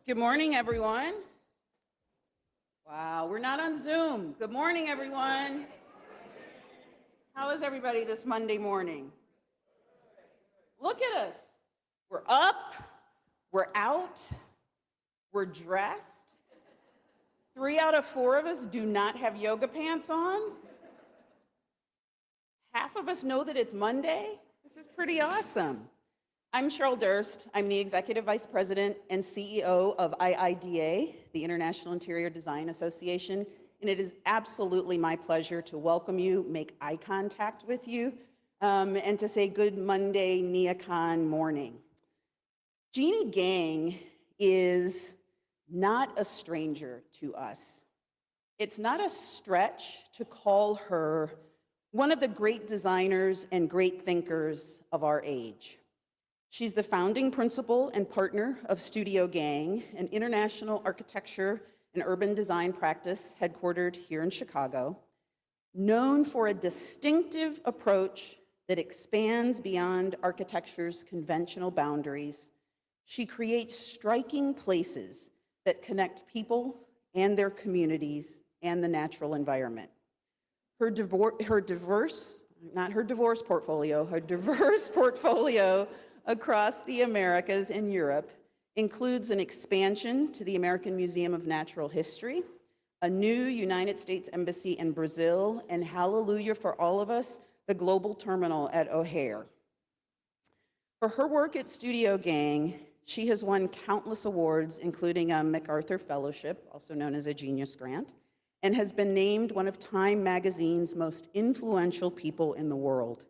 Good morning, everyone. Wow, we're not on Zoom. Good morning, everyone. How is everybody this Monday morning? Look at us. We're up, we're out, we're dressed. 3 out of 4 of us do not have yoga pants on. Half of us know that it's Monday. This is pretty awesome. I'm Cheryl Durst. I'm the Executive Vice President and CEO of IIDA, the International Interior Design Association, and it is absolutely my pleasure to welcome you, make eye contact with you, and to say good Monday NeoCon morning. Jeanne Gang is not a stranger to us. It's not a stretch to call her one of the great designers and great thinkers of our age. She's the founding principal and partner of Studio Gang, an international architecture and urban design practice headquartered here in Chicago, known for a distinctive approach that expands beyond architecture's conventional boundaries. She creates striking places that connect people and their communities and the natural environment. Her diverse portfolio across the Americas and Europe includes an expansion to the American Museum of Natural History, a new United States Embassy in Brazil, and hallelujah for all of us, the global terminal at O'Hare. For her work at Studio Gang, she has won countless awards, including a MacArthur Fellowship, also known as a Genius Grant, and has been named one of Time magazine's most influential people in the world.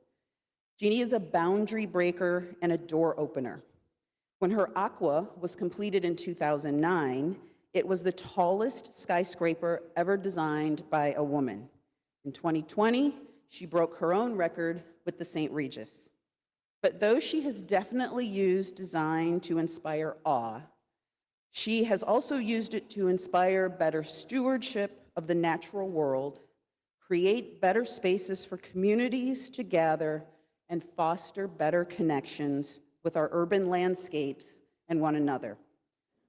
Jeanne is a boundary breaker and a door opener. When her Aqua was completed in 2009, it was the tallest skyscraper ever designed by a woman. In 2020, she broke her own record with the St. Regis. But though she has definitely used design to inspire awe, she has also used it to inspire better stewardship of the natural world, create better spaces for communities to gather, and foster better connections with our urban landscapes and one another.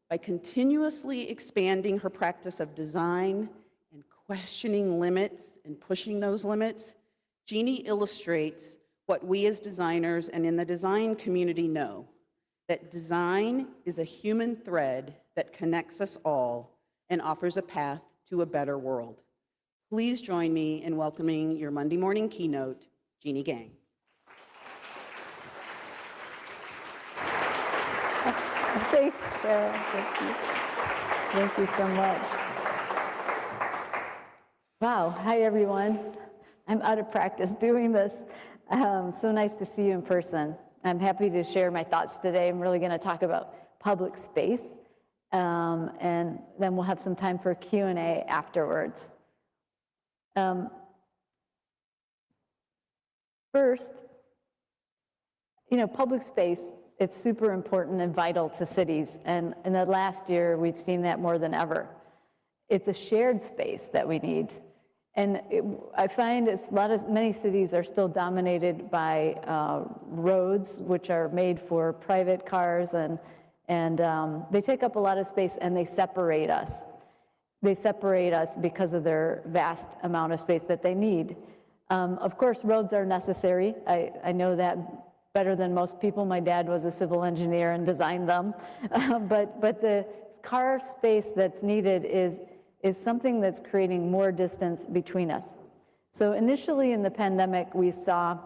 By continuously expanding her practice of design and questioning limits and pushing those limits, Jeanne illustrates what we as designers and in the design community know, that design is a human thread that connects us all and offers a path to a better world. Please join me in welcoming your Monday morning keynote, Jeanne Gang. Thanks, Sarah. Thank you. Thank you so much. Wow. Hi, everyone. I'm out of practice doing this. So nice to see you in person. I'm happy to share my thoughts today. I'm really going to talk about public space, and then we'll have some time for Q&A afterwards. First, public space, it's super important and vital to cities, and in the last year, we've seen that more than ever. It's a shared space that we need. And I find many cities are still dominated by roads, which are made for private cars, and they take up a lot of space, and they separate us. They separate us because of their vast amount of space that they need. Of course, roads are necessary. I know that better than most people. My dad was a civil engineer and designed them. But the car space that's needed is something that's creating more distance between us. So initially in the pandemic, we saw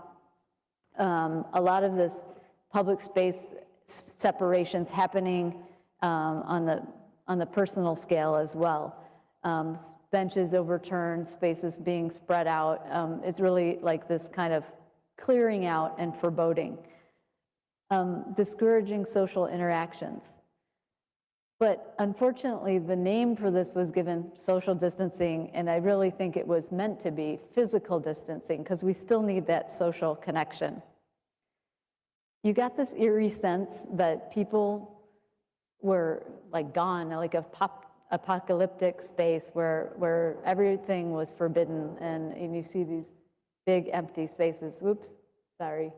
a lot of this public space separations happening on the personal scale as well. Benches overturned, spaces being spread out. It's really like this kind of clearing out and foreboding. Discouraging social interactions. But unfortunately, the name for this was given social distancing, and I really think it was meant to be physical distancing, because we still need that social connection. You got this eerie sense that people were like gone, like a apocalyptic space where everything was forbidden, and you see these big empty spaces. Oops, sorry,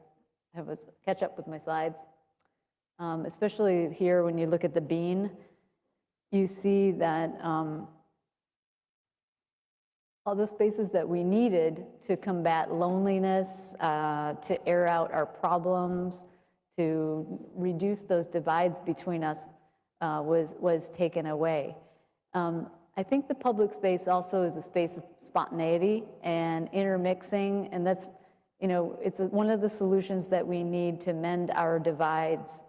I have to catch up with my slides. Especially here when you look at the bean, you see that all the spaces that we needed to combat loneliness, to air out our problems, to reduce those divides between us was taken away. I think the public space also is a space of spontaneity and intermixing, and that's, it's one of the solutions that we need to mend our divides.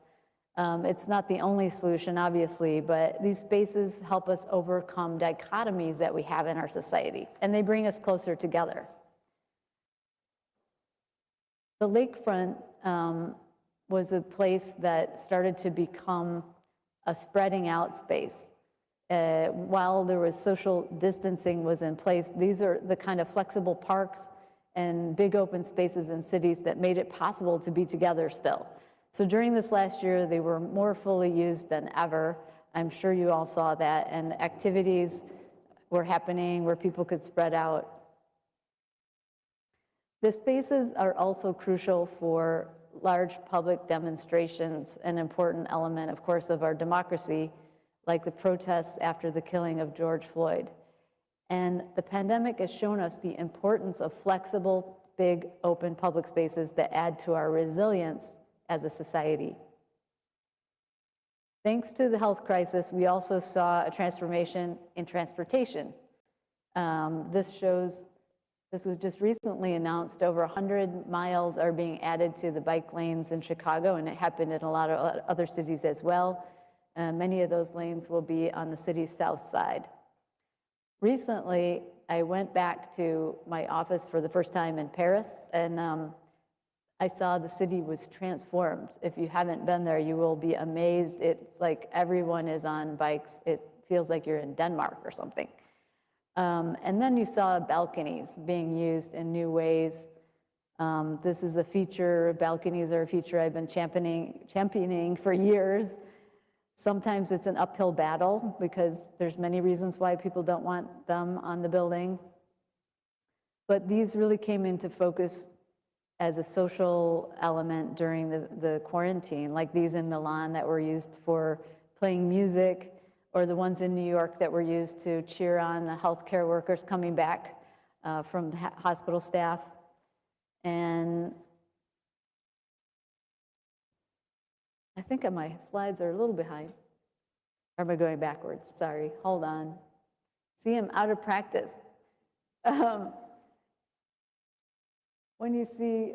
It's not the only solution, obviously, but these spaces help us overcome dichotomies that we have in our society, and they bring us closer together. The lakefront was a place that started to become a spreading out space. While there was social distancing was in place, these are the kind of flexible parks and big open spaces in cities that made it possible to be together still. So during this last year, they were more fully used than ever. I'm sure you all saw that, and activities were happening where people could spread out. The spaces are also crucial for large public demonstrations, an important element, of course, of our democracy, like the protests after the killing of George Floyd. And the pandemic has shown us the importance of flexible, big, open public spaces that add to our resilience as a society. Thanks to the health crisis, we also saw a transformation in transportation. This was just recently announced, over 100 miles are being added to the bike lanes in Chicago, and it happened in a lot of other cities as well. Many of those lanes will be on the city's south side. Recently, I went back to my office for the first time in Paris, and I saw the city was transformed. If you haven't been there, you will be amazed. It's like everyone is on bikes. It feels like you're in Denmark or something. And then you saw balconies being used in new ways. This is a feature, balconies are a feature I've been championing for years. Sometimes it's an uphill battle because there's many reasons why people don't want them on the building. But these really came into focus as a social element during the quarantine, like these in Milan that were used for playing music, or the ones in New York that were used to cheer on the healthcare workers coming back from hospital staff. And I think my slides are a little behind. Or am I going backwards? Sorry, hold on. See, I'm out of practice. When you see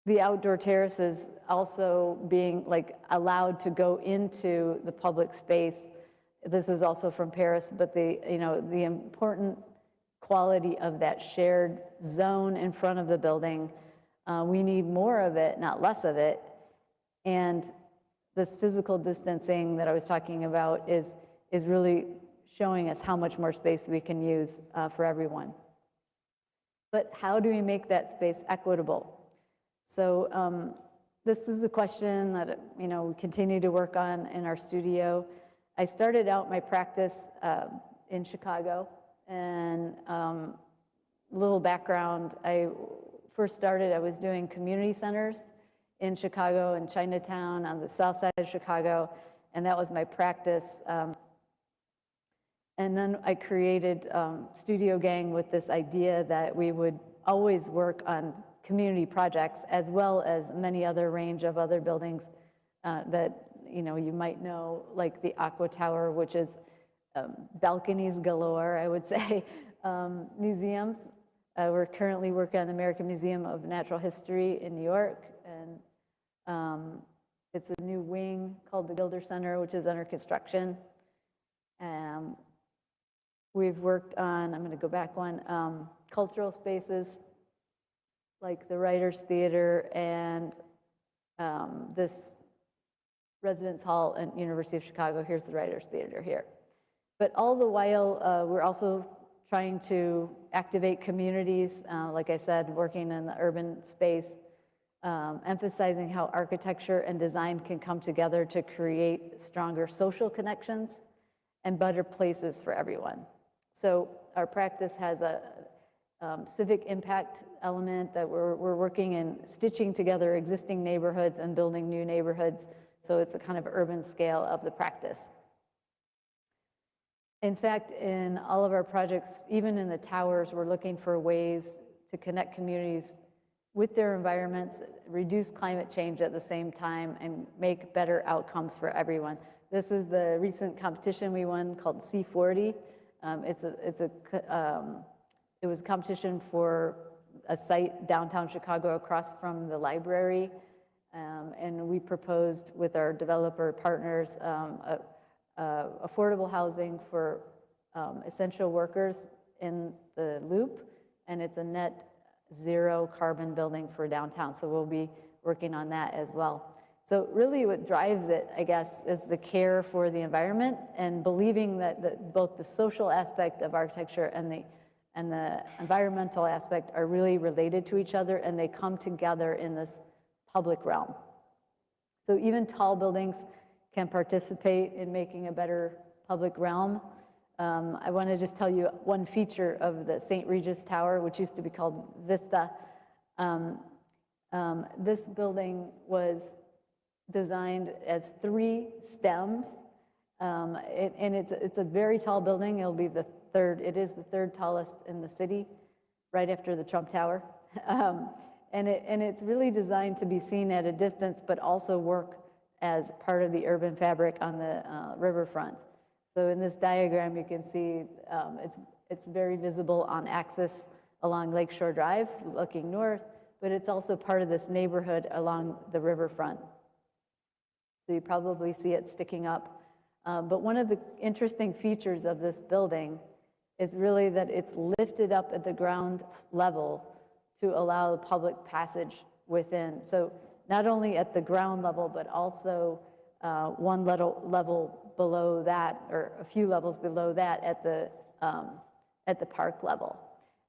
the outdoor terraces also being like allowed to go into the public space. This is also from Paris, but the important quality of that shared zone in front of the building. We need more of it, not less of it. And this physical distancing that I was talking about is really showing us how much more space we can use for everyone. But how do we make that space equitable? So this is a question that we continue to work on in our studio. I started out my practice in Chicago, and a little background, I first started, I was doing community centers in Chicago and Chinatown on the south side of Chicago, and that was my practice. And then I created Studio Gang with this idea that we would always work on community projects as well as many other range of other buildings that you might know, like the Aqua Tower, which is balconies galore, I would say. Museums. We're currently working on the American Museum of Natural History in New York, and it's a new wing called the Gilder Center, which is under construction. We've worked on, I'm going to go back one, cultural spaces like the Writers Theater and this residence hall at University of Chicago. Here's the Writers Theater here. But all the while, we're also trying to activate communities, like I said, working in the urban space, emphasizing how architecture and design can come together to create stronger social connections and better places for everyone. So our practice has a civic impact element that we're working in stitching together existing neighborhoods and building new neighborhoods. So it's a kind of urban scale of the practice. In fact, in all of our projects, even in the towers, we're looking for ways to connect communities with their environments, reduce climate change at the same time, and make better outcomes for everyone. This is the recent competition we won called C40. It was a competition for a site downtown Chicago across from the library, and we proposed with our developer partners affordable housing for essential workers in the loop, and it's a net zero carbon building for downtown, so we'll be working on that as well. So really what drives it, I guess, is the care for the environment and believing that both the social aspect of architecture and the environmental aspect are really related to each other, and they come together in this public realm. So even tall buildings can participate in making a better public realm. I want to just tell you one feature of the St. Regis Tower, which used to be called Vista. This building was designed as 3 stems, and it's a very tall building. It'll be the third. It is the third tallest in the city, right after the Trump Tower, and it's really designed to be seen at a distance, but also work as part of the urban fabric on the riverfront. So in this diagram, you can see it's very visible on axis along Lakeshore Drive, looking north, but it's also part of this neighborhood along the riverfront. So you probably see it sticking up. But one of the interesting features of this building is really that it's lifted up at the ground level to allow public passage within. So not only at the ground level, but also one level below that, or a few levels below that at the park level.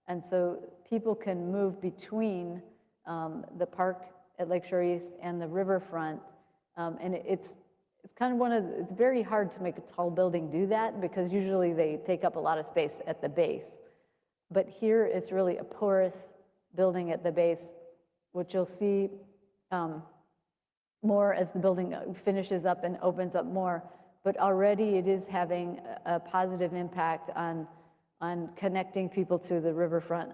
And so people can move between the park at Lakeshore East and the riverfront. And it's kind of it's very hard to make a tall building do that, because usually they take up a lot of space at the base. But here it's really a porous building at the base, which you'll see more as the building finishes up and opens up more. But already it is having a positive impact on connecting people to the riverfront.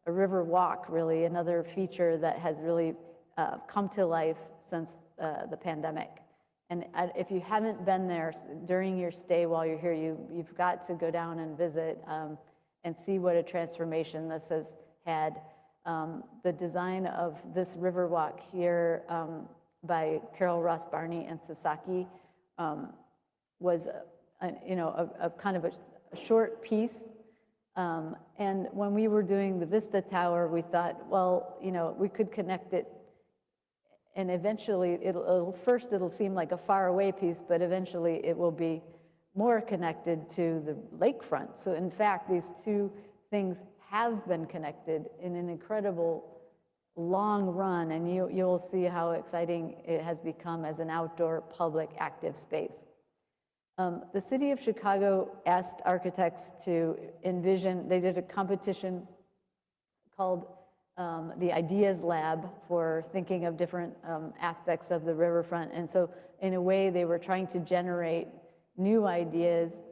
A river walk, really, another feature that has really come to life since the pandemic. And if you haven't been there during your stay while you're here, you've got to go down and visit and see what a transformation this has had. The design of this riverwalk here by Carol Ross Barney and Sasaki was a kind of a short piece. And when we were doing the Vista Tower, we thought, well, we could connect it, and eventually it'll seem like a faraway piece, but eventually it will be more connected to the lakefront. So in fact, these two things have been connected in an incredible long run, and you'll see how exciting it has become as an outdoor public active space. The city of Chicago asked architects to envision, they did a competition called the Ideas Lab for thinking of different aspects of the riverfront. And so in a way, they were trying to generate new ideas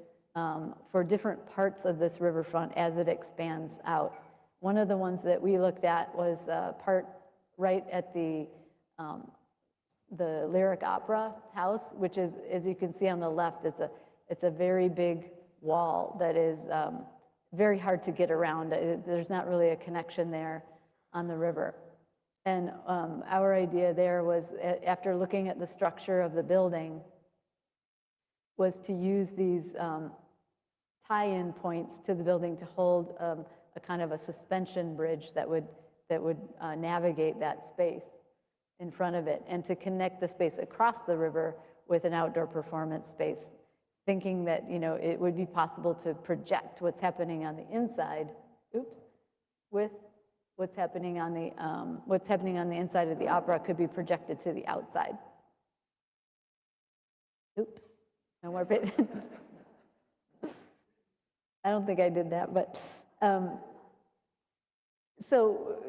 for different parts of this riverfront as it expands out. One of the ones that we looked at was part right at the Lyric Opera House, which is, as you can see on the left, it's a very big wall that is very hard to get around. There's not really a connection there on the river. And our idea there was, after looking at the structure of the building, was to use these tie-in points to the building to hold a kind of a suspension bridge that would navigate that space in front of it, and to connect the space across the river with an outdoor performance space, thinking that it would be possible to project what's happening on the inside, with what's happening on the inside of the opera could be projected to the outside. No more bit. I don't think I did that, but so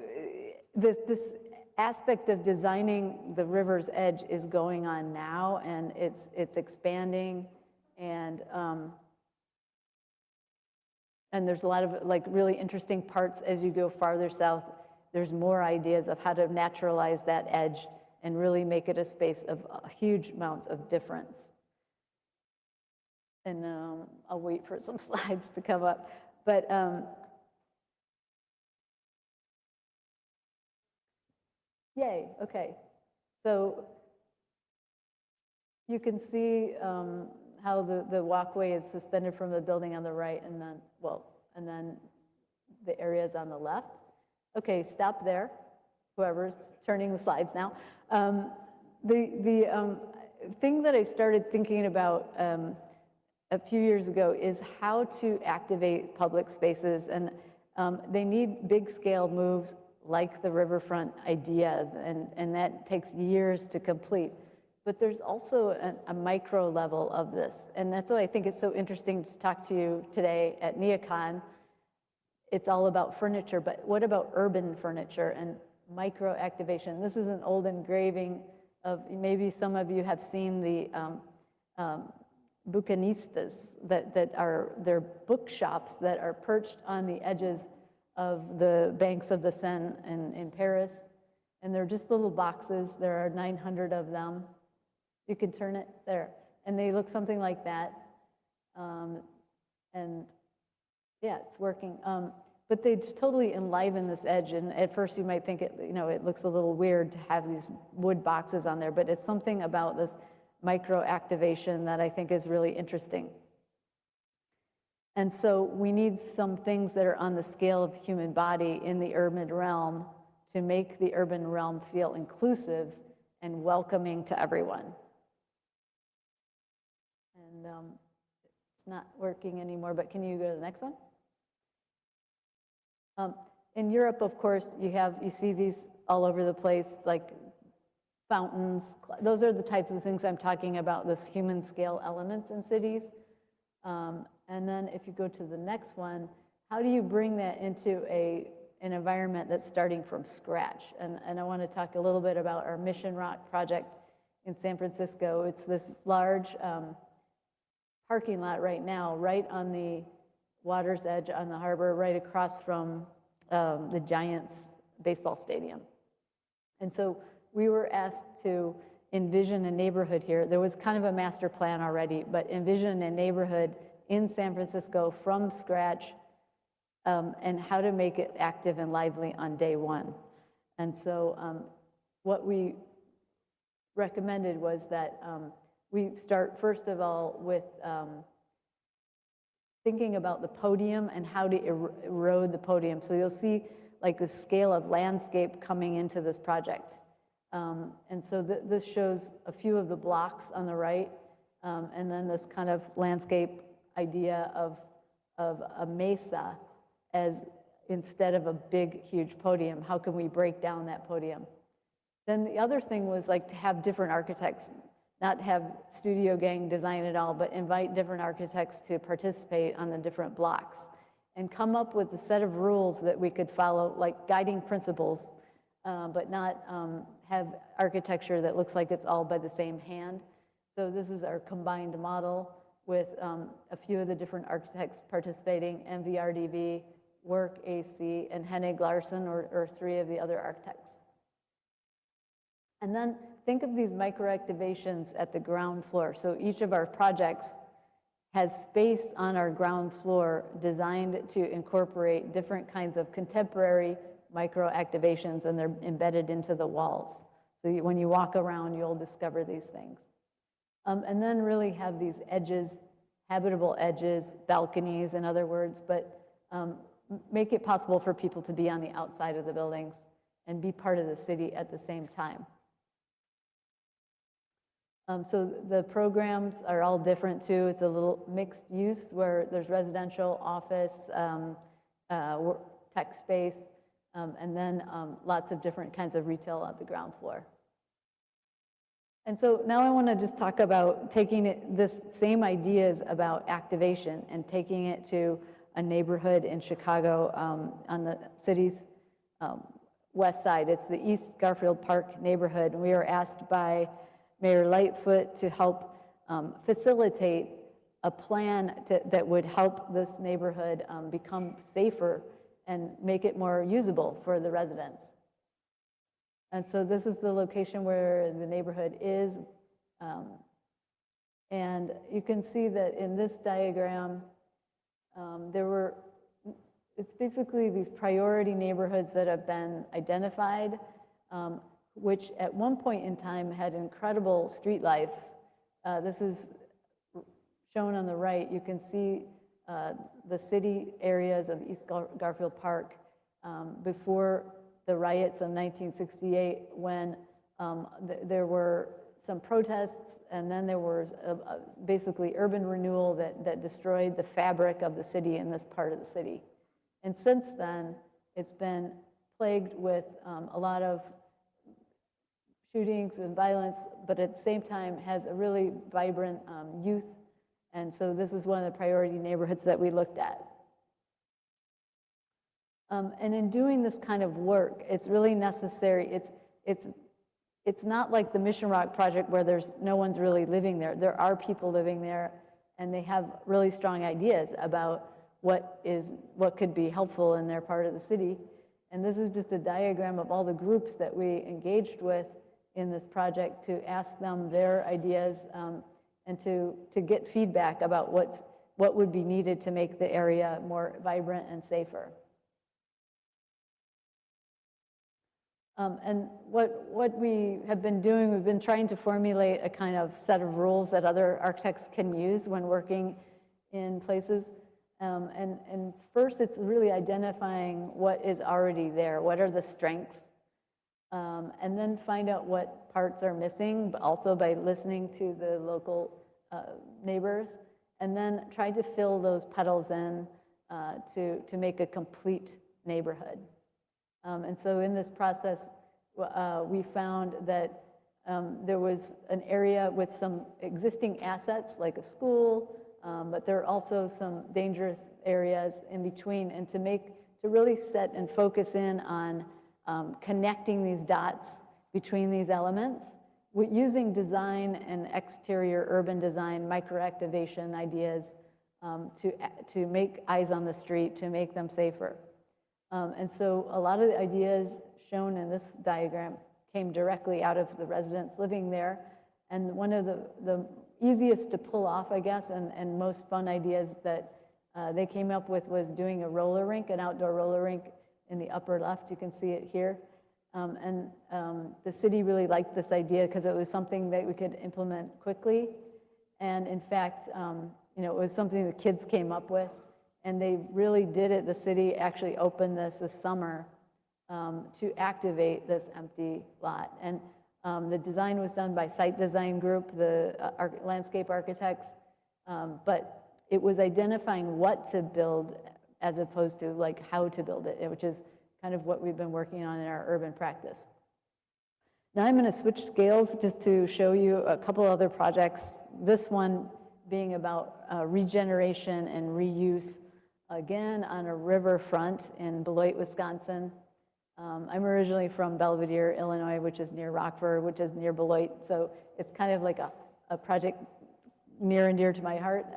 this aspect of designing the river's edge is going on now, and it's expanding, and there's a lot of really interesting parts as you go farther south. There's more ideas of how to naturalize that edge and really make it a space of huge amounts of difference. And I'll wait for some slides to come up, but yay, okay. So you can see how the walkway is suspended from the building on the right, and then the areas on the left. Okay, stop there, whoever's turning the slides now. The thing that I started thinking about a few years ago is how to activate public spaces, and they need big scale moves like the riverfront idea, and that takes years to complete. But there's also a micro level of this, and that's why I think it's so interesting to talk to you today at NeoCon. It's all about furniture, but what about urban furniture and micro activation? This is an old engraving of, maybe some of you have seen the bucanistas that are, they're bookshops that are perched on the edges of the banks of the Seine in Paris. And they're just little boxes. There are 900 of them. You can turn it there. And they look something like that. And yeah, it's working. But they totally enliven this edge. And at first you might think it looks a little weird to have these wood boxes on there, but it's something about this micro activation that I think is really interesting. And so we need some things that are on the scale of the human body in the urban realm to make the urban realm feel inclusive and welcoming to everyone. And it's not working anymore, but can you go to the next one? In Europe, of course, you see these all over the place, like fountains. Those are the types of things I'm talking about, this human scale elements in cities. And then if you go to the next one, how do you bring that into an environment that's starting from scratch? And I want to talk a little bit about our Mission Rock project in San Francisco. It's this large parking lot right now, right on the water's edge on the harbor, right across from the Giants baseball stadium. And so we were asked to envision a neighborhood here. There was kind of a master plan already, but envision a neighborhood in San Francisco from scratch and how to make it active and lively on day one. And so what we recommended was that we start, first of all, with thinking about the podium and how to erode the podium. So you'll see like the scale of landscape coming into this project. And so this shows a few of the blocks on the right, and then this kind of landscape idea of a mesa as instead of a big, huge podium. How can we break down that podium? Then the other thing was like to have different architects, not have Studio Gang design it all, but invite different architects to participate on the different blocks and come up with a set of rules that we could follow, like guiding principles, but not have architecture that looks like it's all by the same hand. So this is our combined model with a few of the different architects participating, MVRDV, Work, AC, and Hennig Larsen, or three of the other architects. And then think of these micro-activations at the ground floor. So each of our projects has space on our ground floor designed to incorporate different kinds of contemporary micro-activations, and they're embedded into the walls. So when you walk around, you'll discover these things. And then really have these edges, habitable edges, balconies, in other words, but make it possible for people to be on the outside of the buildings and be part of the city at the same time. So the programs are all different too. It's a little mixed use where there's residential, office, tech space, and then lots of different kinds of retail at the ground floor. And so now I want to just talk about taking this same ideas about activation and taking it to a neighborhood in Chicago on the city's west side. It's the East Garfield Park neighborhood. And we were asked by Mayor Lightfoot to help facilitate a plan that would help this neighborhood become safer and make it more usable for the residents. And so this is the location where the neighborhood is. And you can see that in this diagram, it's basically these priority neighborhoods that have been identified, which at one point in time had incredible street life. This is shown on the right. You can see the city areas of East Garfield Park before the riots of 1968, when there were some protests, and then there was basically urban renewal that destroyed the fabric of the city in this part of the city. And since then, it's been plagued with a lot of shootings and violence, but at the same time has a really vibrant youth. And so this is one of the priority neighborhoods that we looked at. And in doing this kind of work, it's really necessary. It's not like the Mission Rock project where no one's really living there. There are people living there, and they have really strong ideas about what could be helpful in their part of the city. And this is just a diagram of all the groups that we engaged with in this project to ask them their ideas and to get feedback about what would be needed to make the area more vibrant and safer. And what we have been doing, we've been trying to formulate a kind of set of rules that other architects can use when working in places. And first, it's really identifying what is already there, what are the strengths, and then find out what parts are missing, but also by listening to the local neighbors, and then try to fill those petals in to make a complete neighborhood. And so in this process, we found that there was an area with some existing assets, like a school, but there are also some dangerous areas in between, and to really set and focus in on connecting these dots between these elements, using design and exterior urban design, microactivation ideas to make eyes on the street, to make them safer. And so a lot of the ideas shown in this diagram came directly out of the residents living there. And one of the easiest to pull off, I guess, and most fun ideas that they came up with was doing a roller rink, an outdoor roller rink in the upper left. You can see it here. The city really liked this idea because it was something that we could implement quickly. And in fact, it was something the kids came up with, and they really did it. The city actually opened this summer to activate this empty lot. And the design was done by Site Design Group, the landscape architects, but it was identifying what to build as opposed to like how to build it, which is kind of what we've been working on in our urban practice. Now I'm going to switch scales just to show you a couple other projects. This one being about regeneration and reuse, again on a riverfront in Beloit, Wisconsin. I'm originally from Belvidere, Illinois, which is near Rockford, which is near Beloit. So it's kind of like a project near and dear to my heart.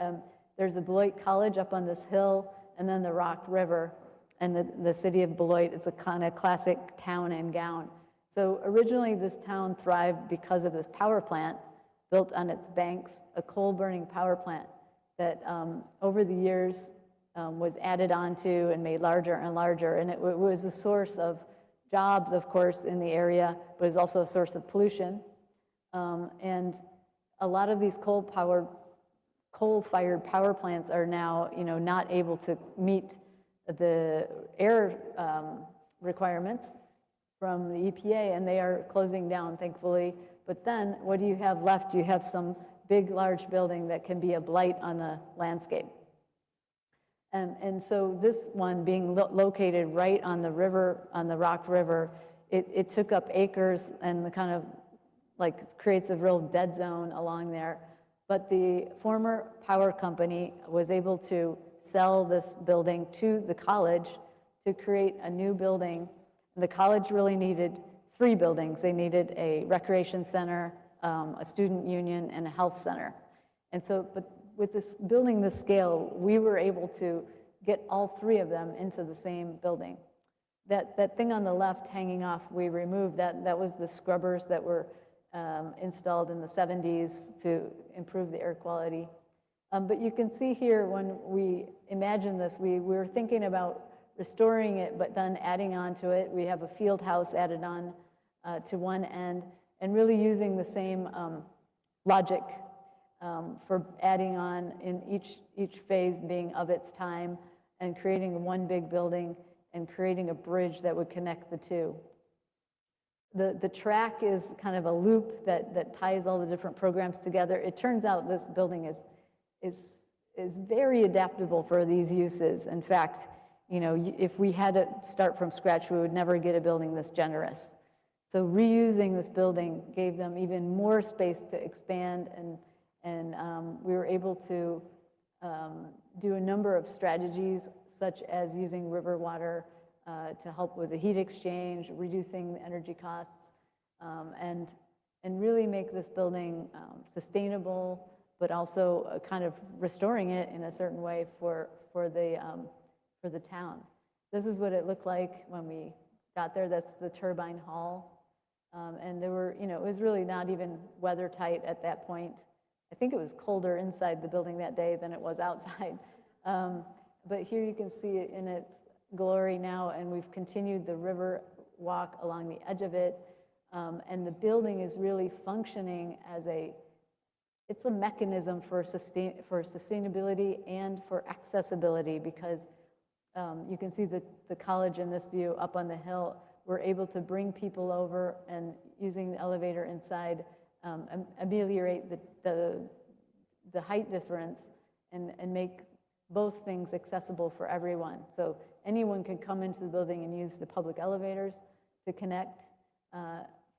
There's a Beloit College up on this hill, and then the Rock River. And the city of Beloit is a kind of classic town and gown. So originally this town thrived because of this power plant built on its banks, a coal-burning power plant that over the years was added onto and made larger and larger. And it was a source of jobs, of course, in the area, but it was also a source of pollution. And a lot of these coal-fired power plants are now, not able to meet the air requirements from the EPA, and they are closing down, thankfully. But then what do you have left? You have some big, large building that can be a blight on the landscape. And so this one being located right on the river, on the Rock River, it took up acres and the kind of like creates a real dead zone along there. But the former power company was able to sell this building to the college to create a new building. The college really needed 3 buildings. They needed a recreation center, a student union, and a health center. And so, but with this building this scale, we were able to get all 3 of them into the same building. That thing on the left hanging off, we removed. That was the scrubbers that were installed in the 70s to improve the air quality. But you can see here when we imagined this, we were thinking about restoring it, but then adding on to it. We have a field house added on to one end, and really using the same logic for adding on in each phase being of its time, and creating one big building and creating a bridge that would connect the two. The track is kind of a loop that ties all the different programs together. It turns out this building is very adaptable for these uses. In fact, if we had to start from scratch, we would never get a building this generous. So reusing this building gave them even more space to expand, and we were able to do a number of strategies, such as using river water to help with the heat exchange, reducing the energy costs, and really make this building sustainable, but also kind of restoring it in a certain way for the town. This is what it looked like when we got there. That's the turbine hall. And there were, it was really not even weather tight at that point. I think it was colder inside the building that day than it was outside. But here you can see it in its glory now, and we've continued the river walk along the edge of it. And the building is really functioning as it's a mechanism for sustainability and for accessibility, because you can see the college in this view up on the hill. We're able to bring people over, and using the elevator inside, ameliorate the height difference and make both things accessible for everyone. So anyone can come into the building and use the public elevators to connect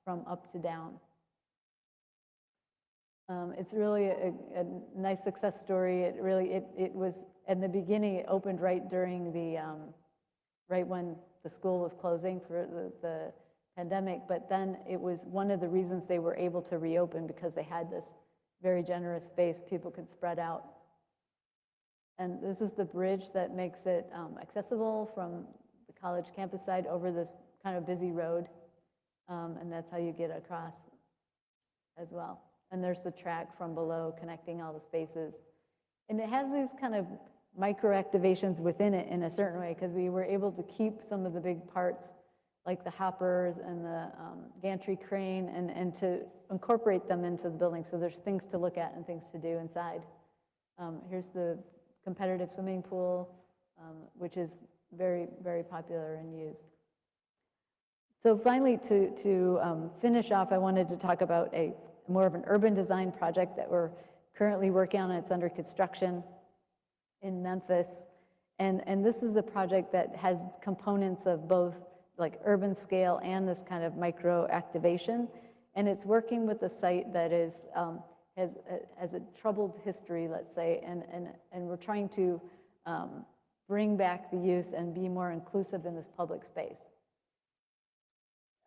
from up to down. It's really a nice success story. It was, in the beginning, it opened right during right when the school was closing for the pandemic, but then it was one of the reasons they were able to reopen, because they had this very generous space. People could spread out. And this is the bridge that makes it accessible from the college campus side over this kind of busy road. And that's how you get across as well. And there's the track from below connecting all the spaces. And it has these kind of micro activations within it in a certain way, because we were able to keep some of the big parts like the hoppers and the gantry crane and to incorporate them into the building. So there's things to look at and things to do inside. Here's the competitive swimming pool, which is very, very popular and used. So finally, to finish off, I wanted to talk about a more of an urban design project that we're currently working on. It's under construction in Memphis. And this is a project that has components of both like urban scale and this kind of micro activation. And it's working with a site that is, has a troubled history, let's say, and we're trying to bring back the use and be more inclusive in this public space.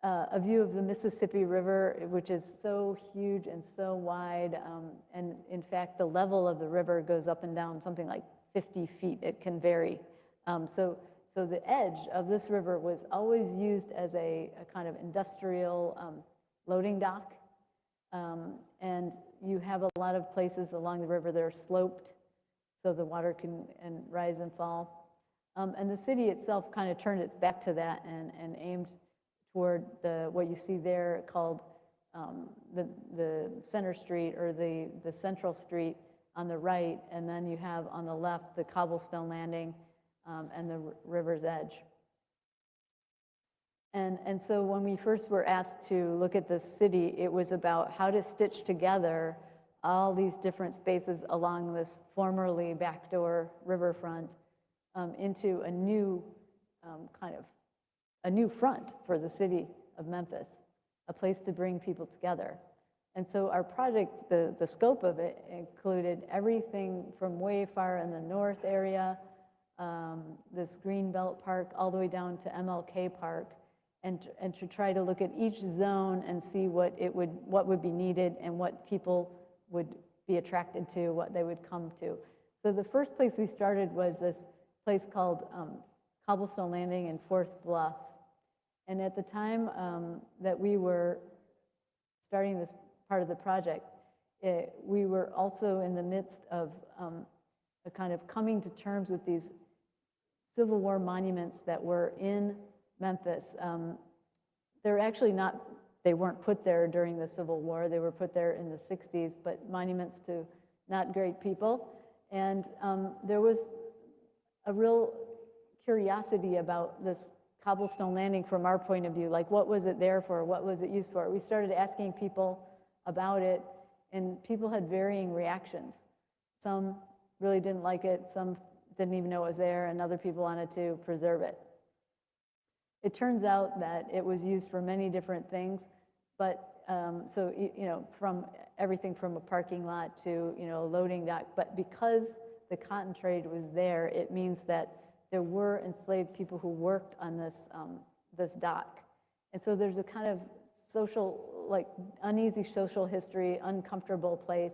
A view of the Mississippi River, which is so huge and so wide, and in fact, the level of the river goes up and down something like 50 feet. It can vary. So the edge of this river was always used as a kind of industrial loading dock. And you have a lot of places along the river that are sloped so the water can rise and fall. And the city itself kind of turned its back to that and aimed toward what you see there called the center street or the central street on the right, and then you have on the left the cobblestone landing and the river's edge. And so when we first were asked to look at the city, it was about how to stitch together all these different spaces along this formerly backdoor riverfront into a new a new front for the city of Memphis, a place to bring people together. And so our project, the scope of it included everything from way far in the north area, this Greenbelt Park, all the way down to MLK Park, and to try to look at each zone and see what would be needed and what people would be attracted to, what they would come to. So the first place we started was this place called Cobblestone Landing in Fourth Bluff. And at the time that we were starting this part of the project, we were also in the midst of a kind of coming to terms with these Civil War monuments that were in Memphis. They're actually not, they weren't put there during the Civil War, they were put there in the 60s, but monuments to not great people. And there was a real curiosity about this Cobblestone Landing from our point of view, like what was it there for, what was it used for? We started asking people about it, and people had varying reactions. Some really didn't like it, some didn't even know it was there, and other people wanted to preserve it. It turns out that it was used for many different things, but so, you know, from everything from a parking lot to, you know, a loading dock, but because the cotton trade was there, it means that there were enslaved people who worked on this, this dock. And so there's a kind of social, like uneasy social history, uncomfortable place,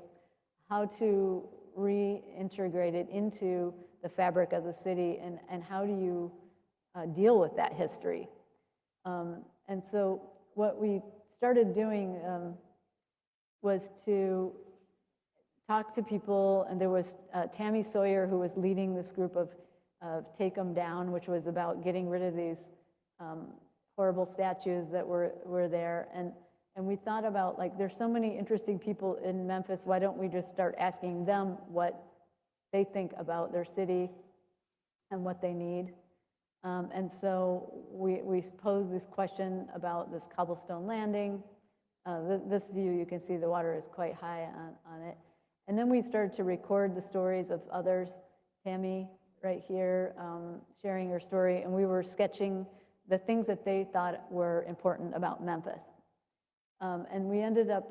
how to reintegrate it into the fabric of the city, and how do you deal with that history. And so what we started doing was to talk to people, and there was Tammy Sawyer, who was leading this group of Take 'Em Down, which was about getting rid of these horrible statues that were there. And we thought about, like, there's so many interesting people in Memphis, why don't we just start asking them what they think about their city and what they need. And so we posed this question about this cobblestone landing. This view, you can see the water is quite high on it. And then we started to record the stories of others. Tammy, right here, sharing her story, and we were sketching the things that they thought were important about Memphis. And we ended up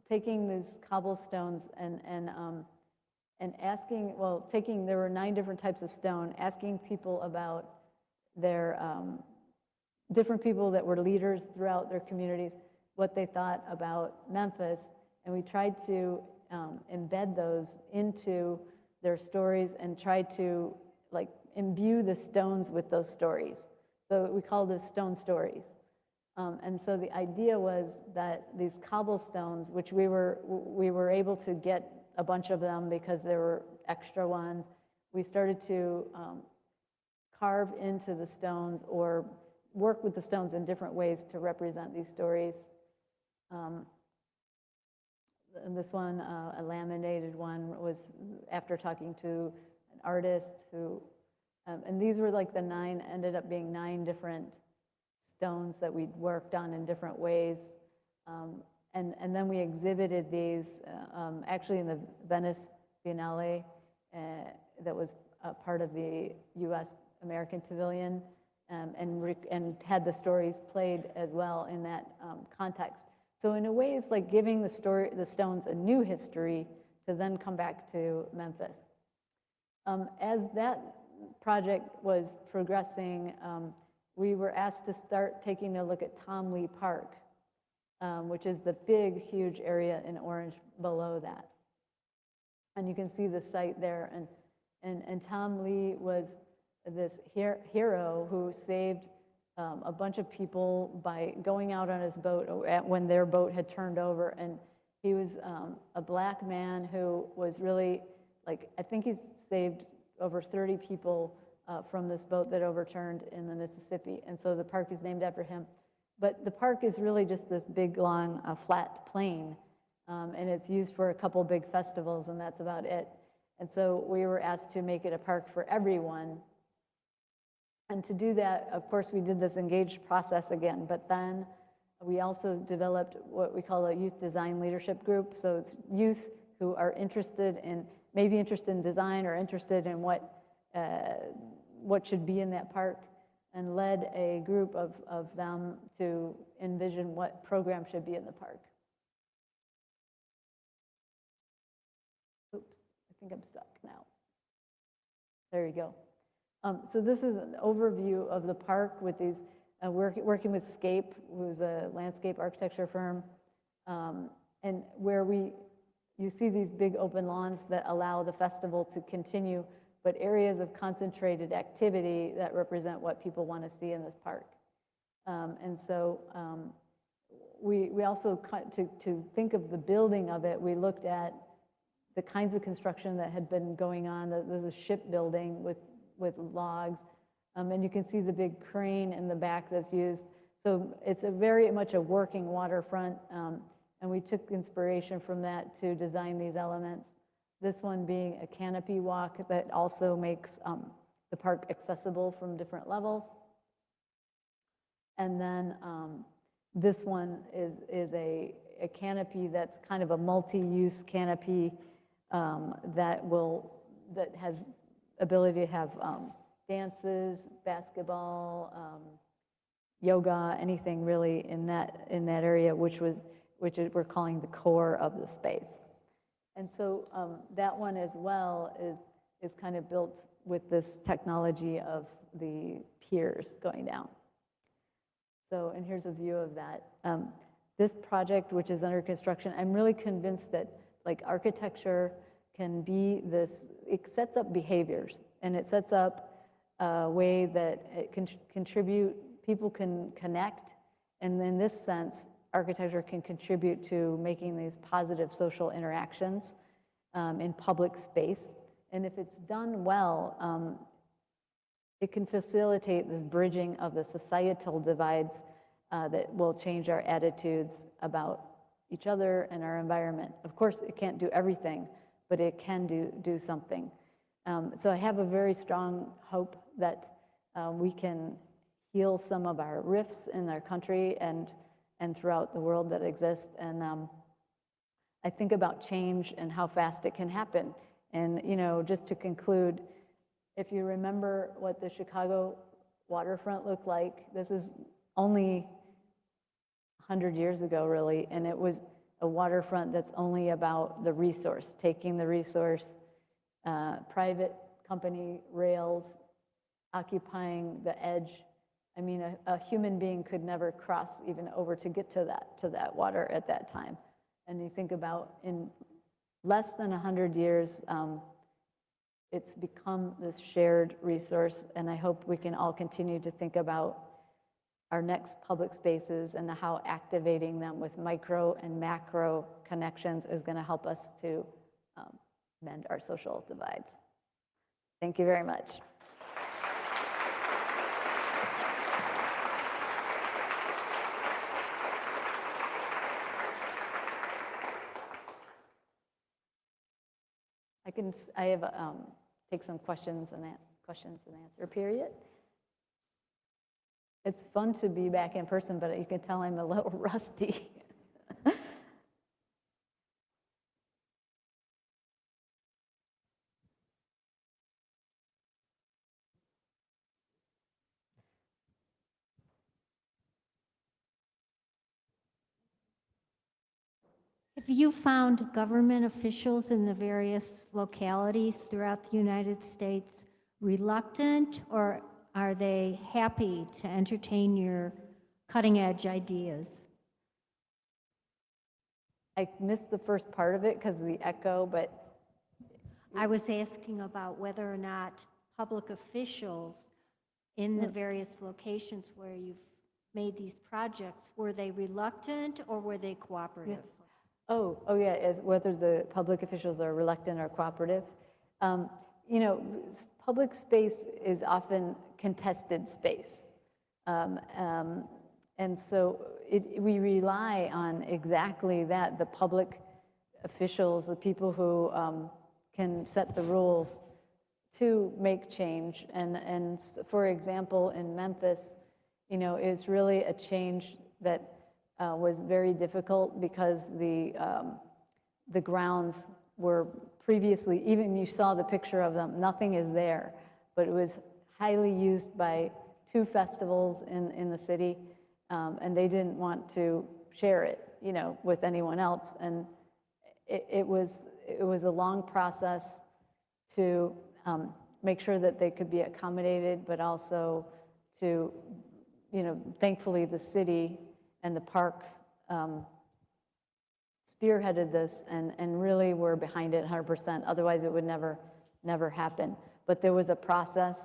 taking these cobblestones and asking, well, there were 9 different types of stone, asking people about their, different people that were leaders throughout their communities, what they thought about Memphis, and we tried to embed those into their stories and try to, like, imbue the stones with those stories. So we call this stone stories. And so the idea was that these cobblestones, which we were able to get a bunch of them because there were extra ones, we started to carve into the stones or work with the stones in different ways to represent these stories. And this one, a laminated one, was after talking to an artist who, and these were like ended up being 9 different stones that we'd worked on in different ways. And then we exhibited these actually in the Venice Biennale that was part of the US American Pavilion, and had the stories played as well in that context. So in a way, it's like giving the stones a new history to then come back to Memphis. As that project was progressing, we were asked to start taking a look at Tom Lee Park, which is the big, huge area in orange below that. And you can see the site there. And Tom Lee was this hero who saved a bunch of people by going out on his boat when their boat had turned over. And he was a black man who was really, like, I think he's saved over 30 people from this boat that overturned in the Mississippi. And so the park is named after him. But the park is really just this big, long, flat plain. And it's used for a couple big festivals, and that's about it. And so we were asked to make it a park for everyone. And to do that, of course, we did this engaged process again, but then we also developed what we call a youth design leadership group. So it's youth who are maybe interested in design or interested in what should be in that park, and led a group of them to envision what program should be in the park. Oops, I think I'm stuck now. There you go. So this is an overview of the park with these, working with Scape, who's a landscape architecture firm, and where you see these big open lawns that allow the festival to continue, but areas of concentrated activity that represent what people want to see in this park. And so we also, to think of the building of it, we looked at the kinds of construction that had been going on. There's a shipbuilding with logs, and you can see the big crane in the back that's used. So it's very much a working waterfront, and we took inspiration from that to design these elements. This one being a canopy walk that also makes the park accessible from different levels. And then this one is a canopy that's kind of a multi-use canopy that has ability to have dances, basketball, yoga, anything really in that area, which we're calling the core of the space. And so that one as well is kind of built with this technology of the piers going down. So, and here's a view of that. This project, which is under construction, I'm really convinced that like architecture can be this, it sets up behaviors, and it sets up a way that it can contribute, people can connect, and in this sense, architecture can contribute to making these positive social interactions in public space. And if it's done well, it can facilitate this bridging of the societal divides that will change our attitudes about each other and our environment. Of course, it can't do everything, but it can do something. So I have a very strong hope that we can heal some of our rifts in our country and throughout the world that exist. And I think about change and how fast it can happen. And just to conclude, if you remember what the Chicago waterfront looked like, this is only 100 years ago, really, and it was a waterfront that's only about the resource, taking the resource, private company rails, occupying the edge. I mean, a human being could never cross even over to get to that water at that time. And you think about in less than 100 years, it's become this shared resource, and I hope we can all continue to think about our next public spaces and how activating them with micro and macro connections is going to help us to mend our social divides. Thank you very much. I have take some questions and answer period. It's fun to be back in person, but you can tell I'm a little rusty. Have you found government officials in the various localities throughout the United States reluctant, or are they happy to entertain your cutting-edge ideas? I missed the first part of it because of the echo, but I was asking about whether or not public officials in the various locations where you've made these projects, were they reluctant or were they cooperative? oh yeah, as whether the public officials are reluctant or cooperative. You know, public space is often contested space. And so we rely on exactly that, the public officials, the people who can set the rules to make change. And for example, in Memphis, you know, is really a change that was very difficult because the grounds were previously, even you saw the picture of them, nothing is there, but it was highly used by 2 festivals in the city, and they didn't want to share it, you know, with anyone else. And it was a long process to make sure that they could be accommodated, but also to, you know, thankfully the city and the parks spearheaded this and really were behind it 100%. Otherwise, it would never happen. But there was a process,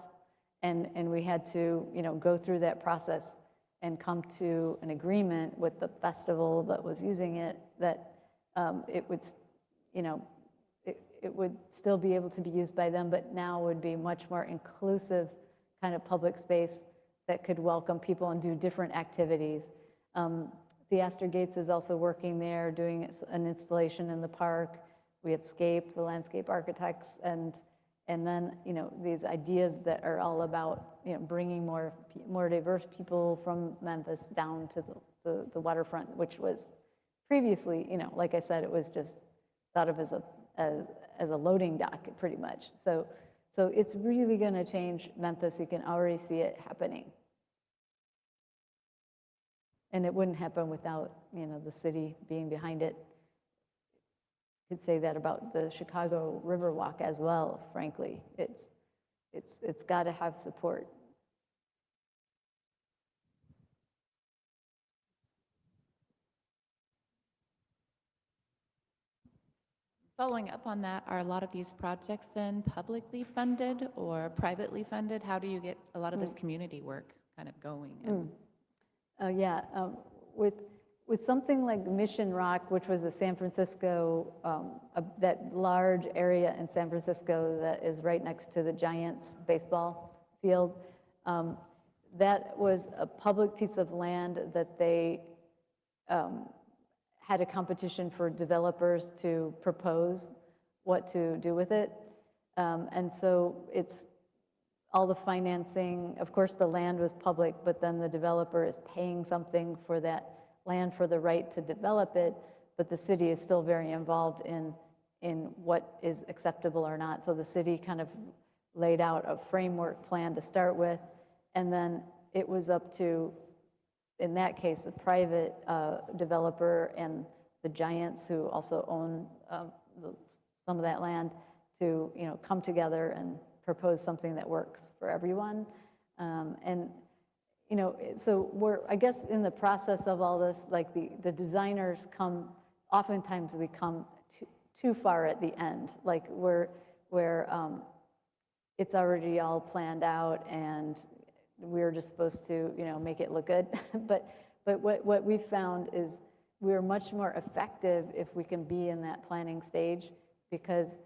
and we had to, you know, go through that process and come to an agreement with the festival that was using it, that it would, you know, it would still be able to be used by them, but now would be much more inclusive kind of public space that could welcome people and do different activities. The Astor Gates is also working there, doing an installation in the park. We have Scape, the landscape architects, and then, you know, these ideas that are all about, you know, bringing more diverse people from Memphis down to the waterfront, which was previously, you know, like I said, it was just thought of as a loading dock, pretty much. So it's really going to change Memphis. You can already see it happening. And it wouldn't happen without, you know, the city being behind it. You could say that about the Chicago Riverwalk as well, frankly. It's got to have support. Following up on that, are a lot of these projects then publicly funded or privately funded? How do you get a lot of this community work kind of going? Yeah, with something like Mission Rock, which was a San Francisco, that large area in San Francisco that is right next to the Giants baseball field, that was a public piece of land that they had a competition for developers to propose what to do with it. And so it's all the financing, of course the land was public, but then the developer is paying something for that land for the right to develop it, but the city is still very involved in what is acceptable or not. So the city kind of laid out a framework plan to start with, and then it was up to, in that case, a private developer and the Giants, who also own some of that land, to, you know, come together and propose something that works for everyone. And, you know, so we're, I guess, in the process of all this, like the designers come, oftentimes we come too far at the end, like where it's already all planned out and we're just supposed to, you know, make it look good. but what we've found is we're much more effective if we can be in that planning stage, because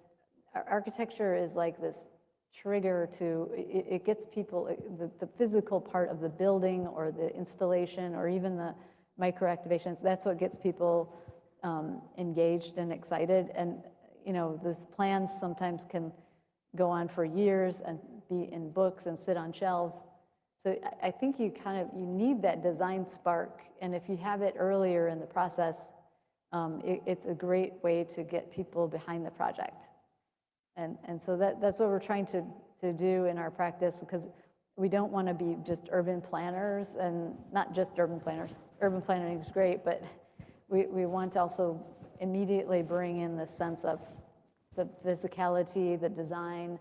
our architecture is like this trigger to, it gets people, the physical part of the building or the installation or even the micro activations, that's what gets people engaged and excited. And, you know, these plans sometimes can go on for years and be in books and sit on shelves. So I think you need that design spark. And if you have it earlier in the process, it's a great way to get people behind the project. And so that's what we're trying to do in our practice, because we don't want to be just urban planners, and not just urban planners. Urban planning is great, but we want to also immediately bring in the sense of the physicality, the design,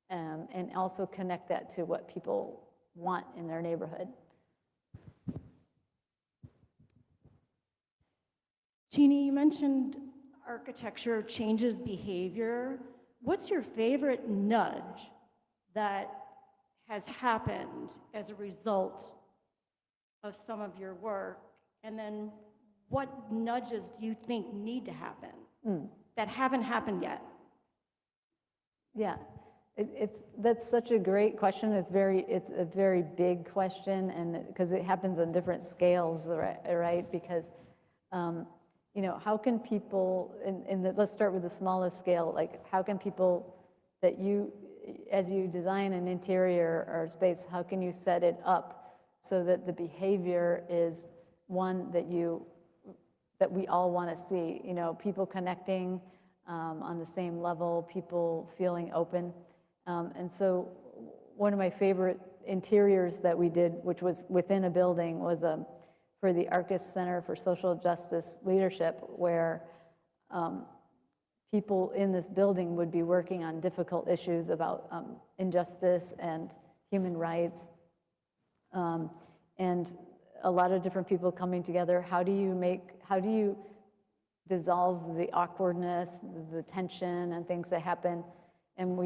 and also connect that to what people want in their neighborhood. Jeanne, you mentioned architecture changes behavior. What's your favorite nudge that has happened as a result of some of your work? And then what nudges do you think need to happen that haven't happened yet? Yeah, that's such a great question. It's a very big question, and because it happens on different scales, right? Because you know, how can people, let's start with the smallest scale, like how can people that as you design an interior or space, how can you set it up so that the behavior is one that we all want to see? You know, people connecting on the same level, people feeling open. And so one of my favorite interiors that we did, which was within a building, was for the Arcus Center for Social Justice Leadership, where people in this building would be working on difficult issues about injustice and human rights, and a lot of different people coming together. How do you dissolve the awkwardness, the tension, and things that happen? And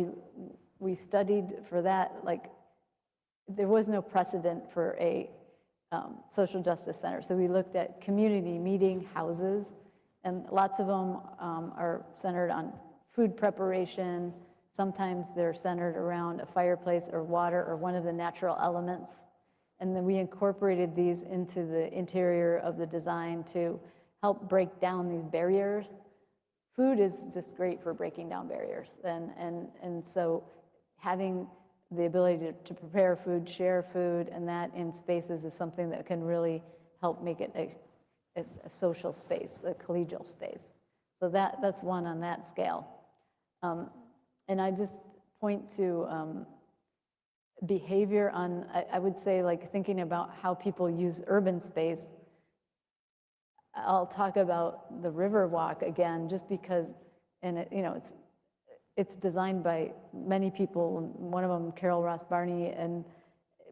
we studied for that, like, there was no precedent for a social justice center. So we looked at community meeting houses, and lots of them are centered on food preparation. Sometimes they're centered around a fireplace or water or one of the natural elements. And then we incorporated these into the interior of the design to help break down these barriers. Food is just great for breaking down barriers. And so having the ability to prepare food, share food, and that in spaces is something that can really help make it a social space, a collegial space. So that's one on that scale. And I just point to behavior on, I would say, like, thinking about how people use urban space. I'll talk about the Riverwalk again, just because, and it, you know, it's designed by many people, one of them, Carol Ross Barney,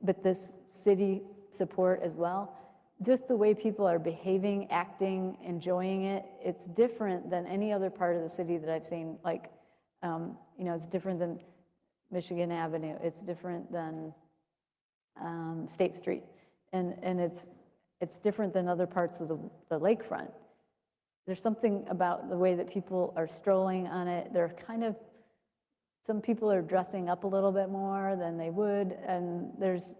but this city support as well. Just the way people are behaving, acting, enjoying it, it's different than any other part of the city that I've seen. Like, you know, it's different than Michigan Avenue. It's different than State Street. And it's different than other parts of the lakefront. There's something about the way that people are strolling on it. They're kind of, some people are dressing up a little bit more than they would, and there's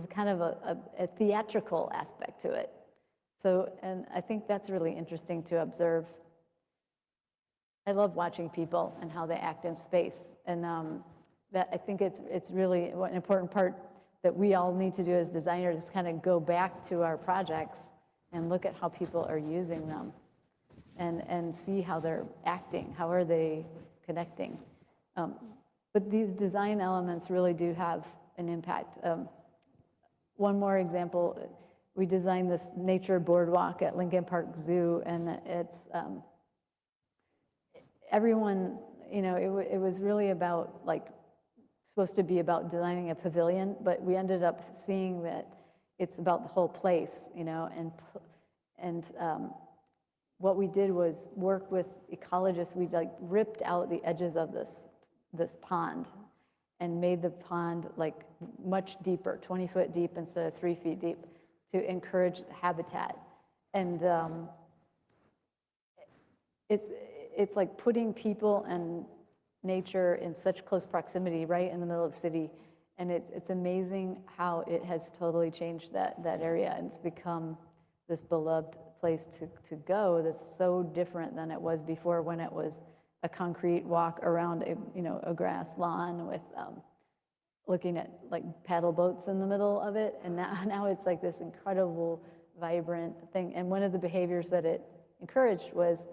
kind of a theatrical aspect to it. So, and I think that's really interesting to observe. I love watching people and how they act in space, and that, I think it's really an important part that we all need to do as designers, is kind of go back to our projects and look at how people are using them, and see how they're acting, how are they connecting. But these design elements really do have an impact. One more example, we designed this nature boardwalk at Lincoln Park Zoo, and it's, everyone, you know, it was really about, like, supposed to be about designing a pavilion, but we ended up seeing that it's about the whole place, you know, and what we did was work with ecologists. We, like, ripped out the edges of this pond and made the pond, like, much deeper, 20 foot deep instead of 3 feet deep, to encourage habitat. And it's like putting people and nature in such close proximity, right in the middle of the city. And it's amazing how it has totally changed that area, and it's become this beloved place to go that's so different than it was before, when it was a concrete walk around a grass lawn with looking at like paddle boats in the middle of it. And now it's like this incredible, vibrant thing. And one of the behaviors that it encouraged was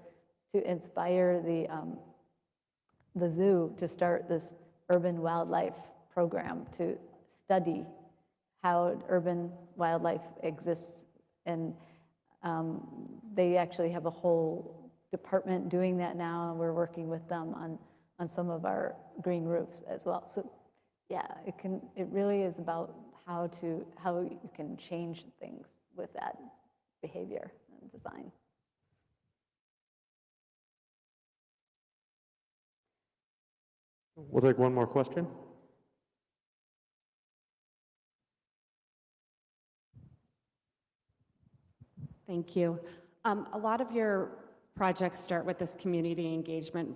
to inspire the zoo to start this urban wildlife program to study how urban wildlife exists. And they actually have a whole department doing that now, and we're working with them on some of our green roofs as well. So yeah, it really is about how you can change things with that behavior and design. We'll take one more question. Thank you. A lot of your projects start with this community engagement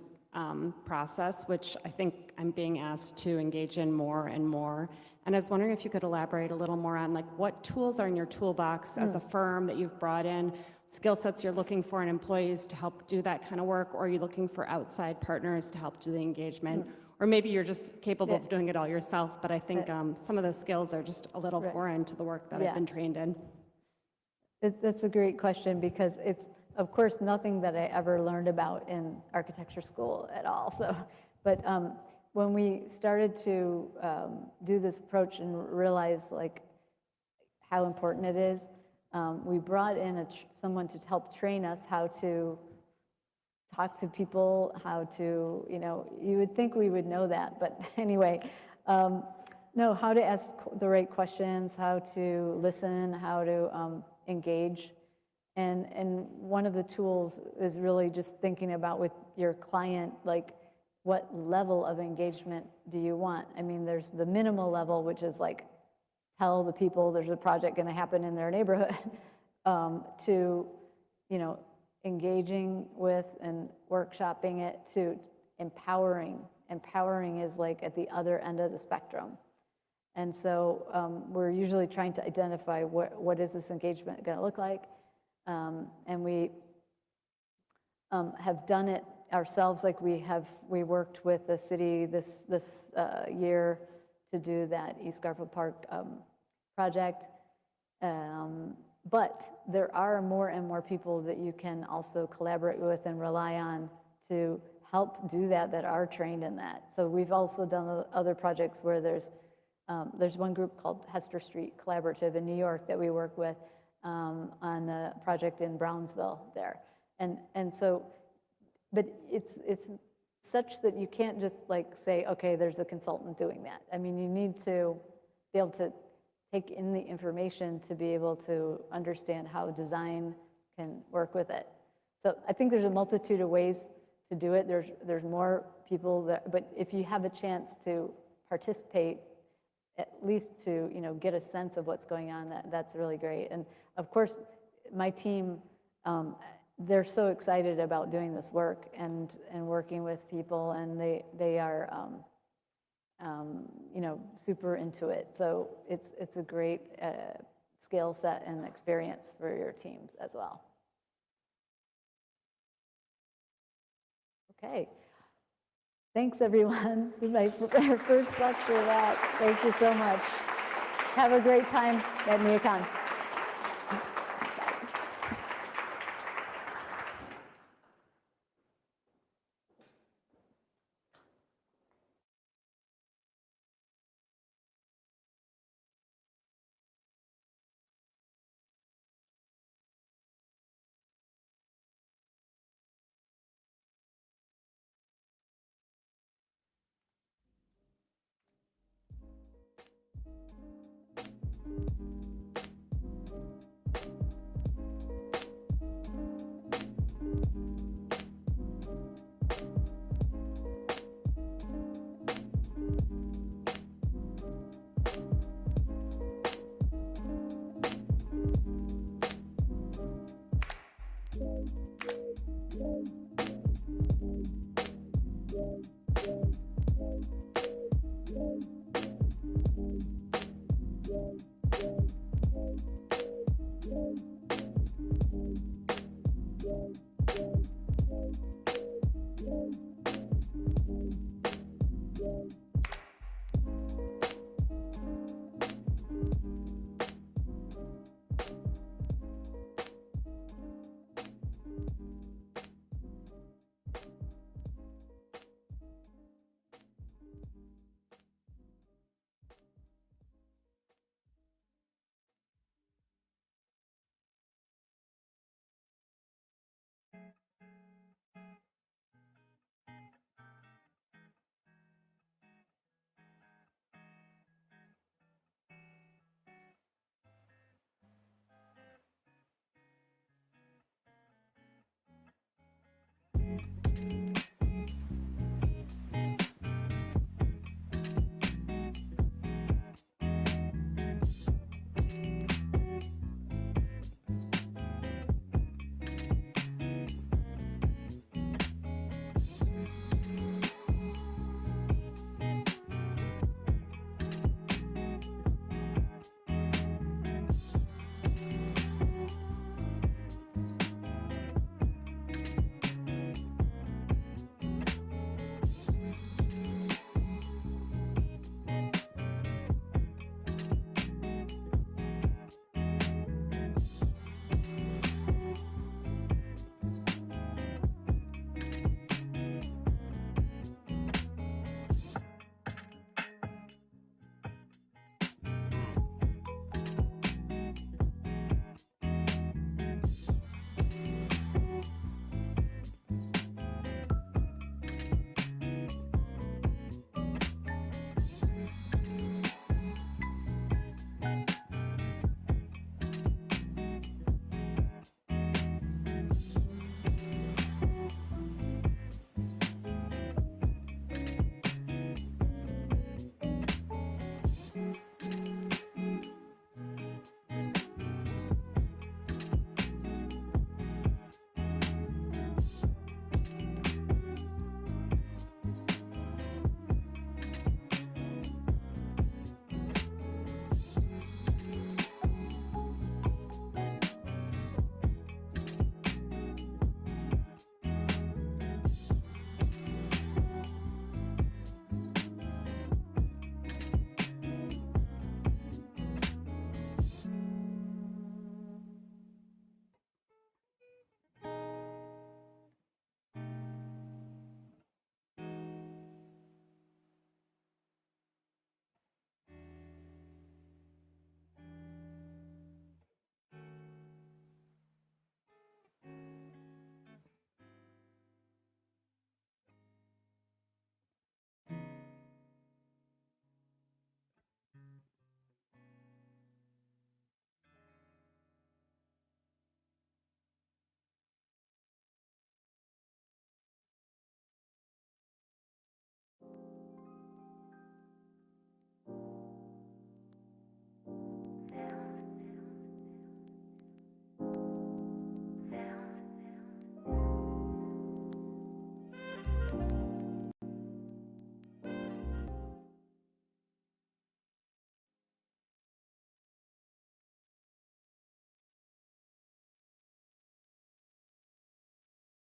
process, which I think I'm being asked to engage in more and more. And I was wondering if you could elaborate a little more on like what tools are in your toolbox as a firm that you've brought in, skill sets you're looking for in employees to help do that kind of work, or are you looking for outside partners to help do the engagement? Or maybe you're just capable of doing it all yourself, but I think some of the skills are just a little foreign to the work that I've been trained in. That's a great question, because it's, of course, nothing that I ever learned about in architecture school at all. So, but when we started to do this approach and realize like how important it is, we brought in someone to help train us how to talk to people, how to, you would think we would know that, but anyway, no, how to ask the right questions, how to listen, how to engage. And one of the tools is really just thinking about with your client, like what level of engagement do you want? I mean, there's the minimal level, which is like, tell the people there's a project going to happen in their neighborhood, to, engaging with and workshopping it, to empowering. Empowering is like at the other end of the spectrum. And so we're usually trying to identify what is this engagement going to look like. And we have done it ourselves. Like we worked with the city this year to do that East Garfield Park project. But there are more and more people that you can also collaborate with and rely on to help do that are trained in that. So we've also done other projects where there's one group called Hester Street Collaborative in New York that we work with on a project in Brownsville there. And so, but it's such that you can't just like say, okay, there's a consultant doing that. I mean, you need to be able to take in the information to be able to understand how design can work with it. So I think there's a multitude of ways to do it. There's more people that, but if you have a chance to participate, at least to get a sense of what's going on, that's really great. And of course, my team, they're so excited about doing this work and working with people, and they are super into it. So it's a great skill set and experience for your teams as well. Okay. Thanks, everyone. This is my first lecture back. Thank you so much. Have a great time at NeoCon.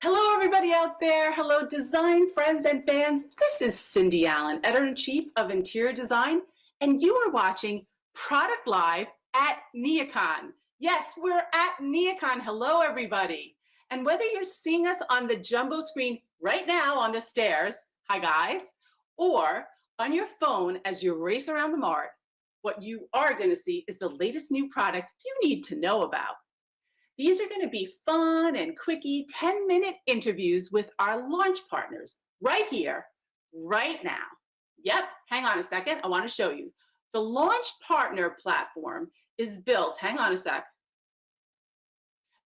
Hello, everybody out there. Hello, design friends and fans. This is Cindy Allen, Editor-in-Chief of Interior Design, and you are watching Product Live at NeoCon. Yes, we're at NeoCon. Hello, everybody. And whether you're seeing us on the jumbo screen right now on the stairs, hi guys, or on your phone as you race around the mart, what you are going to see is the latest new product you need to know about. These are going to be fun and quickie 10-minute interviews with our launch partners right here, right now. Yep, hang on a second. I want to show you. The launch partner platform is built, hang on a sec.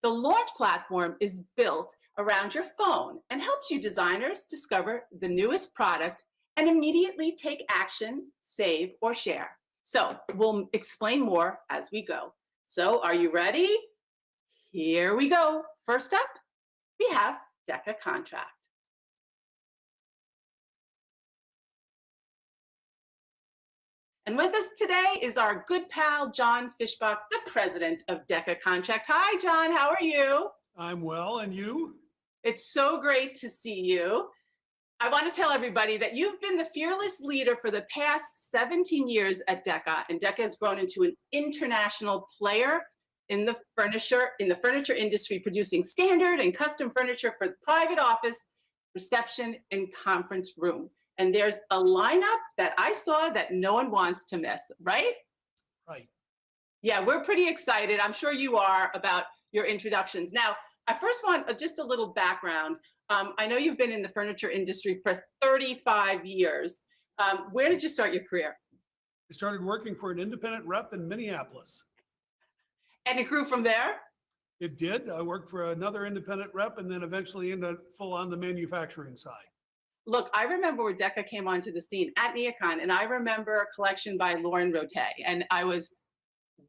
The launch platform is built around your phone and helps you designers discover the newest product and immediately take action, save, or share. So we'll explain more as we go. So are you ready? Here we go. First up, we have Decca Contract. And with us today is our good pal, John Fishbach, the president of Decca Contract. Hi, John, how are you? I'm well, and you? It's so great to see you. I want to tell everybody that you've been the fearless leader for the past 17 years at Decca, and Decca has grown into an international player in the furniture industry, producing standard and custom furniture for private office, reception, and conference room. And there's a lineup that I saw that no one wants to miss, right? Right. Yeah, we're pretty excited. I'm sure you are about your introductions. Now, I first want just a little background. I know you've been in the furniture industry for 35 years. Where did you start your career? I started working for an independent rep in Minneapolis. And it grew from there? It did. I worked for another independent rep and then eventually into full on the manufacturing side. Look, I remember when Decca came onto the scene at NeoCon, and I remember a collection by Lauren Rote, and I was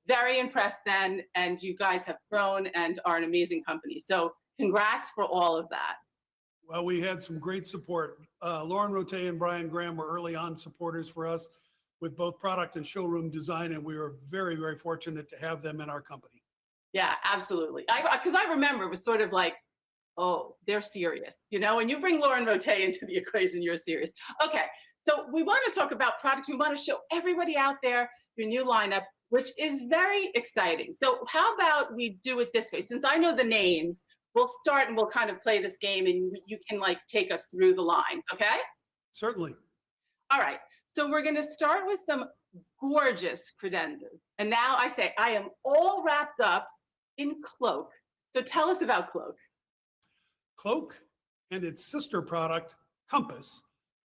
very impressed then, and you guys have grown and are an amazing company. So congrats for all of that. Well, we had some great support. Lauren Rote and Brian Graham were early on supporters for us with both product and showroom design, and we were very, very fortunate to have them in our company. Yeah, absolutely. Because I remember it was sort of like, oh, they're serious. You know, when you bring Lauren Rote into the equation, you're serious. Okay, so we want to talk about products. We want to show everybody out there your new lineup, which is very exciting. So how about we do it this way? Since I know the names, we'll start and we'll kind of play this game and you can like take us through the lines, okay? Certainly. All right. So we're going to start with some gorgeous credenzas. And now I say, I am all wrapped up in Cloak. So tell us about Cloak. Cloak and its sister product, Compass,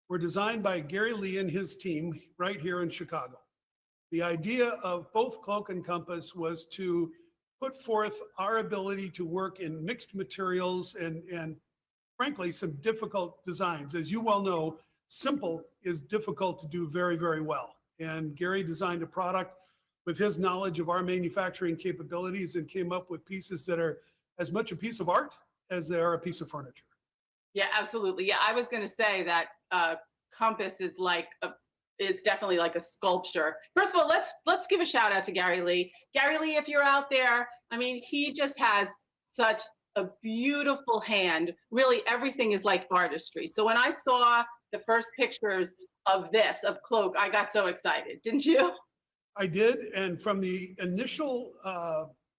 were designed by Gary Lee and his team right here in Chicago. The idea of both Cloak and Compass was to put forth our ability to work in mixed materials and frankly, some difficult designs. As you well know, simple is difficult to do very, very well. And Gary designed a product with his knowledge of our manufacturing capabilities and came up with pieces that are as much a piece of art as they are a piece of furniture. Yeah, absolutely. Yeah, I was going to say that Compass is like is definitely like a sculpture. First of all, let's give a shout out to Gary Lee. Gary Lee, if you're out there, I mean, he just has such a beautiful hand. Really, everything is like artistry. So when I saw the first pictures of this, of Cloak, I got so excited. Didn't you? I did. And from the initial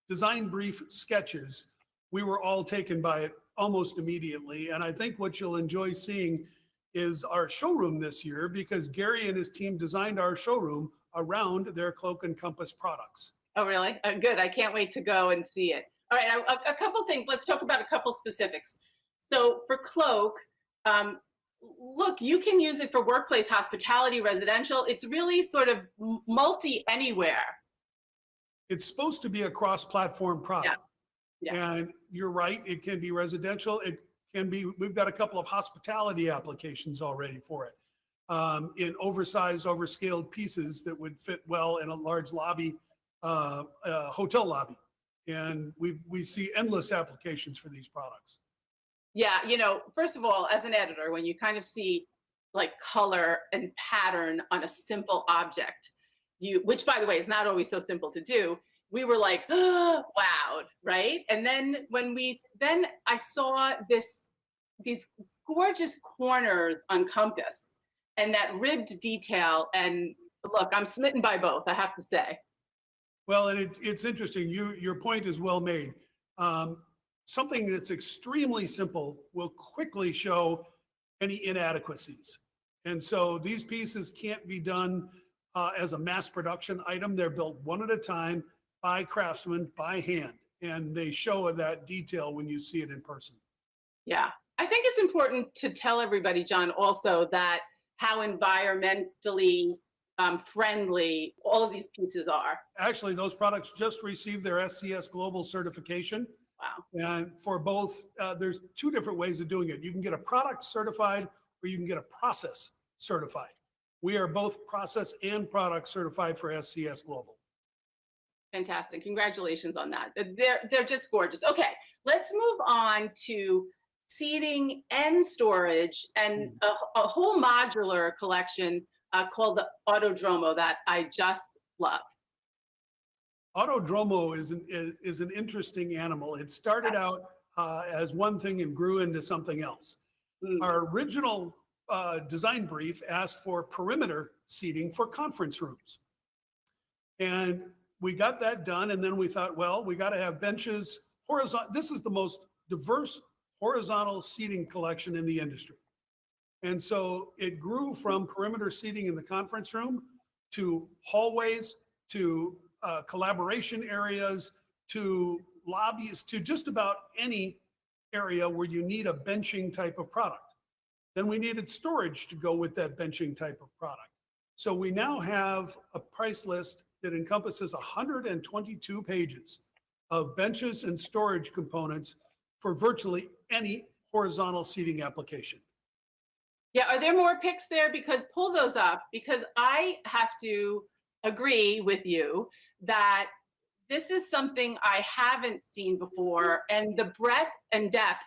design brief sketches, we were all taken by it almost immediately. And I think what you'll enjoy seeing is our showroom this year, because Gary and his team designed our showroom around their Cloak and Compass products. Oh, really? Good. I can't wait to go and see it. All right, a couple things. Let's talk about a couple specifics. So for Cloak, look, you can use it for workplace, hospitality, residential. It's really sort of multi-anywhere. It's supposed to be a cross-platform product. Yeah. Yeah. And you're right, it can be residential. It can be, we've got a couple of hospitality applications already for it. In oversized, overscaled pieces that would fit well in a large lobby, hotel lobby. And we see endless applications for these products. Yeah, you know, first of all, as an editor, when you kind of see like color and pattern on a simple object, which by the way is not always so simple to do, we were like, oh, wowed, right? And then then I saw this these gorgeous corners on Compass and that ribbed detail. And look, I'm smitten by both, I have to say. Well, and it's interesting. Your point is well made. Something that's extremely simple will quickly show any inadequacies. And so these pieces can't be done as a mass production item. They're built one at a time by craftsmen, by hand, and they show that detail when you see it in person. Yeah, I think it's important to tell everybody, John, also that how environmentally friendly all of these pieces are. Actually, those products just received their SCS Global certification. Wow. And for both, there's two different ways of doing it. You can get a product certified or you can get a process certified. We are both process and product certified for SCS Global. Fantastic. Congratulations on that. They're just gorgeous. Okay, let's move on to seating and storage and a whole modular collection called the Autodromo that I just love. Autodromo is an interesting animal. It started out as one thing and grew into something else. Our original design brief asked for perimeter seating for conference rooms. And we got that done. And then we thought, well, we got to have benches, horizontal. This is the most diverse horizontal seating collection in the industry. And so it grew from perimeter seating in the conference room to hallways, to collaboration areas, to lobbies, to just about any area where you need a benching type of product. Then we needed storage to go with that benching type of product. So we now have a price list that encompasses 122 pages of benches and storage components for virtually any horizontal seating application. Yeah, are there more picks there? Because pull those up, because I have to agree with you that this is something I haven't seen before. And the breadth and depth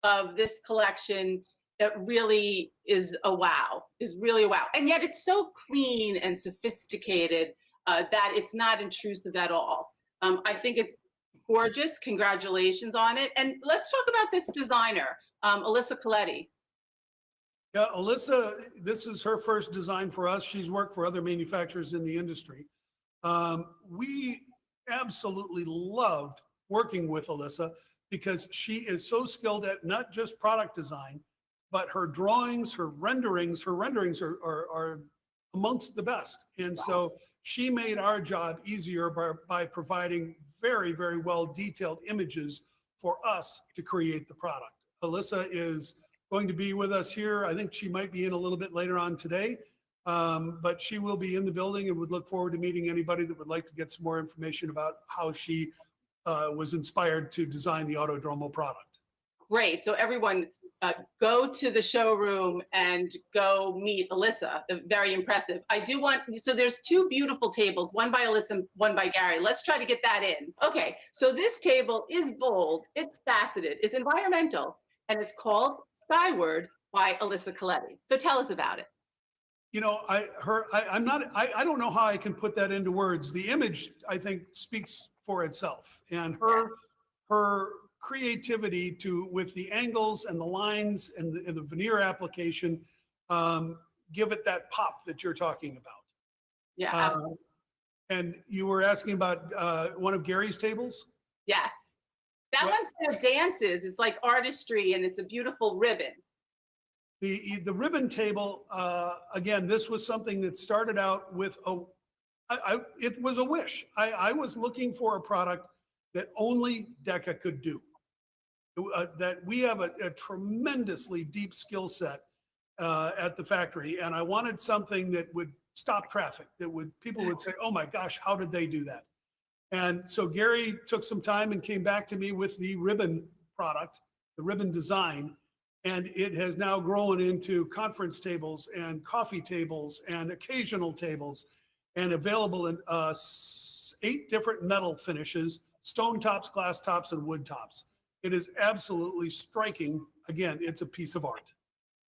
of this collection, it really is a wow, is really a wow. And yet it's so clean and sophisticated that it's not intrusive at all. I think it's gorgeous. Congratulations on it. And let's talk about this designer, Alyssa Coletti. Yeah, Alyssa, this is her first design for us. She's worked for other manufacturers in the industry. We absolutely loved working with Alyssa because she is so skilled at not just product design, but her drawings, her renderings are amongst the best. And so she made our job easier by providing very, very well detailed images for us to create the product. Alyssa is going to be with us here. I think she might be in a little bit later on today, but she will be in the building and would look forward to meeting anybody that would like to get some more information about how she was inspired to design the Autodromo product. Great. So everyone go to the showroom and go meet Alyssa. Very impressive. I do want, so there's two beautiful tables, one by Alyssa, one by Gary. Let's try to get that in. Okay, so this table is bold, it's faceted, it's environmental, and it's called Skyward by Alyssa Coletti. So tell us about it. You know, I don't know how I can put that into words. The image, I think, speaks for itself, and her creativity with the angles and the lines and the veneer application give it that pop that you're talking about. Yeah, absolutely. And you were asking about one of Gary's tables? Yes. That one's kind of dances. It's like artistry and it's a beautiful ribbon. The ribbon table, again, this was something that started out with it was a wish. I was looking for a product that only Decca could do. That we have a tremendously deep skill set at the factory, and I wanted something that would stop traffic, people would say, oh my gosh, how did they do that? And so Gary took some time and came back to me with the ribbon product, the ribbon design, and it has now grown into conference tables and coffee tables and occasional tables, and available in 8 different metal finishes: stone tops, glass tops, and wood tops. It is absolutely striking. Again, it's a piece of art.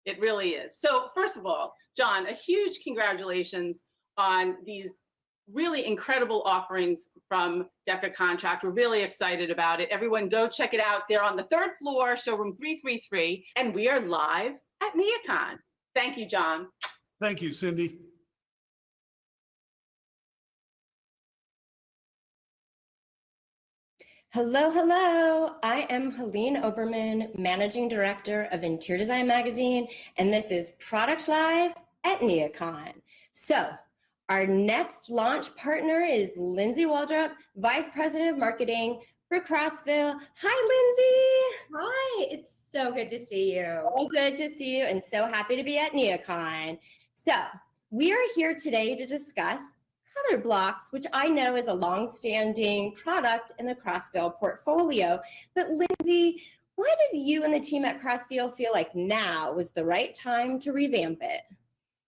It really is. So first of all, John, a huge congratulations on these really incredible offerings from Decca Contract. We're really excited about it. Everyone go check it out. They're on the 3rd floor, showroom 333, and we are live at NeoCon. Thank you, John. Thank you, Cindy. Hello, hello. I am Helene Oberman, Managing Director of Interior Design Magazine, and this is Product Live at NeoCon. So, our next launch partner is Lindsay Waldrop, Vice President of Marketing for Crossvile. Hi, Lindsay. Hi, it's so good to see you. So good to see you and so happy to be at NeoCon. So, we are here today to discuss color blocks, which I know is a long-standing product in the Crossville portfolio. But Lindsay, why did you and the team at Crossville feel like now was the right time to revamp it?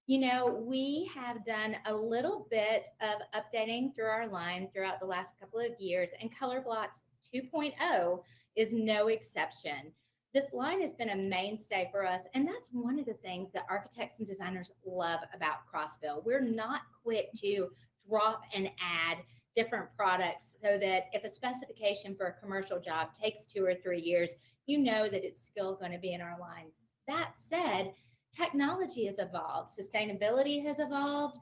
You know, we have done a little bit of updating through our line throughout the last couple of years, and Color Blocks 2.0 is no exception. This line has been a mainstay for us, and that's one of the things that architects and designers love about Crossville. We're not quick to drop and add different products so that if a specification for a commercial job takes 2 or 3 years, you know that it's still going to be in our lines. That said, technology has evolved, sustainability has evolved,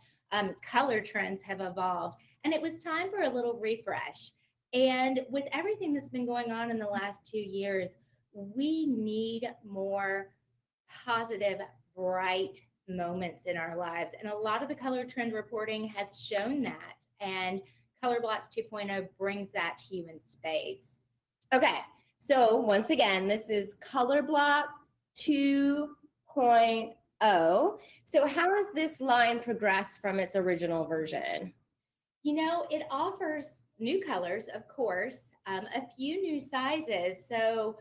color trends have evolved, and it was time for a little refresh. And with everything that's been going on in the last 2 years, we need more positive, bright moments in our lives. And a lot of the color trend reporting has shown that. And Color Blocks 2.0 brings that to you in spades. Okay, so once again, this is Color Blocks 2.0. So how has this line progressed from its original version? You know, it offers new colors, of course, a few new sizes. So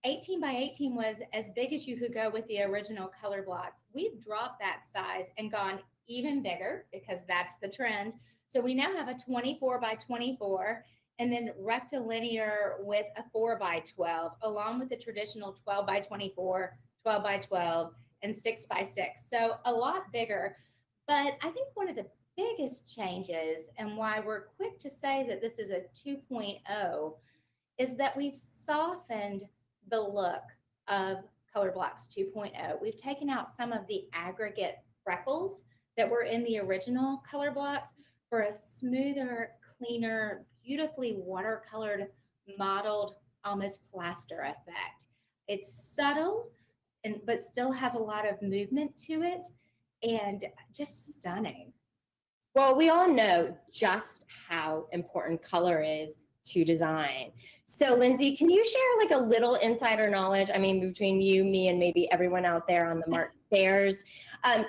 18 by 18 was as big as you could go with the original Color Blocks. We've dropped that size and gone even bigger because that's the trend. So we now have a 24 by 24 and then rectilinear with a 4 by 12, along with the traditional 12 by 24, 12 by 12, and 6 by 6. So a lot bigger. But I think one of the biggest changes and why we're quick to say that this is a 2.0 is that we've softened the look of Color Blocks 2.0. We've taken out some of the aggregate freckles that were in the original Color Blocks for a smoother, cleaner, beautifully watercolored, modeled, almost plaster effect. It's subtle, but still has a lot of movement to it and just stunning. Well, we all know just how important color is to design. So Lindsay, can you share like a little insider knowledge, I mean, between you, me, and maybe everyone out there on the Mart Fairs,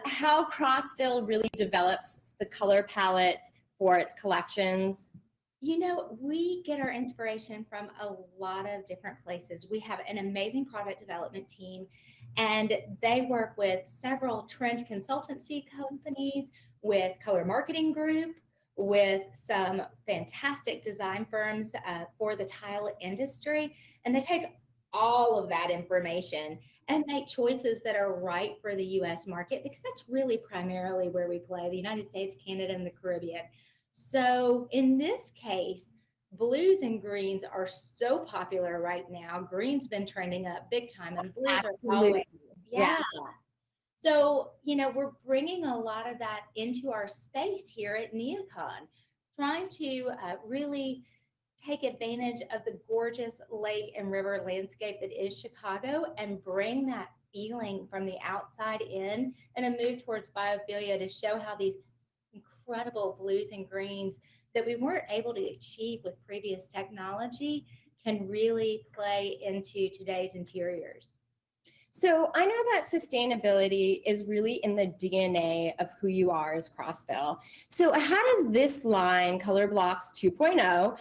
how Crossville really develops the color palettes for its collections? You know, we get our inspiration from a lot of different places. We have an amazing product development team, and they work with several trend consultancy companies, with Color Marketing Group, with some fantastic design firms for the tile industry. And they take all of that information and make choices that are right for the US market, because that's really primarily where we play, the United States, Canada, and the Caribbean. So in this case, blues and greens are so popular right now. Green's been trending up big time, and blues are always, yeah. So, you know, we're bringing a lot of that into our space here at NeoCon, trying to really take advantage of the gorgeous lake and river landscape that is Chicago and bring that feeling from the outside in, and a move towards biophilia to show how these incredible blues and greens that we weren't able to achieve with previous technology can really play into today's interiors. So I know that sustainability is really in the DNA of who you are as Crossville. So how does this line, Color Blocks 2.0,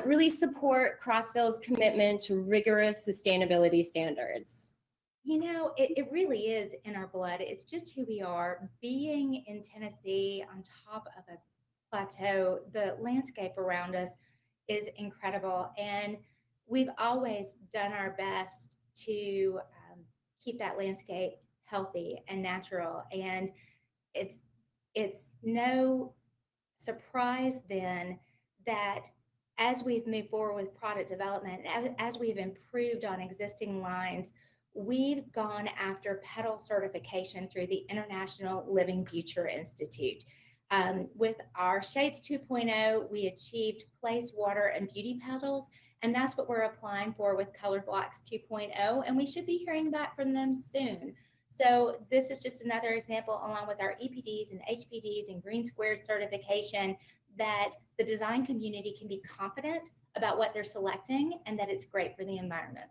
really support Crossville's commitment to rigorous sustainability standards? You know, it really is in our blood. It's just who we are. Being in Tennessee on top of a plateau, the landscape around us is incredible. And we've always done our best to keep that landscape healthy and natural. And it's no surprise then that as we've moved forward with product development, as we've improved on existing lines, we've gone after petal certification through the International Living Future Institute. With our Shades 2.0, we achieved place, water, and beauty petals, and that's what we're applying for with Color Blocks 2.0, and we should be hearing back from them soon. So this is just another example, along with our EPDs and HPDs and Green Squared certification, that the design community can be confident about what they're selecting and that it's great for the environment.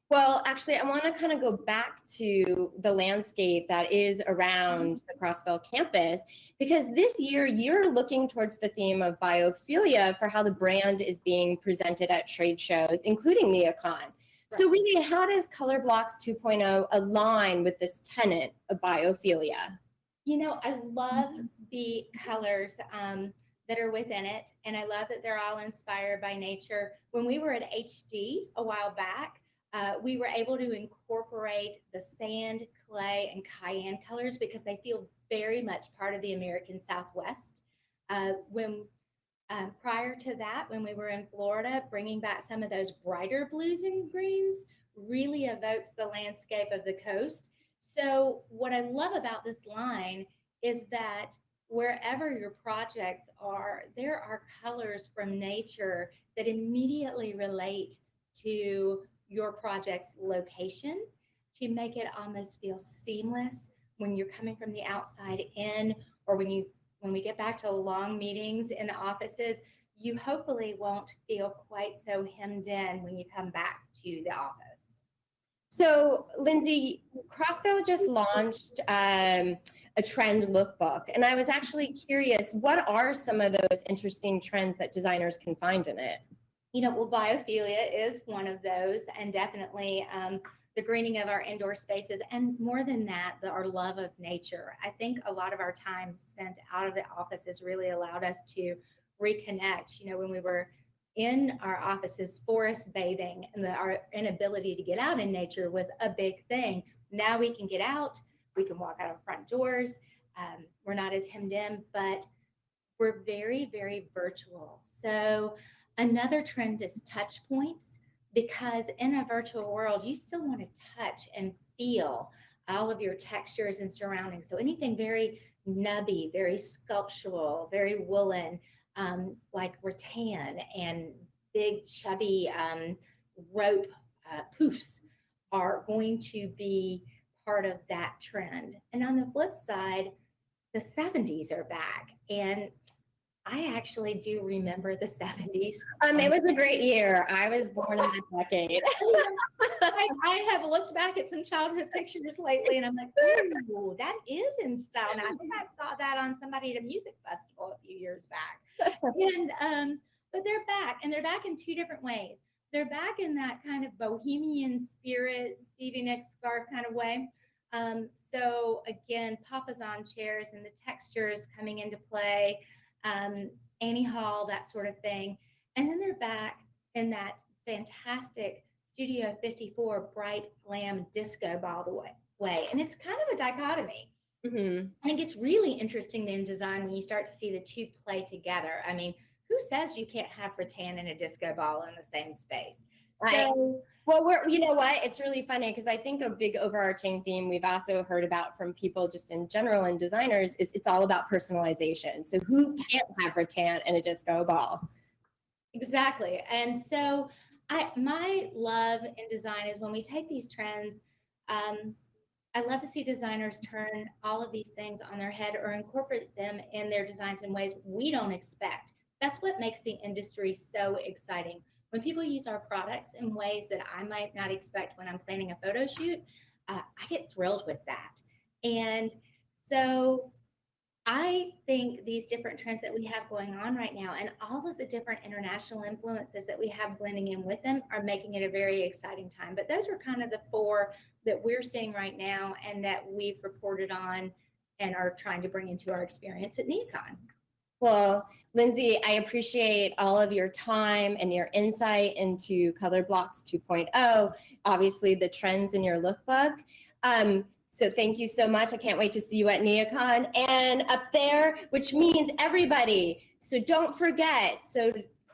Well, actually, I want to kind of go back to the landscape that is around the Crossville campus, because this year you're looking towards the theme of biophilia for how the brand is being presented at trade shows, including NeoCon. So really, how does Color Blocks 2.0 align with this tenet of biophilia? You know, I love the colors that are within it, and I love that they're all inspired by nature. When we were at HD a while back, we were able to incorporate the sand, clay, and cayenne colors because they feel very much part of the American Southwest. Prior to that, when we were in Florida, bringing back some of those brighter blues and greens really evokes the landscape of the coast. So what I love about this line is that wherever your projects are, there are colors from nature that immediately relate to your project's location to make it almost feel seamless when you're coming from the outside in, or when we get back to long meetings in the offices, you hopefully won't feel quite so hemmed in when you come back to the office. So, Lindsay, Crossville just launched a trend lookbook, and I was actually curious, what are some of those interesting trends that designers can find in it? You know, well, biophilia is one of those, and definitely the greening of our indoor spaces, and more than that, our love of nature. I think a lot of our time spent out of the office has really allowed us to reconnect. You know, when we were in our offices forest bathing, and our inability to get out in nature was a big thing. Now we can get out, we can walk out our front doors, we're not as hemmed in, but we're very, very virtual. So another trend is touch points, because in a virtual world, you still want to touch and feel all of your textures and surroundings. So anything very nubby, very sculptural, very woolen, like rattan and big chubby rope poofs are going to be part of that trend. And on the flip side, the 70s are back. And I actually do remember the 70s. It was a great year. I was born in that decade. I have looked back at some childhood pictures lately, and I'm like, oh, that is in style. Now, I think I saw that on somebody at a music festival a few years back. And but they're back, and they're back in two different ways. They're back in that kind of bohemian spirit, Stevie Nicks scarf kind of way. So again, papasan chairs and the textures coming into play. Annie Hall, that sort of thing. And then they're back in that fantastic Studio 54 bright glam disco ball the way. And it's kind of a dichotomy. Mm-hmm. I think it's really interesting in design when you start to see the two play together. I mean, who says you can't have rattan and a disco ball in the same space? So, well, you know what? It's really funny because I think a big overarching theme we've also heard about from people just in general and designers is it's all about personalization. So who can't have rattan and a disco ball? Exactly. And so my love in design is when we take these trends, I love to see designers turn all of these things on their head or incorporate them in their designs in ways we don't expect. That's what makes the industry so exciting. When people use our products in ways that I might not expect when I'm planning a photo shoot, I get thrilled with that. And so I think these different trends that we have going on right now and all of the different international influences that we have blending in with them are making it a very exciting time. But those are kind of the four that we're seeing right now and that we've reported on and are trying to bring into our experience at NeoCon. Well, Lindsay, I appreciate all of your time and your insight into Color Blocks 2.0, obviously the trends in your lookbook. So thank you so much. I can't wait to see you at NeoCon and up there, which means everybody. So don't forget, so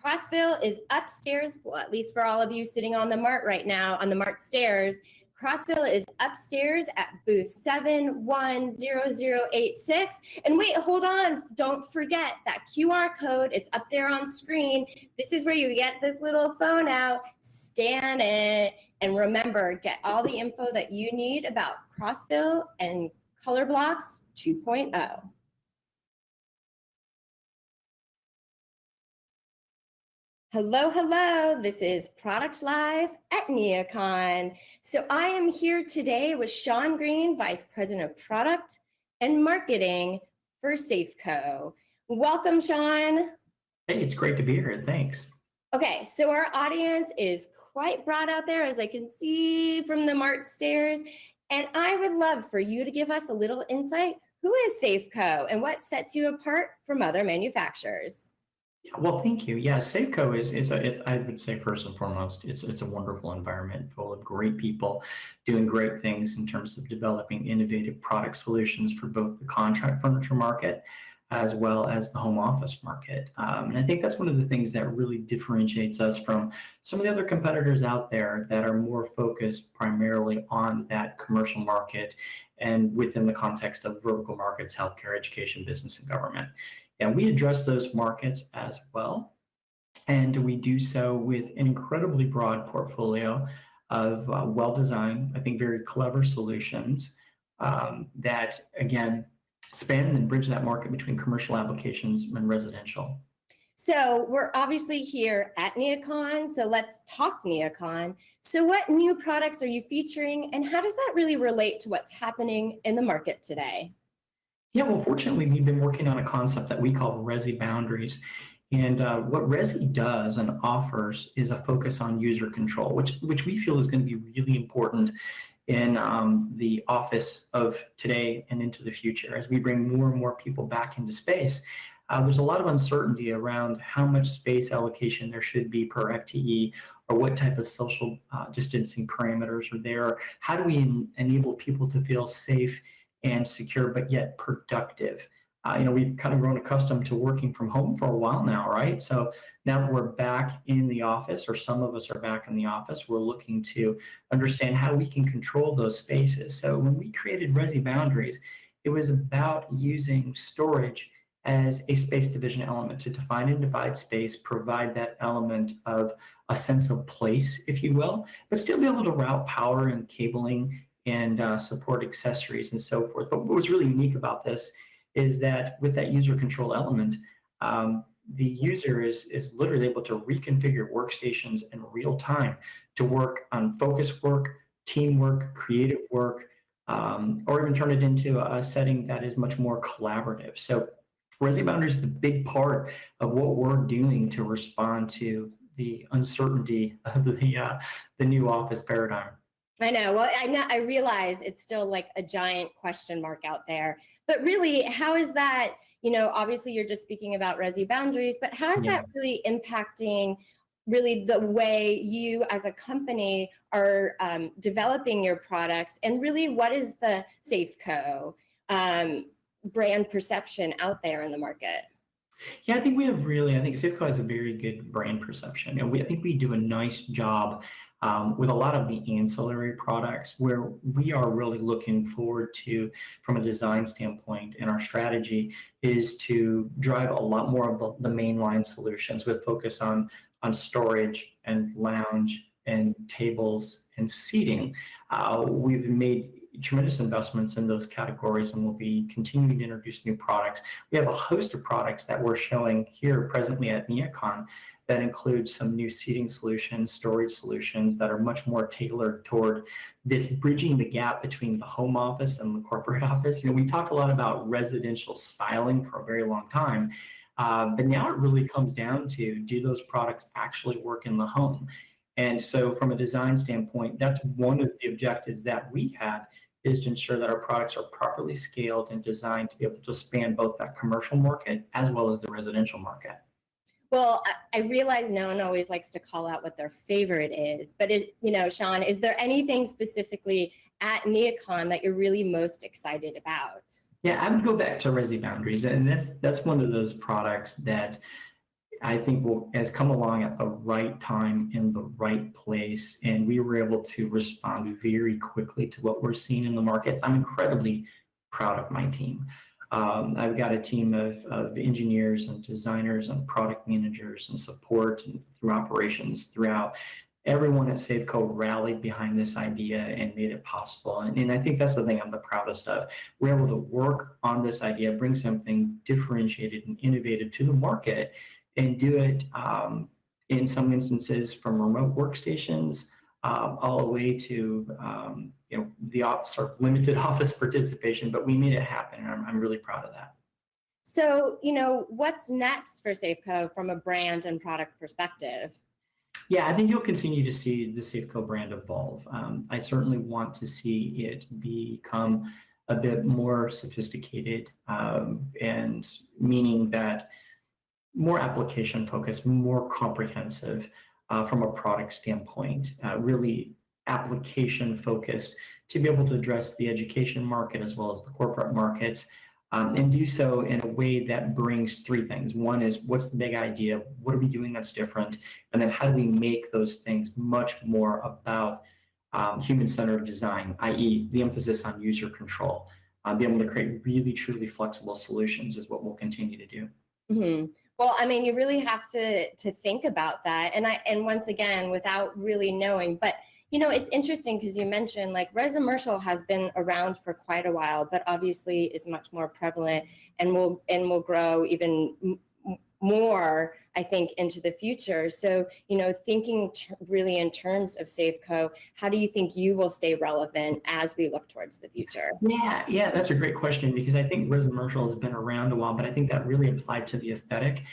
Crossville is upstairs, well, at least for all of you sitting on the Mart right now, on the Mart stairs. Crossville is upstairs at booth 710086. And wait, hold on, don't forget that QR code, it's up there on screen. This is where you get this little phone out, scan it, and remember, get all the info that you need about Crossville and Color Blocks 2.0. Hello, hello. This is Product Live at NeoCon. So I am here today with Sean Green, Vice President of Product and Marketing for Safco. Welcome, Sean. Hey, it's great to be here. Thanks. Okay, so our audience is quite broad out there, as I can see from the Mart stairs. And I would love for you to give us a little insight. Who is Safco and what sets you apart from other manufacturers? Well, thank you. Yeah, Safco is I would say first and foremost, it's a wonderful environment full of great people doing great things in terms of developing innovative product solutions for both the contract furniture market as well as the home office market. And I think that's one of the things that really differentiates us from some of the other competitors out there that are more focused primarily on that commercial market and within the context of vertical markets, healthcare, education, business, and government. And we address those markets as well. And we do so with an incredibly broad portfolio of well-designed, I think very clever solutions that, again, span and bridge that market between commercial applications and residential. So we're obviously here at NeoCon, so let's talk NeoCon. So what new products are you featuring, and how does that really relate to what's happening in the market today? Yeah, well, fortunately, we've been working on a concept that we call Resi Boundaries. And what Resi does and offers is a focus on user control, which we feel is going to be really important in the office of today and into the future. As we bring more and more people back into space, there's a lot of uncertainty around how much space allocation there should be per FTE, or what type of social distancing parameters are there. How do we enable people to feel safe and secure, but yet productive? We've kind of grown accustomed to working from home for a while now, right? So now that we're back in the office, or some of us are back in the office, we're looking to understand how we can control those spaces. So when we created Resi Boundaries, it was about using storage as a space division element to define and divide space, provide that element of a sense of place, if you will, but still be able to route power and cabling and support accessories and so forth. But what was really unique about this is that with that user control element, the user is literally able to reconfigure workstations in real time to work on focus work, teamwork, creative work, or even turn it into a setting that is much more collaborative. So Resi Boundaries is a big part of what we're doing to respond to the uncertainty of the new office paradigm. I know. Well, I realize it's still like a giant question mark out there. But really, how is that, obviously you're just speaking about Resi Boundaries, but how is that really impacting really the way you as a company are developing your products? And really, what is the Safco brand perception out there in the market? Yeah, I think Safco has a very good brand perception. And I think we do a nice job with a lot of the ancillary products, where we are really looking forward to, from a design standpoint, and our strategy is to drive a lot more of the mainline solutions with focus on storage and lounge and tables and seating. We've made tremendous investments in those categories, and we'll be continuing to introduce new products. We have a host of products that we're showing here presently at NeoCon that include some new seating solutions, storage solutions that are much more tailored toward this bridging the gap between the home office and the corporate office. We talk a lot about residential styling for a very long time, but now it really comes down to, do those products actually work in the home? And so from a design standpoint, that's one of the objectives that we have, is to ensure that our products are properly scaled and designed to be able to span both that commercial market as well as the residential market. Well, I realize no one always likes to call out what their favorite is, but Sean, is there anything specifically at NeoCon that you're really most excited about? Yeah, I would go back to Resi Boundaries, and that's one of those products that I think has come along at the right time in the right place, and we were able to respond very quickly to what we're seeing in the markets. I'm incredibly proud of my team. I've got a team of engineers and designers and product managers and support and through operations throughout. Everyone at Safco rallied behind this idea and made it possible. And I think that's the thing I'm the proudest of. We're able to work on this idea, bring something differentiated and innovative to the market, and do it in some instances from remote workstations all the way to the sort of limited office participation. But we made it happen, and I'm really proud of that. So, what's next for Safco from a brand and product perspective? Yeah, I think you'll continue to see the Safco brand evolve. I certainly want to see it become a bit more sophisticated, and meaning that more application focused, more comprehensive from a product standpoint, really application focused to be able to address the education market as well as the corporate markets. And do so in a way that brings three things. One is, what's the big idea? What are we doing that's different? And then how do we make those things much more about human-centered design, i.e. the emphasis on user control. Be able to create really, truly flexible solutions is what we'll continue to do. Mm-hmm. Well, I mean, you really have to think about that. And once again, without really knowing, but it's interesting because you mentioned like Resimercial has been around for quite a while, but obviously is much more prevalent and will grow even more, I think, into the future. So, thinking really in terms of Safco, how do you think you will stay relevant as we look towards the future? Yeah, that's a great question, because I think Resimercial has been around a while, but I think that really applied to the aesthetic.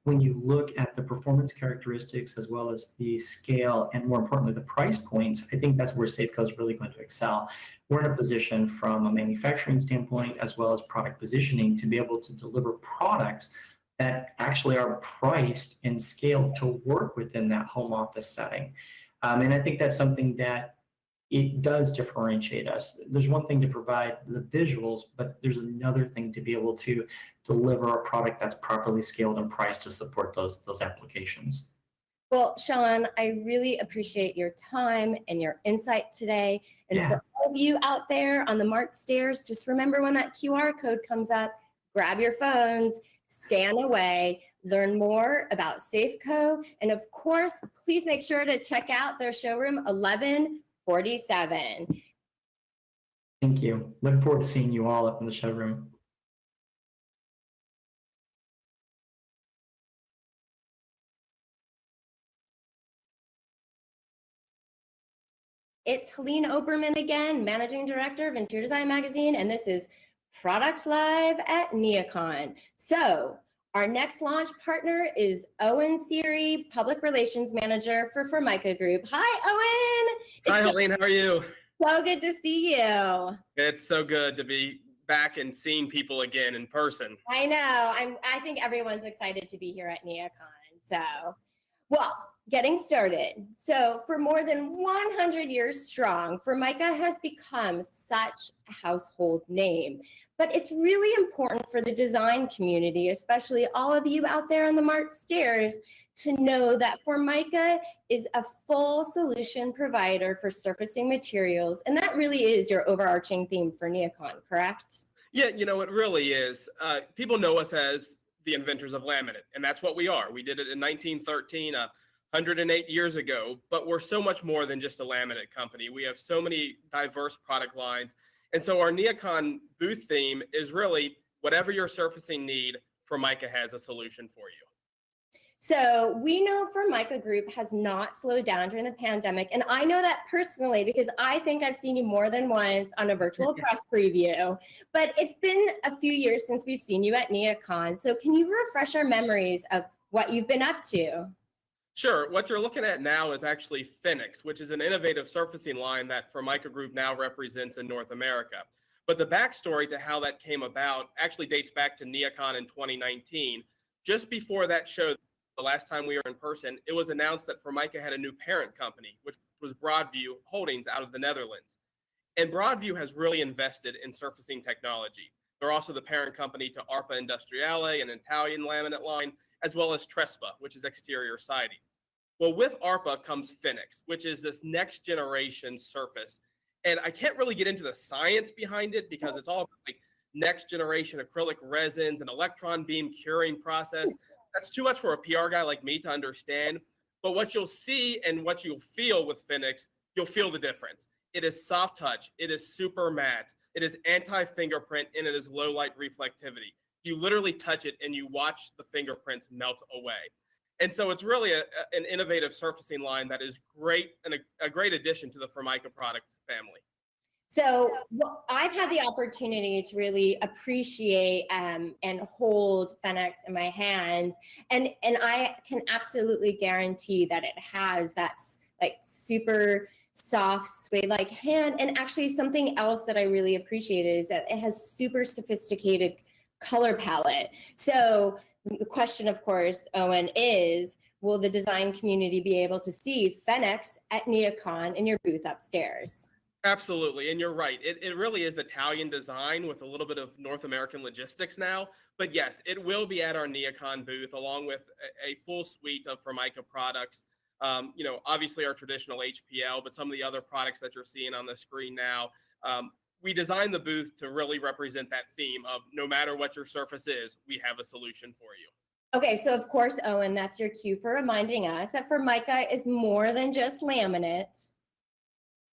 When you look at the performance characteristics as well as the scale and more importantly, the price points, I think that's where Safco is really going to excel. We're in a position from a manufacturing standpoint as well as product positioning to be able to deliver products that actually are priced and scaled to work within that home office setting. And I think that's something that it does differentiate us. There's one thing to provide the visuals, but there's another thing to be able to deliver a product that's properly scaled and priced to support those applications. Well, Sean, I really appreciate your time and your insight today. And for all of you out there on the Mart stairs, just remember when that QR code comes up, grab your phones, scan away, learn more about Safco, and of course, please make sure to check out their showroom 1147. Thank you. Looking forward to seeing you all up in the showroom. It's Helene Oberman again, Managing Director of Interior Design Magazine, and this is ProductLive at NeoCon. So our next launch partner is Owen Seary, Public Relations Manager for Formica Group. Hi, Owen. Hi, Helene. How are you? So good to see you. It's so good to be back and seeing people again in person. I know. I think everyone's excited to be here at NeoCon. So, well, getting started. So for more than 100 years strong, Formica has become such a household name. But it's really important for the design community, especially all of you out there on the Mart stairs, to know that Formica is a full solution provider for surfacing materials. And that really is your overarching theme for NeoCon, correct? Yeah, it really is. People know us as the inventors of laminate, and that's what we are. We did it in 1913, 108 years ago, but we're so much more than just a laminate company. We have so many diverse product lines. And so our NeoCon booth theme is really whatever your surfacing need, Formica has a solution for you. So we know Formica Group has not slowed down during the pandemic. And I know that personally because I think I've seen you more than once on a virtual press preview. But it's been a few years since we've seen you at NeoCon. So can you refresh our memories of what you've been up to? Sure. What you're looking at now is actually Phoenix, which is an innovative surfacing line that Formica Group now represents in North America. But the backstory to how that came about actually dates back to NeoCon in 2019. Just before that show, the last time we were in person, it was announced that Formica had a new parent company, which was Broadview Holdings out of the Netherlands. And Broadview has really invested in surfacing technology. They're also the parent company to ARPA Industriale, an Italian laminate line, as well as Trespa, which is exterior siding. Well, with ARPA comes Phoenix, which is this next generation surface. And I can't really get into the science behind it because it's all like next generation acrylic resins and electron beam curing process. That's too much for a PR guy like me to understand. But what you'll see and what you'll feel with Phoenix, you'll feel the difference. It is soft touch. It is super matte. It is anti-fingerprint, and it is low light reflectivity. You literally touch it and you watch the fingerprints melt away. And so it's really an innovative surfacing line that is great and a great addition to the Formica product family. So I've had the opportunity to really appreciate and hold Phoenix in my hands, and I can absolutely guarantee that it has that like super soft suede-like hand. And actually something else that I really appreciated is that it has super sophisticated color palette. So the question, of course, Owen, is will the design community be able to see Phoenix at NeoCon in your booth upstairs? Absolutely, and you're right. It really is Italian design with a little bit of North American logistics now. But yes, it will be at our NeoCon booth along with a full suite of Formica products. You know, obviously our traditional HPL, but some of the other products that you're seeing on the screen now. We designed the booth to really represent that theme of no matter what your surface is, we have a solution for you. Okay, so of course, Owen, that's your cue for reminding us that Formica is more than just laminate.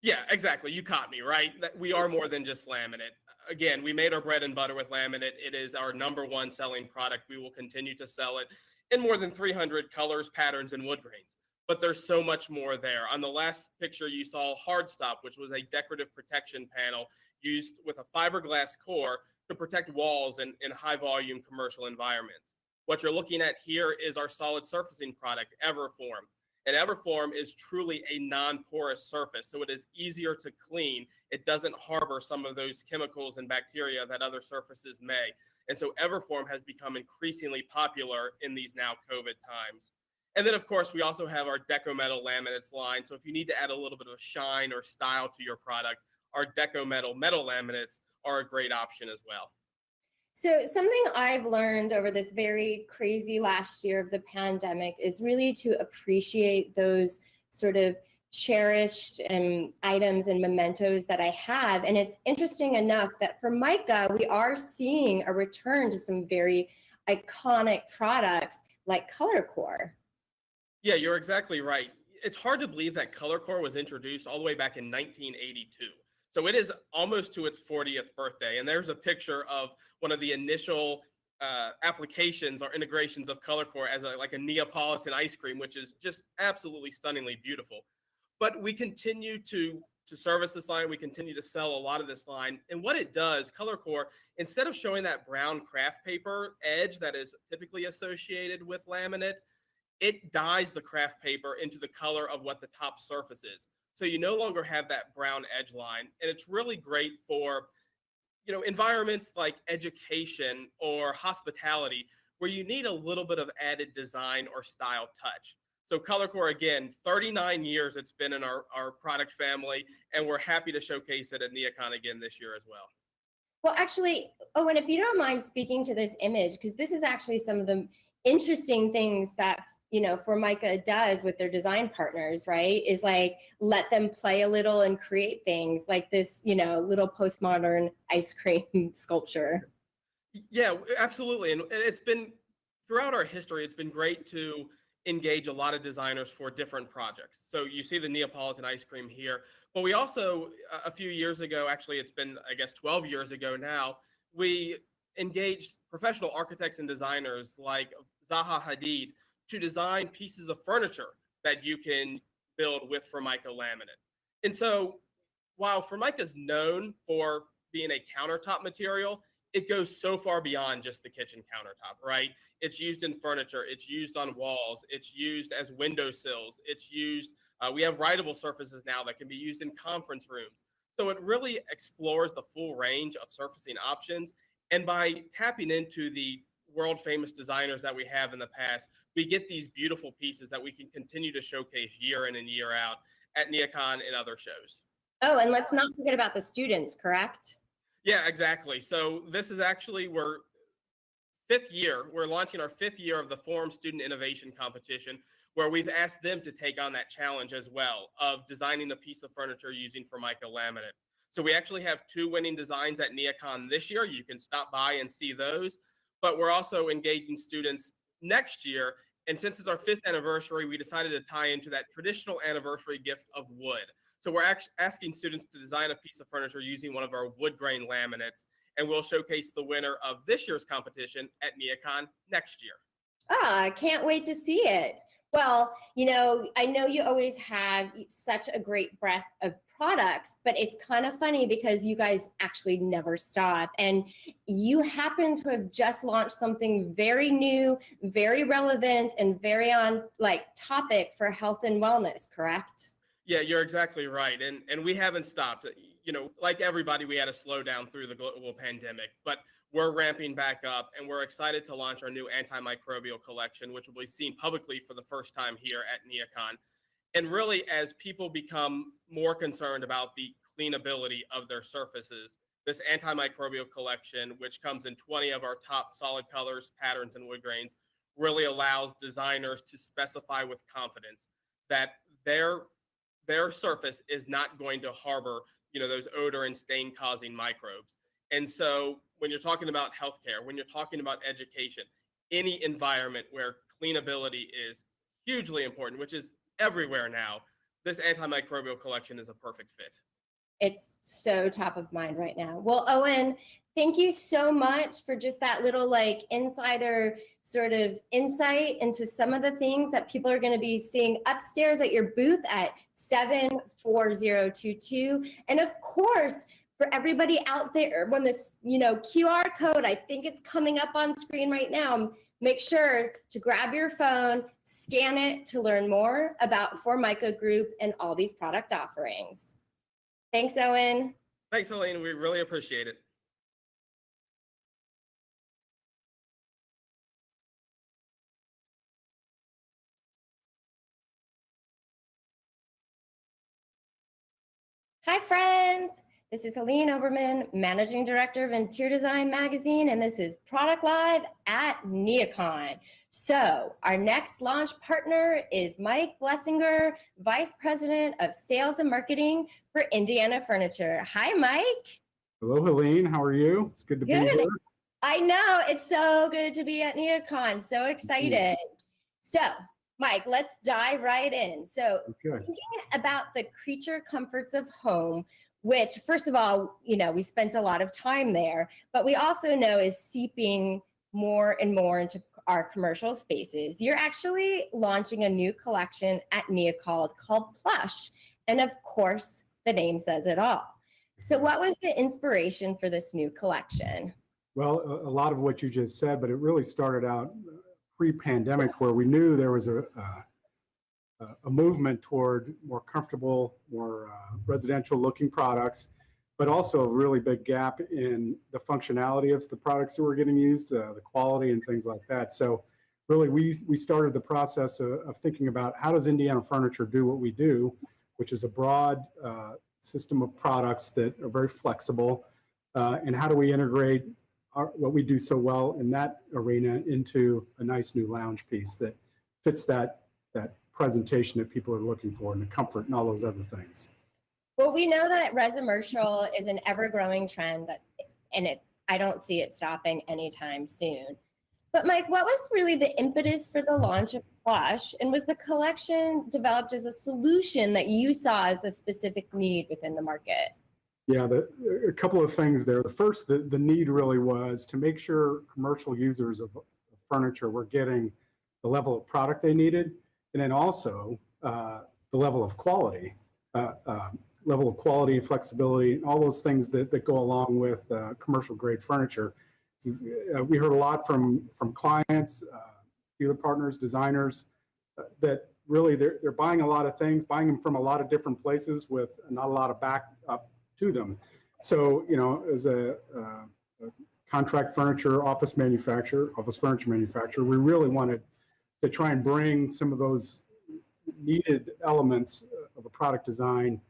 Yeah, exactly. You caught me, right? We are more than just laminate. Again, we made our bread and butter with laminate. It is our #1 selling product. We will continue to sell it in more than 300 colors, patterns, and wood grains. But there's so much more there. On the last picture, you saw Hardstop, which was a decorative protection panel used with a fiberglass core to protect walls in high volume commercial environments. What you're looking at here is our solid surfacing product, Everform. And Everform is truly a non-porous surface, so it is easier to clean. It doesn't harbor some of those chemicals and bacteria that other surfaces may. And so Everform has become increasingly popular in these now COVID times. And then, of course, we also have our Deco Metal laminates line. So if you need to add a little bit of shine or style to your product, our Deco Metal laminates are a great option as well. So something I've learned over this very crazy last year of the pandemic is really to appreciate those sort of cherished items and mementos that I have. And it's interesting enough that for Formica, we are seeing a return to some very iconic products like ColorCore. Yeah, you're exactly right. It's hard to believe that ColorCore was introduced all the way back in 1982. So it is almost to its 40th birthday. And there's a picture of one of the initial applications or integrations of ColorCore as like a Neapolitan ice cream, which is just absolutely stunningly beautiful. But we continue to service this line. We continue to sell a lot of this line. And what it does, ColorCore, instead of showing that brown craft paper edge that is typically associated with laminate, it dyes the craft paper into the color of what the top surface is. So you no longer have that brown edge line. And it's really great for, you know, environments like education or hospitality, where you need a little bit of added design or style touch. So ColorCore, again, 39 years it's been in our product family, and we're happy to showcase it at NeoCon again this year as well. Well, actually, Owen, if you don't mind speaking to this image, because this is actually some of the interesting things that, you know, Formica does with their design partners, right? Is like let them play a little and create things like this, you know, little postmodern ice cream sculpture. Yeah, absolutely. And it's been throughout our history, it's been great to engage a lot of designers for different projects. So you see the Neapolitan ice cream here, but we also, a few years ago, actually it's been, I guess, 12 years ago now, we engaged professional architects and designers like Zaha Hadid to design pieces of furniture that you can build with Formica laminate. And so while Formica is known for being a countertop material, it goes so far beyond just the kitchen countertop, right? It's used in furniture, it's used on walls, it's used as windowsills, it's used, we have writable surfaces now that can be used in conference rooms. So it really explores the full range of surfacing options. And by tapping into the world famous designers that we have in the past, we get these beautiful pieces that we can continue to showcase year in and year out at NeoCon and other shows. Oh, and let's not forget about the students, correct? Yeah, exactly. So this is actually we're launching our 5th year of the Forum Student Innovation Competition, where we've asked them to take on that challenge as well of designing a piece of furniture using Formica laminate. So we actually have 2 winning designs at NeoCon this year. You can stop by and see those, but we're also engaging students next year. And since it's our 5th anniversary, we decided to tie into that traditional anniversary gift of wood. So we're asking students to design a piece of furniture using one of our wood grain laminates, and we'll showcase the winner of this year's competition at NeoCon next year. Ah, I can't wait to see it. Well, you know, I know you always have such a great breadth of products, but it's kind of funny because you guys actually never stop. And you happen to have just launched something very new, very relevant, and very on topic for health and wellness, correct? Yeah, you're exactly right. And we haven't stopped. You know, like everybody, we had a slowdown through the global pandemic, but we're ramping back up, and we're excited to launch our new antimicrobial collection, which will be seen publicly for the first time here at NeoCon. And really, as people become more concerned about the cleanability of their surfaces, this antimicrobial collection, which comes in 20 of our top solid colors, patterns, and wood grains, really allows designers to specify with confidence that their surface is not going to harbor, you know, those odor and stain causing microbes. And so when you're talking about healthcare, when you're talking about education, any environment where cleanability is hugely important, which is everywhere now, this antimicrobial collection is a perfect fit. It's so top of mind right now. Well, Owen, thank you so much for just that little insider sort of insight into some of the things that people are going to be seeing upstairs at your booth at 74022. And of course, for everybody out there, when this, QR code, I think it's coming up on screen right now, make sure to grab your phone, scan it to learn more about Formica Group and all these product offerings. Thanks, Owen. Thanks, Helene. We really appreciate it. Hi, friends. This is Helene Oberman, Managing Director of Interior Design Magazine, and this is Product Live at NeoCon. So our next launch partner is Mike Blessinger, Vice President of Sales and Marketing for Indiana Furniture. Hi, Mike. Hello, Helene. How are you? It's good to be here. I know. It's so good to be at NeoCon. So excited. So, Mike, let's dive right in. So, thinking about the creature comforts of home, which, first of all, we spent a lot of time there, but we also know is seeping more and more into our commercial spaces. You're actually launching a new collection at NeoCon called Plush. And of course, the name says it all. So what was the inspiration for this new collection? Well, a lot of what you just said, but it really started out pre-pandemic where we knew there was a movement toward more comfortable, more residential looking products, but also a really big gap in the functionality of the products that were getting used, the quality and things like that. So really we started the process of thinking about how does Indiana Furniture do what we do, which is a broad system of products that are very flexible, and how do we integrate what we do so well in that arena into a nice new lounge piece that fits that presentation that people are looking for and the comfort and all those other things. Well, we know that residential is an ever-growing trend, I don't see it stopping anytime soon. But Mike, what was really the impetus for the launch of Plush, and was the collection developed as a solution that you saw as a specific need within the market? Yeah, a couple of things there. The first, the need really was to make sure commercial users of furniture were getting the level of product they needed, and then also the level of quality, flexibility, all those things that go along with commercial grade furniture. We heard a lot from clients, dealer partners, designers, that really they're buying a lot of things, buying them from a lot of different places with not a lot of backup to them. So, as a contract furniture, office furniture manufacturer, we really wanted to try and bring some of those needed elements of a product design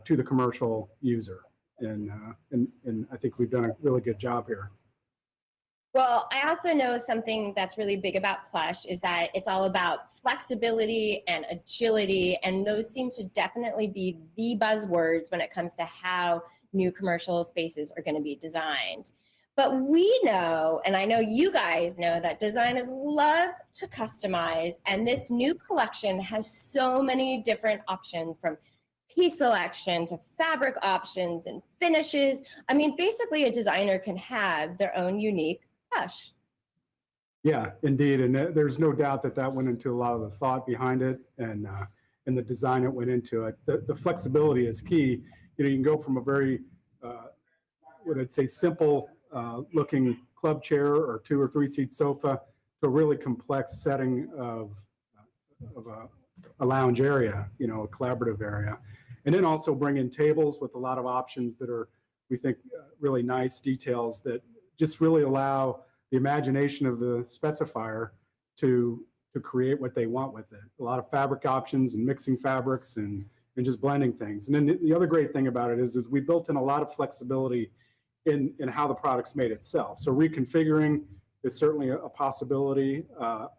to the commercial user. And I think we've done a really good job here. Well, I also know something that's really big about plush is that it's all about flexibility and agility, and those seem to definitely be the buzzwords when it comes to how new commercial spaces are going to be designed. But we know, and I know you guys know, that designers love to customize, and this new collection has so many different options, from piece selection to fabric options and finishes. I mean, basically a designer can have their own unique plush. Yeah, indeed. And there's no doubt that that went into a lot of the thought behind it and the design that went into it. The flexibility is key. You know, you can go from a very, what I'd say, simple looking club chair or 2 or 3 seat sofa to a really complex setting of a lounge area, you know, a collaborative area. And then also bring in tables with a lot of options that are, we think, really nice details that just really allow the imagination of the specifier to create what they want with it. A lot of fabric options and mixing fabrics and just blending things. And then the other great thing about it is we built in a lot of flexibility in how the product's made itself. So reconfiguring is certainly a possibility,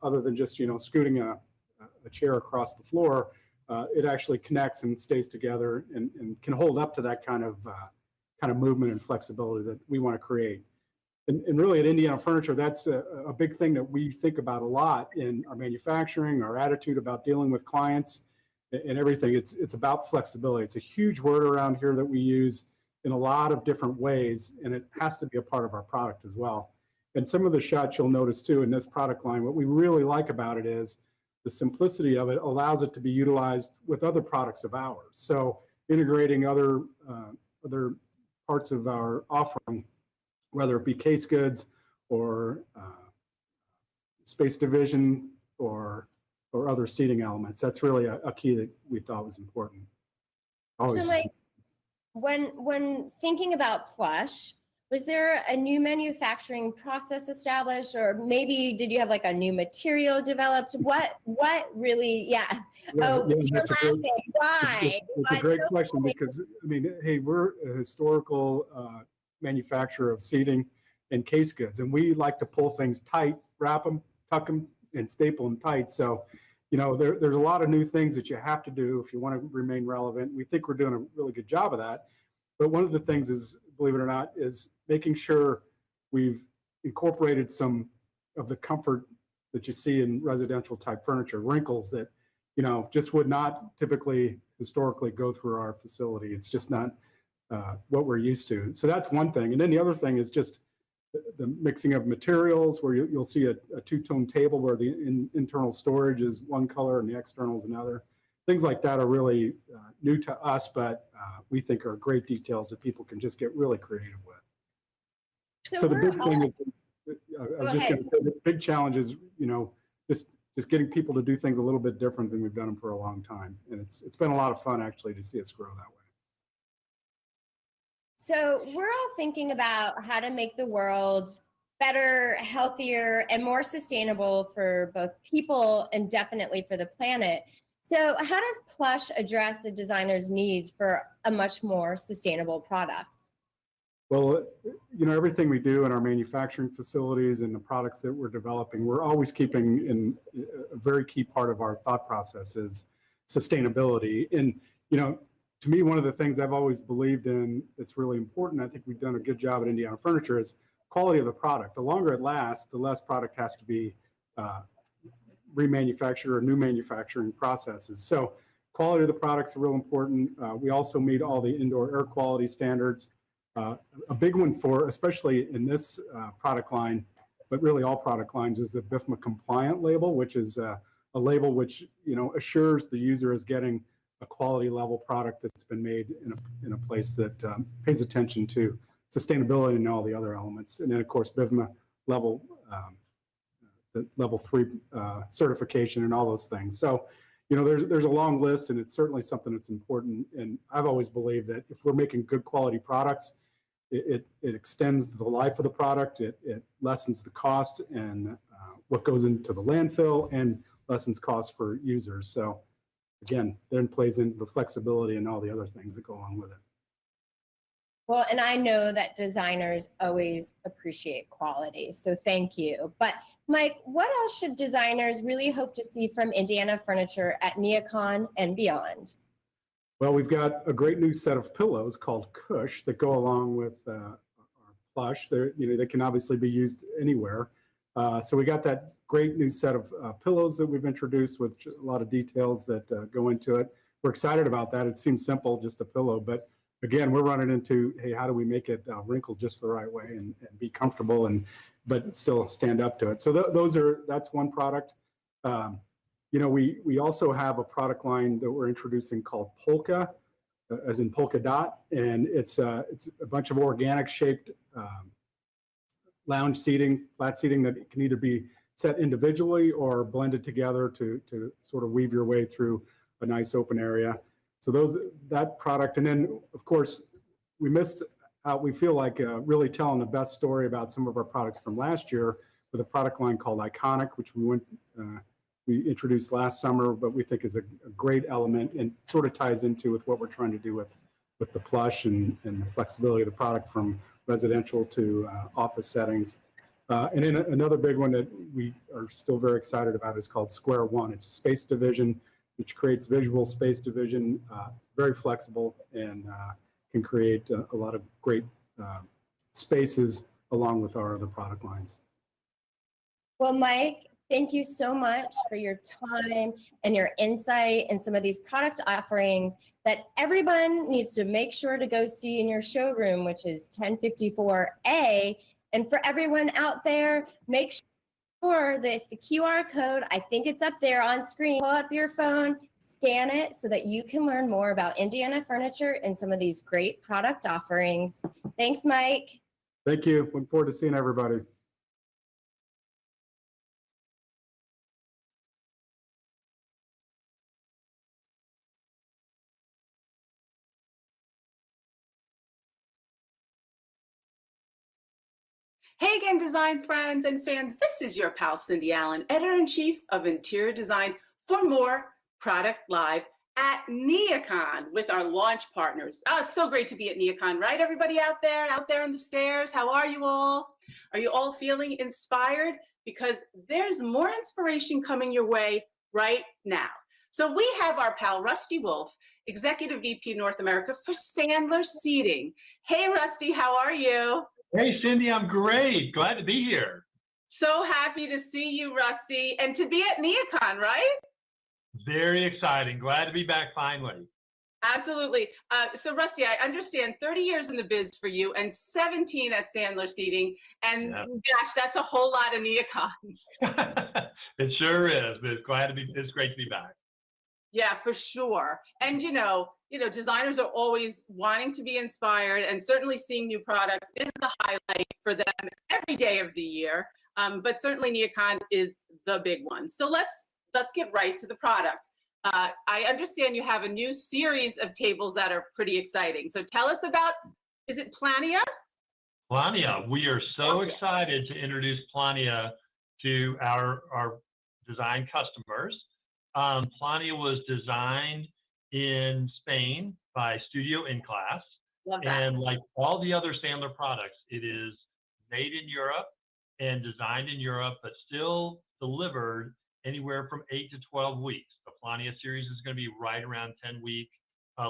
other than just, you know, scooting a chair across the floor. It actually connects and stays together and can hold up to that kind of movement and flexibility that we want to create. And really at Indiana Furniture, that's a big thing that we think about a lot in our manufacturing, our attitude about dealing with clients and everything. It's about flexibility. It's a huge word around here that we use in a lot of different ways, and it has to be a part of our product as well. And some of the shots you'll notice too in this product line, what we really like about it is the simplicity of it allows it to be utilized with other products of ours. So integrating other parts of our offering, whether it be case goods or space division or other seating elements. That's really a key that we thought was important. Always. So like, when thinking about plush, was there a new manufacturing process established, or maybe did you have like a new material developed? What really, yeah. Oh, yeah, you're laughing. Why? It's a great question because, I mean, hey, we're a historical manufacturer of seating and case goods, and we like to pull things tight, wrap them, tuck them, and staple them tight. So, you know, there's a lot of new things that you have to do if you want to remain relevant. We think we're doing a really good job of that. But one of the things is, believe it or not, is making sure we've incorporated some of the comfort that you see in residential type furniture, wrinkles that, you know, just would not typically historically go through our facility. It's just not what we're used to. So that's one thing. And then the other thing is just the mixing of materials, where you'll see a two-tone table where the internal storage is one color and the external is another. Things like that are really new to us, but we think are great details that people can just get really creative with. So the big thing is, I was just going to say, the big challenge is, you know, just getting people to do things a little bit different than we've done them for a long time. And it's been a lot of fun actually to see us grow that way. So we're all thinking about how to make the world better, healthier, and more sustainable for both people and definitely for the planet. So how does plush address the designer's needs for a much more sustainable product? Well, you know, everything we do in our manufacturing facilities and the products that we're developing, we're always keeping in a very key part of our thought process is sustainability. And, you know, to me, one of the things I've always believed in that's really important, I think we've done a good job at Indiana Furniture, is quality of the product. The longer it lasts, the less product has to be remanufactured or new manufacturing processes. So quality of the products are real important. We also meet all the indoor air quality standards. A big one for, especially in this product line, but really all product lines, is the BIFMA compliant label, which is a label which, you know, assures the user is getting a quality level product that's been made in a place that pays attention to sustainability and all the other elements. And then of course, BIFMA level, the level 3 certification and all those things. So, you know, there's a long list, and it's certainly something that's important. And I've always believed that if we're making good quality products, it extends the life of the product, it lessens the cost and what goes into the landfill, and lessens costs for users. So again, then plays into the flexibility and all the other things that go along with it. Well, and I know that designers always appreciate quality, so thank you. But Mike, what else should designers really hope to see from Indiana Furniture at NeoCon and beyond? Well, we've got a great new set of pillows called Cush that go along with our plush. They can obviously be used anywhere. So we got that great new set of pillows that we've introduced with a lot of details that go into it. We're excited about that. It seems simple, just a pillow, but again, we're running into, hey, how do we make it wrinkle just the right way and be comfortable but still stand up to it? So that's one product. We also have a product line that we're introducing called Polka, as in polka dot, and it's a bunch of organic shaped lounge seating, flat seating that can either be set individually or blended together to sort of weave your way through a nice open area. So that product, and then of course we missed out. We feel like really telling the best story about some of our products from last year with a product line called Iconic, which we introduced last summer, but we think is a great element and sort of ties into with what we're trying to do with the plush and the flexibility of the product from residential to office settings. And then another big one that we are still very excited about is called Square One. It's a space division which creates visual space division. It's very flexible and can create a lot of great spaces along with our other product lines. Well, Mike, thank you so much for your time and your insight and some of these product offerings that everyone needs to make sure to go see in your showroom, which is 1054A. And for everyone out there, make sure that the QR code, I think it's up there on screen, pull up your phone, scan it so that you can learn more about Indiana Furniture and some of these great product offerings. Thanks, Mike. Thank you. Look forward to seeing everybody. Hey again, design friends and fans. This is your pal, Cindy Allen, Editor-in-Chief of Interior Design for more Product Live at NeoCon with our launch partners. Oh, it's so great to be at NeoCon, right? Everybody out there on the stairs, how are you all? Are you all feeling inspired? Because there's more inspiration coming your way right now. So we have our pal, Rusty Wolf, Executive VP North America for Sandler Seating. Hey, Rusty, how are you? Hey, Cindy, I'm great. Glad to be here. So happy to see you, Rusty, and to be at NeoCon, right? Very exciting. Glad to be back finally. Absolutely. So, Rusty, I understand 30 years in the biz for you and 17 at Sandler Seating, and gosh, that's a whole lot of NeoCons. It sure is. But it's great to be back. Yeah, for sure. And you know, designers are always wanting to be inspired, and certainly seeing new products is the highlight for them every day of the year. But certainly NeoCon is the big one. So let's get right to the product. I understand you have a new series of tables that are pretty exciting. So tell us about, is it Plania? Plania. We are so excited to introduce Plania to our design customers. Plania was designed in Spain by Studio In Class. Love that. And like all the other Sandler products, it is made in Europe and designed in Europe, but still delivered anywhere from 8 to 12 weeks. The Plania series is going to be right around 10-week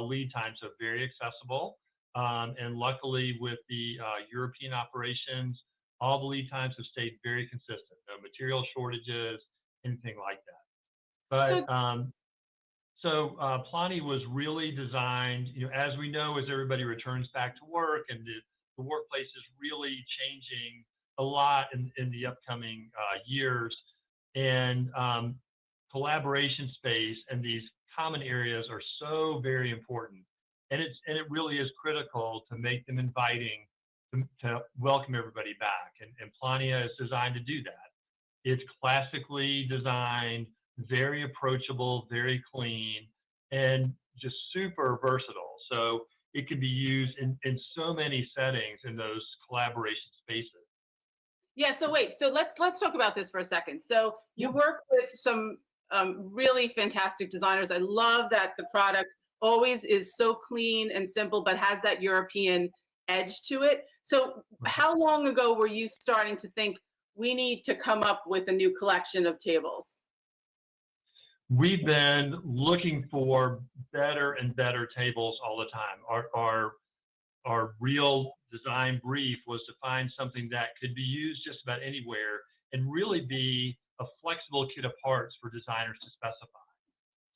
lead time, so very accessible. And luckily with the European operations, all the lead times have stayed very consistent. No material shortages, anything like that. But so Plania was really designed, as we know, as everybody returns back to work and the workplace is really changing a lot in the upcoming years. And collaboration space and these common areas are so very important. And it really is critical to make them inviting to welcome everybody back. And Plania is designed to do that. It's classically designed, very approachable, very clean, and just super versatile. So it can be used in so many settings in those collaboration spaces. Yeah, so wait, so let's talk about this for a second. So you work with some really fantastic designers. I love that the product always is so clean and simple, but has that European edge to it. So how long ago were you starting to think we need to come up with a new collection of tables? We've been looking for better and better tables all the time. Our real design brief was to find something that could be used just about anywhere and really be a flexible kit of parts for designers to specify.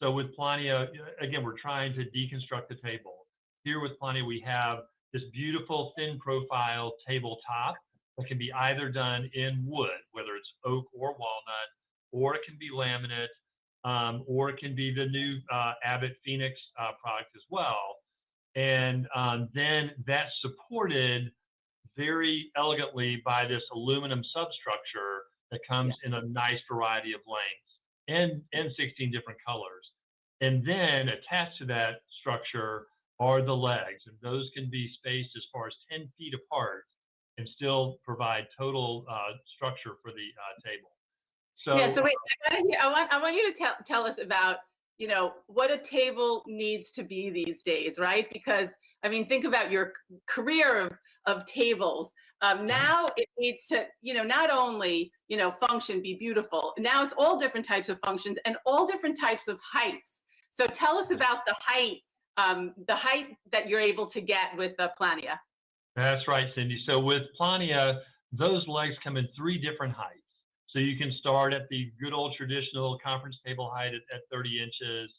So with Plania, again, we're trying to deconstruct the table. Here with Plania, we have this beautiful thin profile tabletop that can be either done in wood, whether it's oak or walnut, or it can be laminate, or it can be the new Abbott Phoenix product as well. And then that's supported very elegantly by this aluminum substructure that comes in a nice variety of lengths and 16 different colors. And then attached to that structure are the legs, and those can be spaced as far as 10 feet apart and still provide total structure for the table. So, yeah, so wait, I want you to tell us about, you know, what a table needs to be these days, right? Because, I mean, think about your career of tables. Now it needs to, you know, not only, you know, function, be beautiful. Now it's all different types of functions and all different types of heights. So tell us about the height that you're able to get with the Plania. That's right, Cindy. So with Plania, those legs come in 3 different heights. So you can start at the good old traditional conference table height at 30 inches.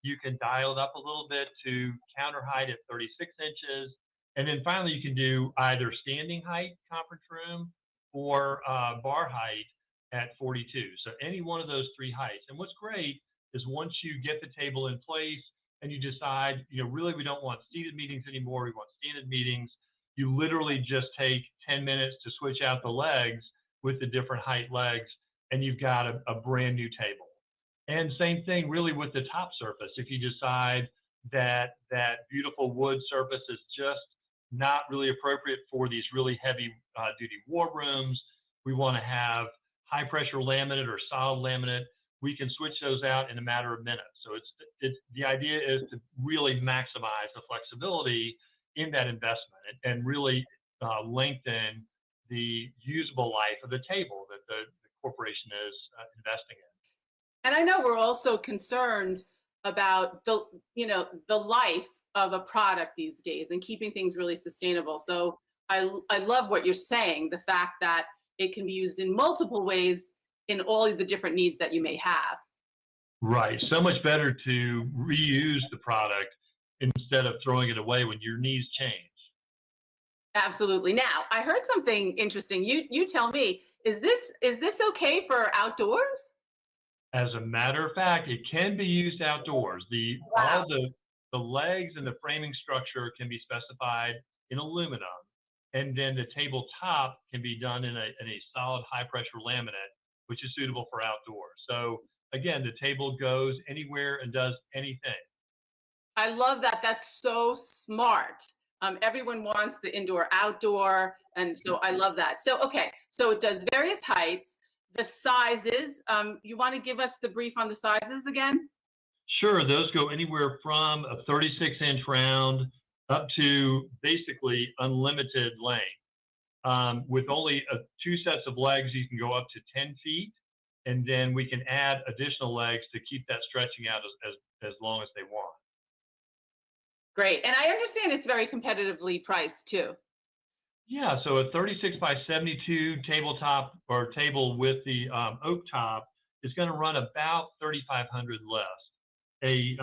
You can dial it up a little bit to counter height at 36 inches. And then finally, you can do either standing height conference room or bar height at 42. So any one of those 3 heights. And what's great is once you get the table in place and you decide, you know, really we don't want seated meetings anymore, we want standing meetings, you literally just take 10 minutes to switch out the legs with the different height legs, and you've got a brand new table. And same thing really with the top surface. If you decide that that beautiful wood surface is just not really appropriate for these really heavy duty war rooms, we want to have high pressure laminate or solid laminate, we can switch those out in a matter of minutes. So it's the idea is to really maximize the flexibility in that investment and really lengthen the usable life of the table that the corporation is investing in. And I know we're also concerned about the, you know, the life of a product these days and keeping things really sustainable. So I love what you're saying, the fact that it can be used in multiple ways in all of the different needs that you may have. Right. So much better to reuse the product instead of throwing it away when your needs change. Absolutely. Now, I heard something interesting. You tell me, is this okay for outdoors? As a matter of fact, it can be used outdoors. All the legs and the framing structure can be specified in aluminum, and then the tabletop can be done in a solid high pressure laminate, which is suitable for outdoors. So again, the table goes anywhere and does anything. I love that. That's so smart. Everyone wants the indoor outdoor, and so I love that. So okay, so it does various heights, the sizes. You want to give us the brief on the sizes again? Sure, those go anywhere from a 36-inch round up to basically unlimited length. With only 2 sets of legs, you can go up to 10 feet, and then we can add additional legs to keep that stretching out as long as they want. Great. And I understand it's very competitively priced too. Yeah, so a 36 by 72 tabletop or table with the oak top is going to run about $3,500 less. A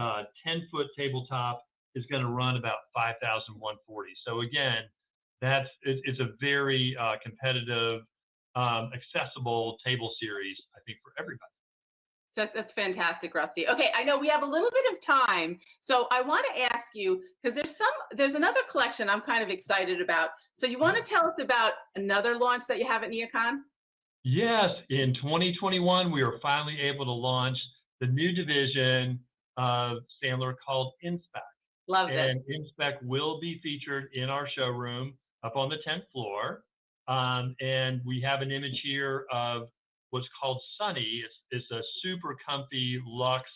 10-foot tabletop is going to run about $5,140. So again, it's a very competitive, accessible table series, I think, for everybody. So that's fantastic, Rusty. Okay, I know we have a little bit of time, so I want to ask you, because there's another collection I'm kind of excited about. So you want to tell us about another launch that you have at NeoCon? Yes, in 2021, we were finally able to launch the new division of Sandler called Inspec. Love this. And Inspec will be featured in our showroom up on the 10th floor. And we have an image here of what's called Sunny. It's a super comfy luxe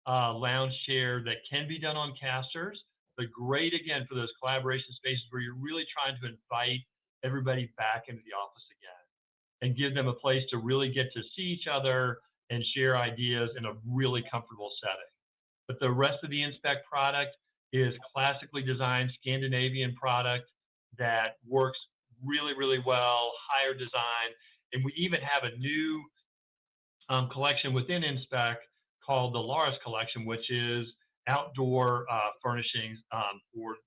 lounge chair that can be done on casters, but great again for those collaboration spaces where you're really trying to invite everybody back into the office again and give them a place to really get to see each other and share ideas in a really comfortable setting. But the rest of the Inspect product is classically designed Scandinavian product that works really, really well, higher design. And we even have a new collection within Inspect called the Laris collection, which is outdoor furnishings for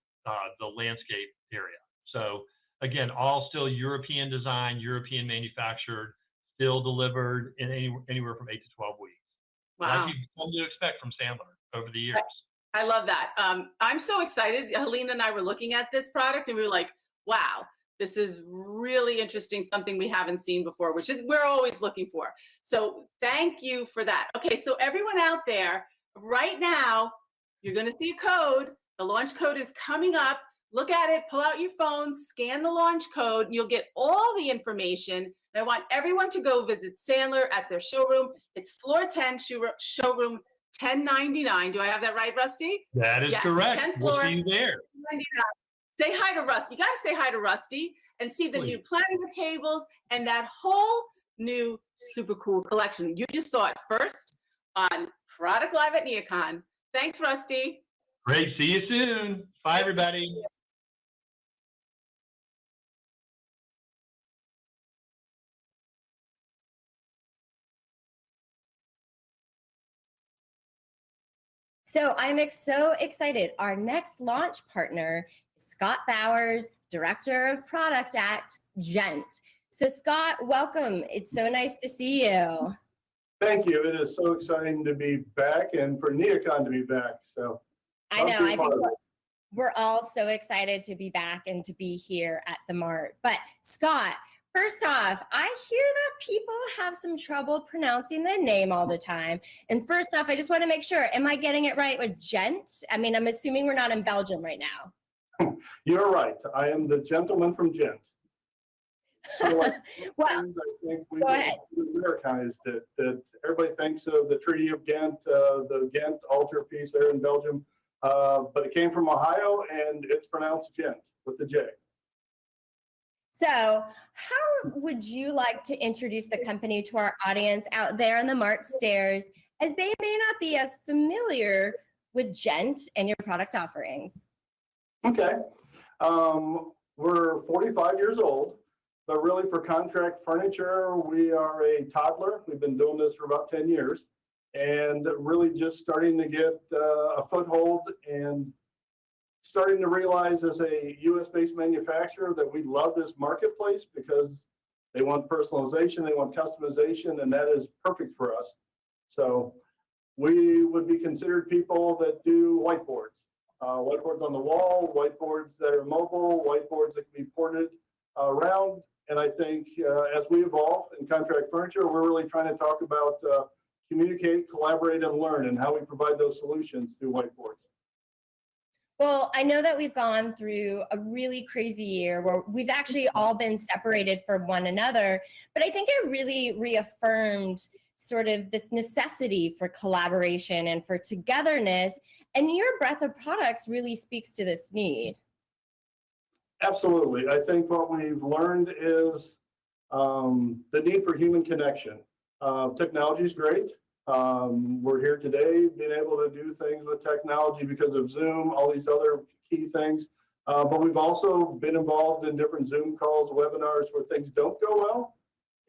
the landscape area. So again, all still European design, European manufactured, still delivered in anywhere from 8 to 12 weeks. Wow. Like you've come to expect from Sandler over the years. I love that. I'm so excited. Helene and I were looking at this product and we were like, wow, this is really interesting, something we haven't seen before, which is we're always looking for. So thank you for that. Okay, so everyone out there, right now, you're going to see a code. The launch code is coming up. Look at it, pull out your phone, scan the launch code. You'll get all the information. And I want everyone to go visit Sandler at their showroom. It's floor 10, showroom 1099. Do I have that right, Rusty? That is yes, correct. 10th We'll floor, see you there. 1099. Say hi to Rusty. You got to say hi to Rusty and see the new planning tables and that whole new super cool collection. You just saw it first on Product Live at NeoCon. Thanks, Rusty. Great. See you soon. Bye, everybody. So I'm so excited. Our next launch partner is Scott Bowers, Director of Product at Ghent. So Scott, welcome. It's so nice to see you. Thank you. It is so exciting to be back and for NeoCon to be back. So I know. I think we're all so excited to be back and to be here at the Mart. But Scott, first off, I hear that people have some trouble pronouncing the name all the time. And first off, I just want to make sure, am I getting it right with Ghent? I mean, I'm assuming we're not in Belgium right now. You're right. I am the gentleman from Ghent. So like, well, I think we go ahead. Americanized it, that everybody thinks of the Treaty of Ghent, the Ghent altar piece there in Belgium, but it came from Ohio and it's pronounced Ghent with the J. So how would you like to introduce the company to our audience out there on the Mart stairs, as they may not be as familiar with Ghent and your product offerings? Okay. We're 45 years old, but really for contract furniture, we are a toddler. We've been doing this for about 10 years and really just starting to get a foothold and starting to realize as a US-based manufacturer that we love this marketplace because they want personalization, they want customization, and that is perfect for us. So we would be considered people that do whiteboards. Whiteboards on the wall, whiteboards that are mobile, whiteboards that can be ported around. And I think as we evolve in contract furniture, we're really trying to talk about communicate, collaborate, and learn, and how we provide those solutions through whiteboards. Well, I know that we've gone through a really crazy year where we've actually all been separated from one another, but I think it really reaffirmed sort of this necessity for collaboration and for togetherness, and your breadth of products really speaks to this need. Absolutely. I think what we've learned is the need for human connection. Technology is great. We're here today being able to do things with technology because of Zoom, all these other key things. But we've also been involved in different Zoom calls, webinars where things don't go well.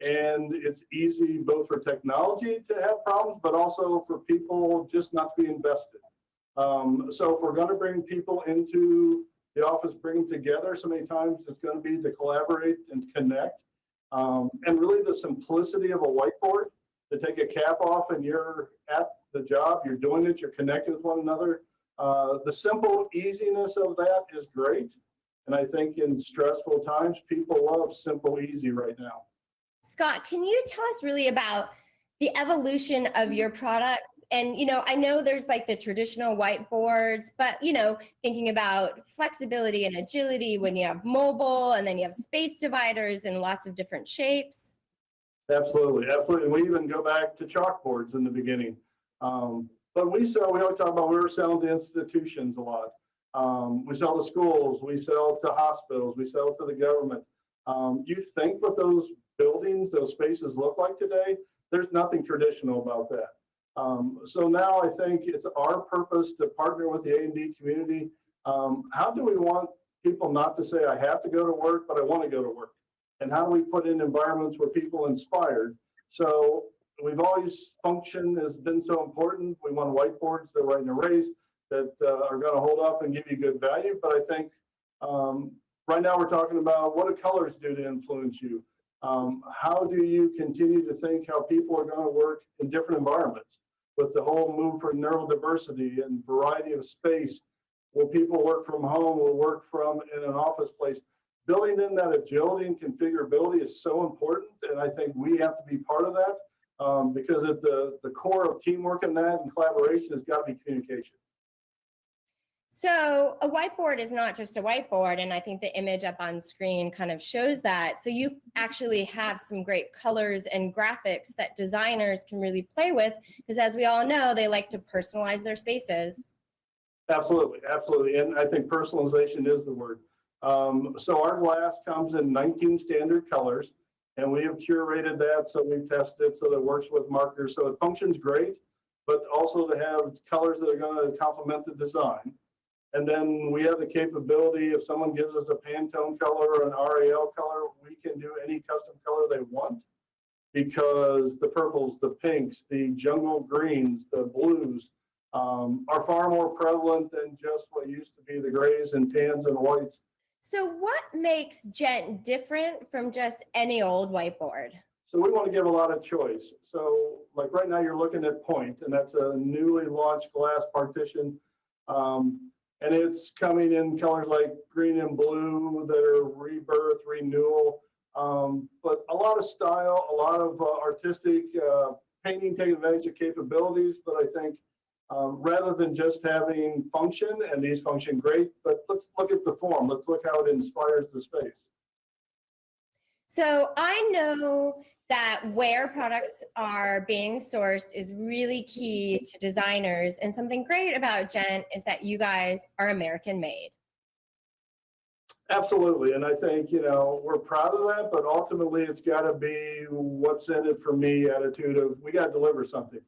And it's easy both for technology to have problems, but also for people just not to be invested. So if we're going to bring people into the office, bring them together, so many times it's going to be to collaborate and connect. And really the simplicity of a whiteboard, to take a cap off and you're at the job, you're doing it, you're connected with one another. The simple easiness of that is great. And I think in stressful times, people love simple, easy right now. Scott, can you tell us really about the evolution of your products? And, you know, I know there's like the traditional whiteboards, but, you know, thinking about flexibility and agility when you have mobile and then you have space dividers in lots of different shapes. Absolutely, absolutely. We even go back to chalkboards in the beginning. But we always talk about we were selling to institutions a lot. We sell to schools, we sell to hospitals, we sell to the government. You think what those buildings, those spaces look like today? There's nothing traditional about that. So now I think it's our purpose to partner with the A&D community. How do we want people not to say, I have to go to work, but I want to go to work? And how do we put in environments where people are inspired? So we've always, function has been so important. We want whiteboards that write an arrays that are going to hold up and give you good value. But I think right now we're talking about what do colors do to influence you? How do you continue to think how people are going to work in different environments? With the whole move for neurodiversity and variety of space, will people work from home, will work from in an office place? Building in that agility and configurability is so important, and I think we have to be part of that because at the core of teamwork in that and collaboration has got to be communication. So a whiteboard is not just a whiteboard, and I think the image up on screen kind of shows that. So you actually have some great colors and graphics that designers can really play with, because as we all know, they like to personalize their spaces. Absolutely, absolutely, and I think personalization is the word. So our glass comes in 19 standard colors, and we have curated that, so we've tested it so that it works with markers, so it functions great, but also to have colors that are going to complement the design. And then we have the capability, if someone gives us a Pantone color or an RAL color, we can do any custom color they want, because the purples, the pinks, the jungle greens, the blues are far more prevalent than just what used to be the grays and tans and whites. So what makes Ghent different from just any old whiteboard? So we want to give a lot of choice. So like right now you're looking at Point, and that's a newly launched glass partition. And it's coming in colors like green and blue that are rebirth, renewal, but a lot of style, a lot of artistic painting, taking advantage of capabilities. But I think rather than just having function, and these function great, but let's look at the form. Let's look how it inspires the space. So I know that where products are being sourced is really key to designers. And something great about Ghent is that you guys are American made. Absolutely. And I think, you know, we're proud of that, but ultimately it's got to be what's in it for me attitude of we got to deliver something.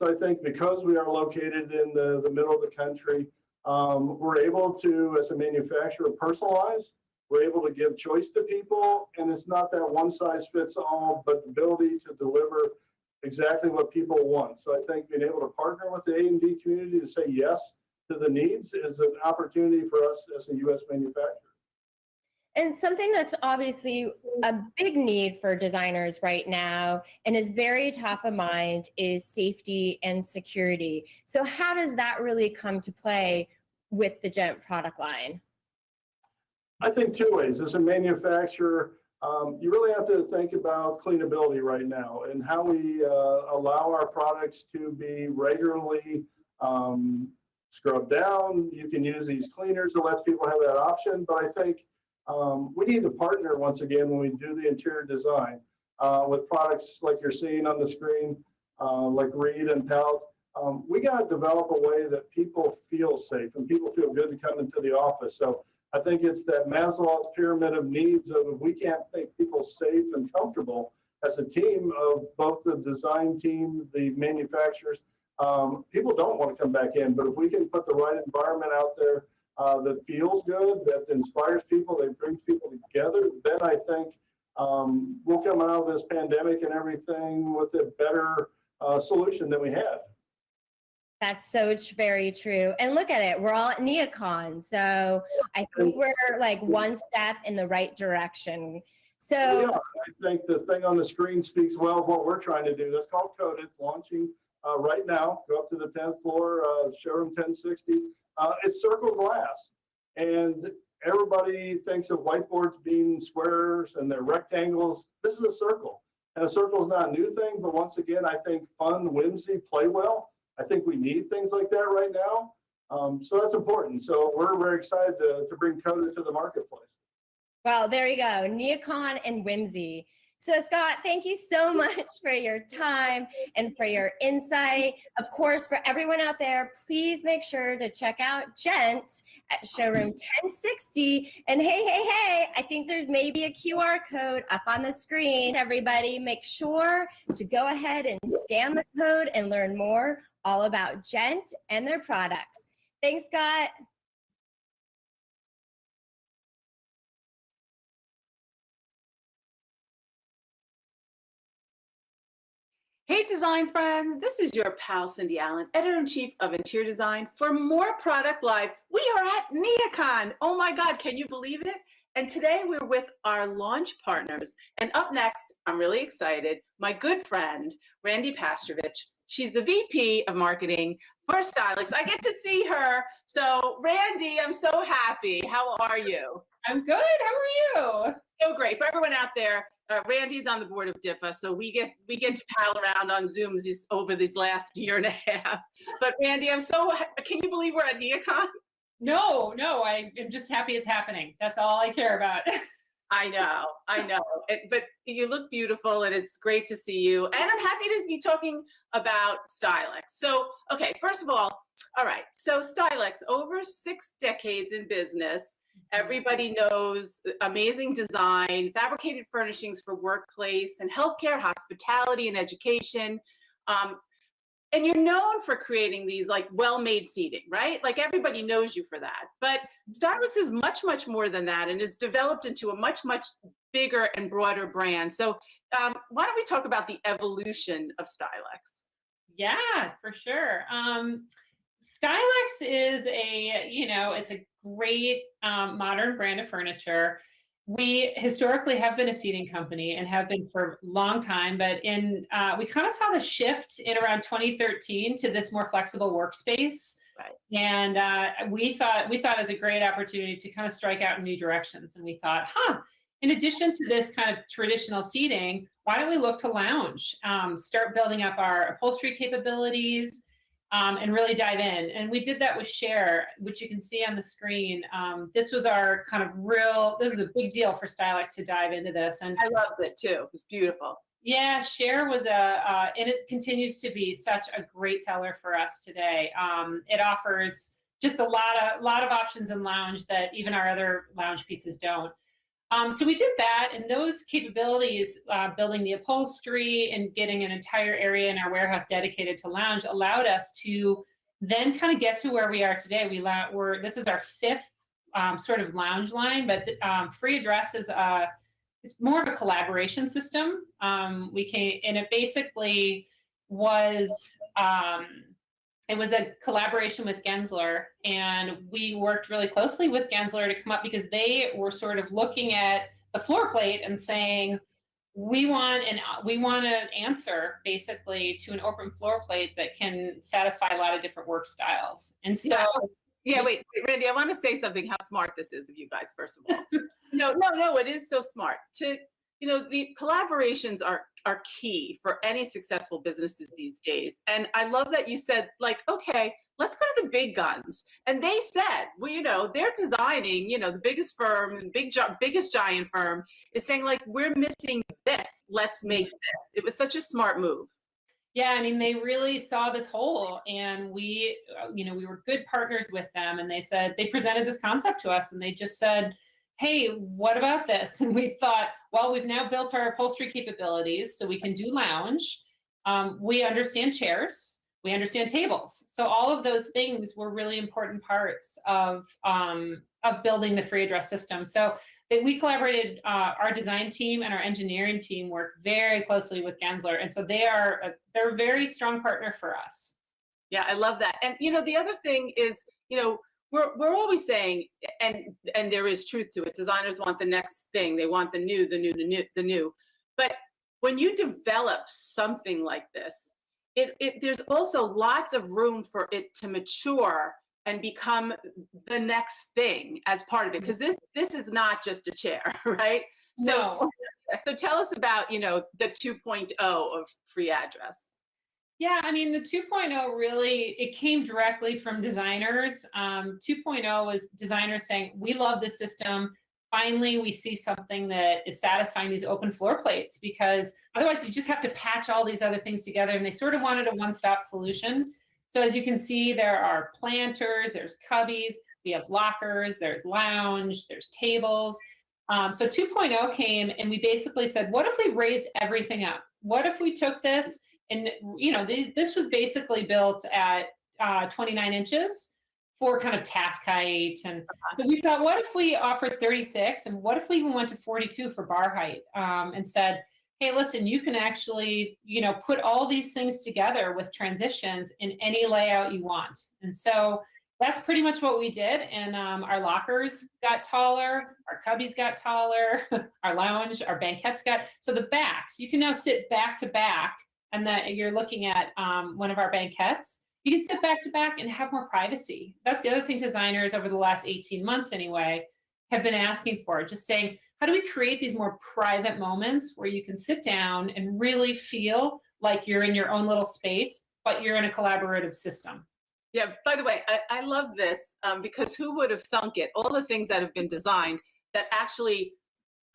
So I think because we are located in the middle of the country, we're able to, as a manufacturer, personalize. We're able to give choice to people, and it's not that one size fits all, but the ability to deliver exactly what people want. So I think being able to partner with the A&D community to say yes to the needs is an opportunity for us as a U.S. manufacturer. And something that's obviously a big need for designers right now and is very top of mind is safety and security. So how does that really come to play with the Ghent product line? I think two ways. As a manufacturer, you really have to think about cleanability right now and how we allow our products to be regularly scrubbed down. You can use these cleaners that lets people have that option, but I think we need to partner once again when we do the interior design with products like you're seeing on the screen, like Reed and Pelt. We got to develop a way that people feel safe and people feel good to come into the office. So I think it's that Maslow's pyramid of needs of if we can't make people safe and comfortable as a team of both the design team, the manufacturers, people don't want to come back in. But if we can put the right environment out there that feels good, that inspires people, that brings people together, then I think we'll come out of this pandemic and everything with a better solution than we had. That's so very true. And look at it, we're all at NeoCon. So I think we're like one step in the right direction. So yeah, I think the thing on the screen speaks well of what we're trying to do. That's called Code. It's launching right now. Go up to the 10th floor, showroom 1060. It's circle glass. And everybody thinks of whiteboards being squares and they're rectangles. This is a circle. And a circle is not a new thing, but once again, I think fun, whimsy, play well. I think we need things like that right now. So that's important. So we're very excited to bring Coda to the marketplace. well, there you go, NeoCon and whimsy. So Scott, thank you so much for your time and for your insight. Of course, for everyone out there, please make sure to check out Ghent at showroom 1060. And hey, I think there's maybe a QR code up on the screen. Everybody, make sure to go ahead and scan the code and learn more all about Ghent and their products. Thanks, Scott. Hey design friends, this is your pal Cindy Allen, Editor-in-Chief of Interior Design. For more Product Live, we are at NeoCon. Oh my God, can you believe it? And today we're with our launch partners. And up next, I'm really excited, my good friend, Randy Pastrovich. She's the VP of Marketing for Stylex. I get to see her. So Randy, I'm so happy. How are you? I'm good, how are you? So great. For everyone out there, Randy's on the board of DIFA, so we get to pal around on Zooms over this last year and a half. But Randy, can you believe we're at NeoCon? No, I am just happy it's happening. That's all I care about. I know. But you look beautiful and it's great to see you. And I'm happy to be talking about Stylex. So, okay, first of all right, so Stylex, over 6 decades in business. Everybody knows amazing design, fabricated furnishings for workplace and healthcare, hospitality and education. And you're known for creating these like well-made seating, right? Like everybody knows you for that. But Stylex is much, much more than that and is developed into a much, much bigger and broader brand. So why don't we talk about the evolution of Stylex? Yeah, for sure. Stylex is it's a great modern brand of furniture. We historically have been a seating company and have been for a long time, but we kind of saw the shift in around 2013 to this more flexible workspace. Right. And we saw it as a great opportunity to kind of strike out in new directions. And we thought, in addition to this kind of traditional seating, why don't we look to lounge, start building up our upholstery capabilities, and really dive in. And we did that with Share, which you can see on the screen. This was our kind of this is a big deal for Stylex to dive into this. And I loved it too. It was beautiful. Yeah, Share was and it continues to be such a great seller for us today. It offers just a lot of options in lounge that even our other lounge pieces don't. So we did that, and those capabilities, building the upholstery and getting an entire area in our warehouse dedicated to lounge, allowed us to then kind of get to where we are today. This is our 5th sort of lounge line, but Free Address is it's more of a collaboration system. And it basically was it was a collaboration with Gensler, and we worked really closely with Gensler to come up because they were sort of looking at the floor plate and saying, we want an answer basically to an open floor plate that can satisfy a lot of different work styles. And so, wait, Randy, I want to say something. How smart this is of you guys, first of all. No, it is so smart. The collaborations are key for any successful businesses these days. And I love that you said, like, okay, let's go to the big guns. And they said, well, they're designing, the biggest firm, biggest giant firm is saying, like, we're missing this. Let's make this. It was such a smart move. Yeah, I mean, they really saw this hole, and we were good partners with them. And they presented this concept to us, and they just said, hey, what about this? And we thought, well, we've now built our upholstery capabilities so we can do lounge. We understand chairs, we understand tables. So all of those things were really important parts of building the Free Address system. So we collaborated, our design team and our engineering team worked very closely with Gensler. And so they're a very strong partner for us. Yeah, I love that. And, the other thing is, we're always saying, and there is truth to it, designers want the next thing. They want the new. But when you develop something like this, there's also lots of room for it to mature and become the next thing as part of it. Because this is not just a chair, right? No. So tell us about, the 2.0 of Free Address. Yeah, I mean, the 2.0 really, it came directly from designers. 2.0 was designers saying, we love this system. finally we see something that is satisfying these open floor plates, because otherwise you just have to patch all these other things together, and they sort of wanted a one-stop solution. So as you can see, there are planters, there's cubbies, we have lockers, there's lounge, there's tables. So 2.0 came, and we basically said, what if we raised everything up? What if we took this, and this was basically built at 29 inches for kind of task height. And so we thought, what if we offered 36, and what if we even went to 42 for bar height, and said, hey, listen, you can actually, put all these things together with transitions in any layout you want. And so that's pretty much what we did. And our lockers got taller, our cubbies got taller, our lounge, our banquettes so the backs, you can now sit back to back, and that you're looking at one of our banquettes. You can sit back to back and have more privacy. That's the other thing designers over the last 18 months anyway have been asking for, just saying, how do we create these more private moments where you can sit down and really feel like you're in your own little space, but you're in a collaborative system? Yeah, by the way, I love this because who would have thunk it? All the things that have been designed that actually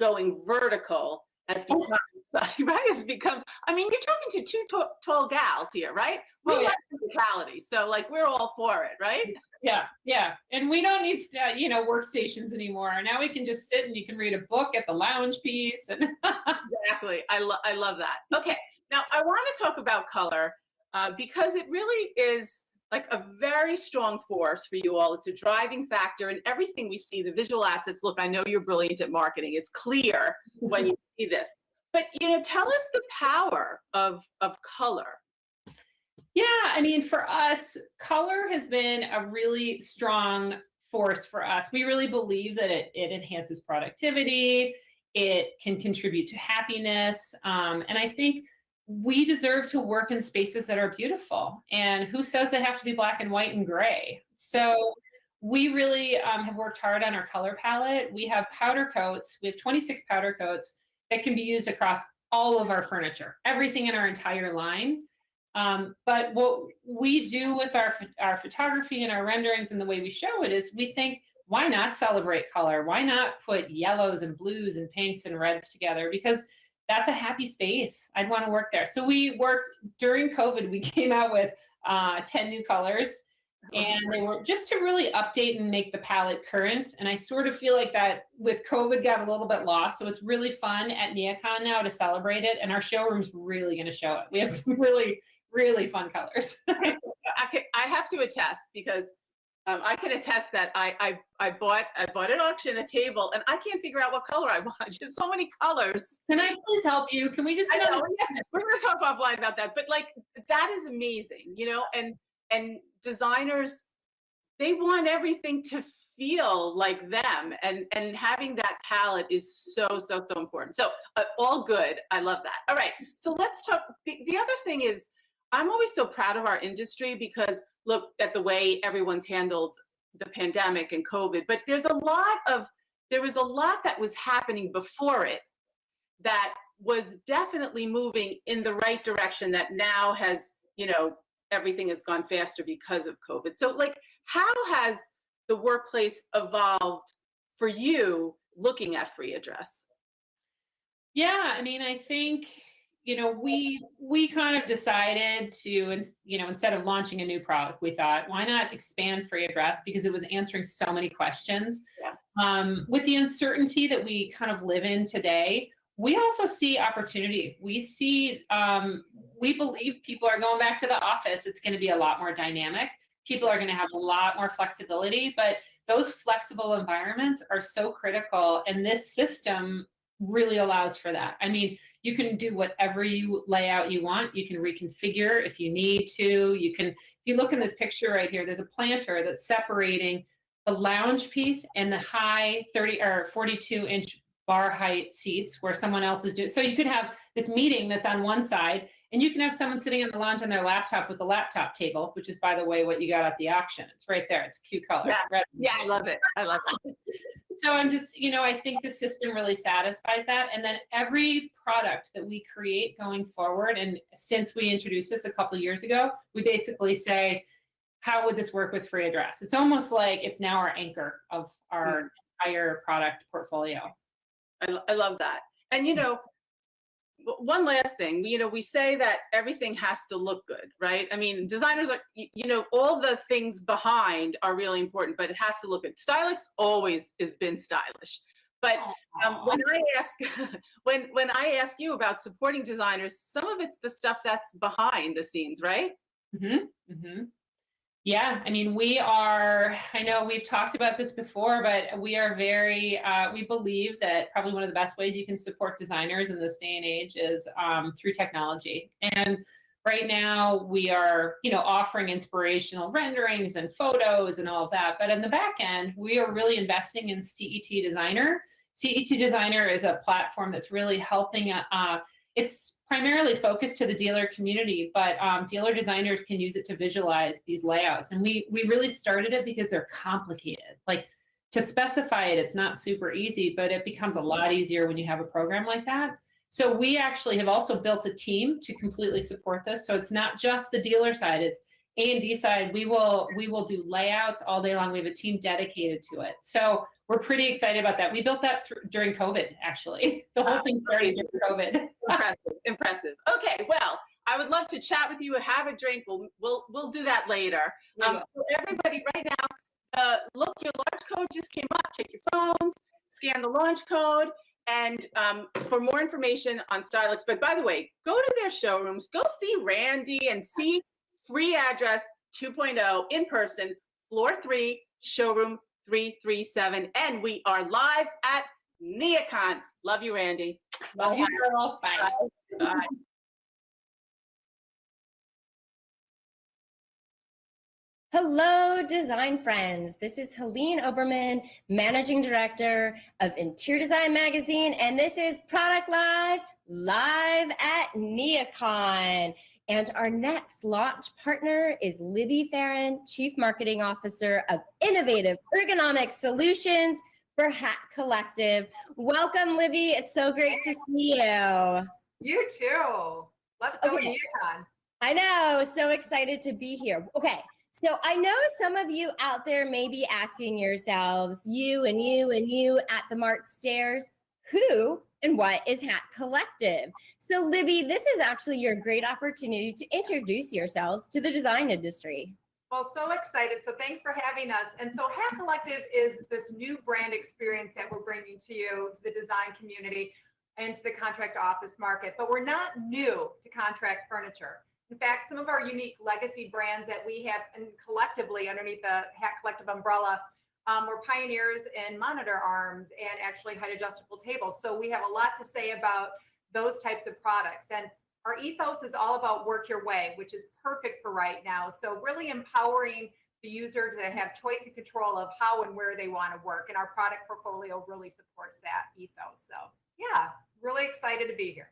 going vertical has become, right? Has become, I mean, you're talking to two tall gals here, right? We like physicality, so like we're all for it, right? Yeah. And we don't need, workstations anymore. Now we can just sit and you can read a book at the lounge piece. And Exactly. I love that. Okay, now I want to talk about color because it really is like a very strong force for you all. It's a driving factor in everything we see, the visual assets. Look, I know you're brilliant at marketing. It's clear when you see this. But, tell us the power of color. Yeah, I mean, for us, color has been a really strong force for us. We really believe that it enhances productivity, it can contribute to happiness, and I think we deserve to work in spaces that are beautiful. And who says they have to be black and white and gray? So we really have worked hard on our color palette. We have powder coats. We have 26 powder coats that can be used across all of our furniture, everything in our entire line. But what we do with our photography and our renderings and the way we show it is we think, why not celebrate color? Why not put yellows and blues and pinks and reds together? Because that's a happy space. I'd want to work there. So we worked during COVID, we came out with 10 new colors, and they were just to really update and make the palette current. And I sort of feel like that with COVID got a little bit lost. So it's really fun at NeoCon now to celebrate it. And our showroom's really going to show it. We have some really, really fun colors. I have to attest because I can attest that I bought at auction a table, and I can't figure out what color I want. There's so many colors. Can I please help you? Can we just I know, yeah. We're going to talk offline about that, but like that is amazing, and designers, they want everything to feel like them, and having that palette is so important. So all good. I love that. All right, so let's talk. The other thing is, I'm always so proud of our industry because look at the way everyone's handled the pandemic and COVID, but there was a lot that was happening before it that was definitely moving in the right direction that now has, everything has gone faster because of COVID. So like, how has the workplace evolved for you looking at free address? Yeah, I mean, I think, we kind of decided to, instead of launching a new product, we thought, why not expand free address? Because it was answering so many questions. Yeah. With the uncertainty that we kind of live in today, we also see opportunity. We see, we believe people are going back to the office. It's going to be a lot more dynamic. People are going to have a lot more flexibility, but those flexible environments are so critical. And this system really allows for that. I mean, you can do whatever layout you want. You can reconfigure if you need to. If you look in this picture right here, there's a planter that's separating the lounge piece and the high 30 or 42-inch bar height seats where someone else is doing. So you could have this meeting that's on one side, and you can have someone sitting on the lounge on their laptop with the laptop table, which is, by the way, what you got at the auction. It's right there. It's a cute color. Yeah, I love it. So I'm just, I think the system really satisfies that. And then every product that we create going forward, and since we introduced this a couple of years ago, we basically say, how would this work with free address? It's almost like it's now our anchor of our entire product portfolio. I love that. And, you know, one last thing, you know, we say that everything has to look good, right? I mean, designers are, you know, all the things behind are really important, but it has to look good. Stylex always has been stylish. But when I ask, when I ask you about supporting designers, some of it's the stuff that's behind the scenes, right? Yeah, I mean, we are, I know we've talked about this before, but we are very, we believe that probably one of the best ways you can support designers in this day and age is through technology. And right now we are, you know, offering inspirational renderings and photos and all of that. But in the back end, we are really investing in CET Designer. CET Designer is a platform that's really helping, it's primarily focused to the dealer community, but dealer designers can use it to visualize these layouts. And we really started it because they're complicated. Like, to specify it, it's not super easy, but it becomes a lot easier when you have a program like that. So we actually have also built a team to completely support this. So it's not just the dealer side, it's A&D side. We will do layouts all day long. We have a team dedicated to it. So we're pretty excited about that. We built that during COVID, actually. The whole thing started during COVID. Impressive. Okay, well, I would love to chat with you, have a drink. We'll do that later. For everybody right now, look, your launch code just came up. Take your phones, scan the launch code, and for more information on Stylex. But by the way, go to their showrooms, go see Randy and see Free Address 2.0 in person, floor 3, showroom 337. And we are live at NeoCon. Love you, Randy. Love you, girl. Bye. Bye. Hello, design friends. This is Helene Oberman, Managing Director of Interior Design Magazine, and this is ProductLive, live at NeoCon. And our next launch partner is Libby Farron, Chief Marketing Officer of Innovative Ergonomic Solutions for Hat Collective. Welcome, Libby. It's so great to see you. You too. Let's go to NeoCon. I know. So excited to be here. Okay. So I know some of you out there may be asking yourselves, you and you and you at the Mart stairs, who and what is Hat Collective? So Libby, this is actually your great opportunity to introduce yourselves to the design industry. Well, so excited. So thanks for having us. And so Hat Collective is this new brand experience that we're bringing to you, to the design community and to the contract office market. But we're not new to contract furniture. In fact, some of our unique legacy brands that we have and collectively underneath the Hat Collective umbrella, we're pioneers in monitor arms and actually height adjustable tables. So we have a lot to say about those types of products. And our ethos is all about work your way, which is perfect for right now. So really empowering the user to have choice and control of how and where they want to work. And our product portfolio really supports that ethos. So yeah, really excited to be here.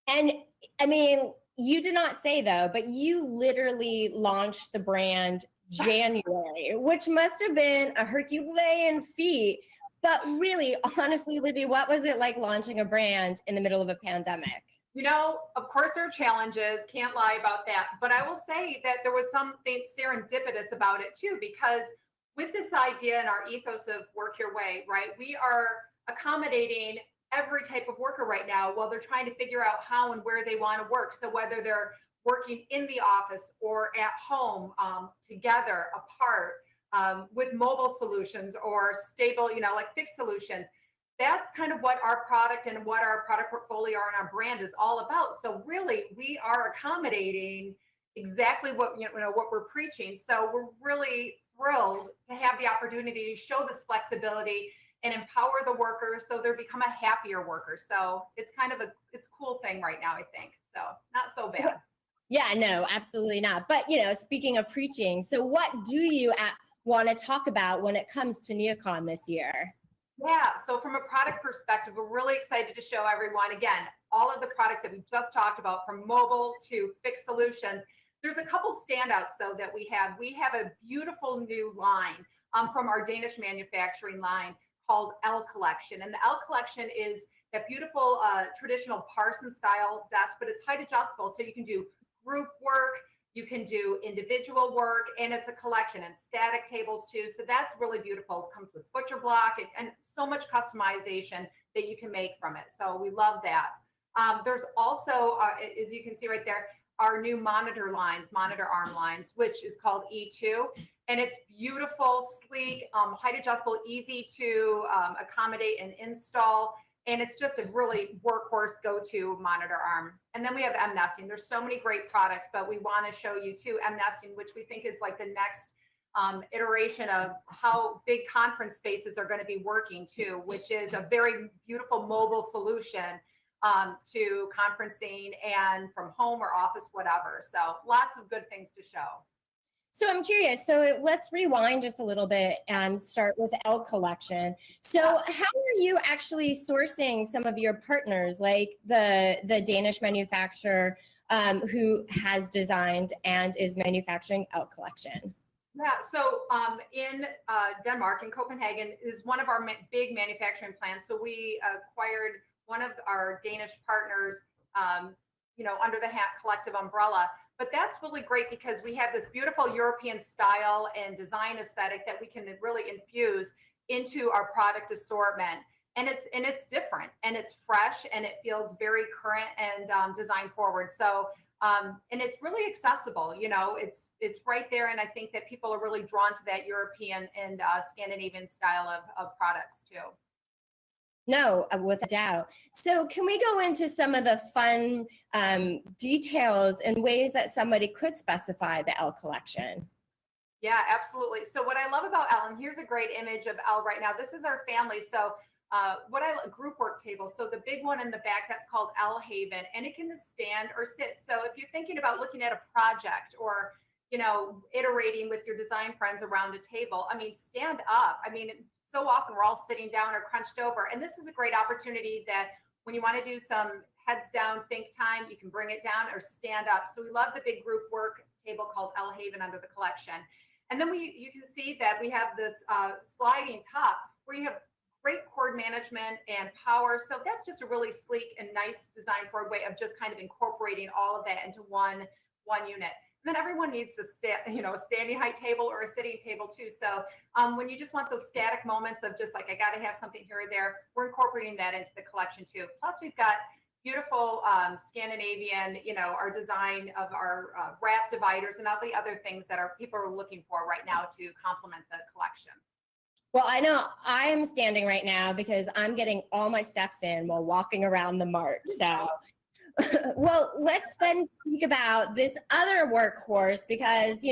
And I mean, you did not say though, but you literally launched the brand January, which must have been a Herculean feat. But really, honestly, Libby, what was it like launching a brand in the middle of a pandemic? You know, of course there are challenges, can't lie about that. But I will say that there was something serendipitous about it too, because with this idea and our ethos of work your way, right? We are accommodating every type of worker right now while they're trying to figure out how and where they want to work. So whether they're working in the office or at home, together, apart, with mobile solutions or stable, you know, like fixed solutions. That's kind of what our product and what our product portfolio and our brand is all about. So really, we are accommodating exactly what what we're preaching. So we're really thrilled to have the opportunity to show this flexibility and empower the workers so they become a happier worker. So it's kind of it's a cool thing right now, I think. So not so bad. Yeah, no, absolutely not. But you know, speaking of preaching, so what do you want to talk about when it comes to NeoCon this year? Yeah, so from a product perspective, we're really excited to show everyone, again, all of the products that we just talked about, from mobile to fixed solutions. There's a couple standouts, though, that we have. We have a beautiful new line from our Danish manufacturing line called L Collection. And the L Collection is that beautiful traditional Parson style desk, but it's height adjustable. So you can do group work, You can do individual work, and it's a collection, and static tables too. So that's really beautiful. It comes with butcher block and so much customization that you can make from it. So we love that. There's also, as you can see right there, our new monitor arm lines, which is called E2. And it's beautiful, sleek, height adjustable, easy to accommodate and install. And it's just a really workhorse go-to monitor arm. And then we have M nesting. There's so many great products, but we want to show you too M nesting, which we think is like the next iteration of how big conference spaces are going to be working too, which is a very beautiful mobile solution to conferencing and from home or office, whatever. So lots of good things to show. So I'm curious, so let's rewind just a little bit and start with L collection. So how are you actually sourcing some of your partners, like the Danish manufacturer who has designed and is manufacturing L collection? Yeah, so in Denmark, in Copenhagen, is one of our big manufacturing plants. So we acquired one of our Danish partners, under the Hat Collective umbrella. But that's really great because we have this beautiful European style and design aesthetic that we can really infuse into our product assortment. And it's different, and it's fresh, and it feels very current and design forward. So and it's really accessible. It's right there, and I think that people are really drawn to that European and Scandinavian style of products too. No, without doubt. So can we go into some of the fun details and ways that somebody could specify the L collection? Yeah, absolutely. So what I love about L, and here's a great image of L right now. This is our family. So group work table. So the big one in the back, that's called L Haven, and it can stand or sit. So if you're thinking about looking at a project or, iterating with your design friends around a table, stand up. So often we're all sitting down or crunched over. And this is a great opportunity that when you want to do some heads down think time, you can bring it down or stand up. So we love the big group work table called L Haven under the collection. And then you can see that we have this sliding top where you have great cord management and power. So that's just a really sleek and nice design forward way of just kind of incorporating all of that into one unit. And then everyone needs a standing height table or a sitting table too. So when you just want those static moments of just like, I got to have something here or there, we're incorporating that into the collection too. Plus we've got beautiful Scandinavian, our design of our wrap dividers and all the other things that people are looking for right now to complement the collection. Well, I know I'm standing right now because I'm getting all my steps in while walking around the mart. So well, let's then speak about this other workhorse because,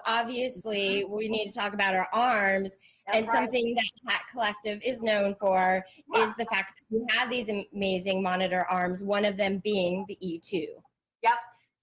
obviously we need to talk about our arms. And something that Hat Collective is known for is the fact that we have these amazing monitor arms, one of them being the E2. Yep.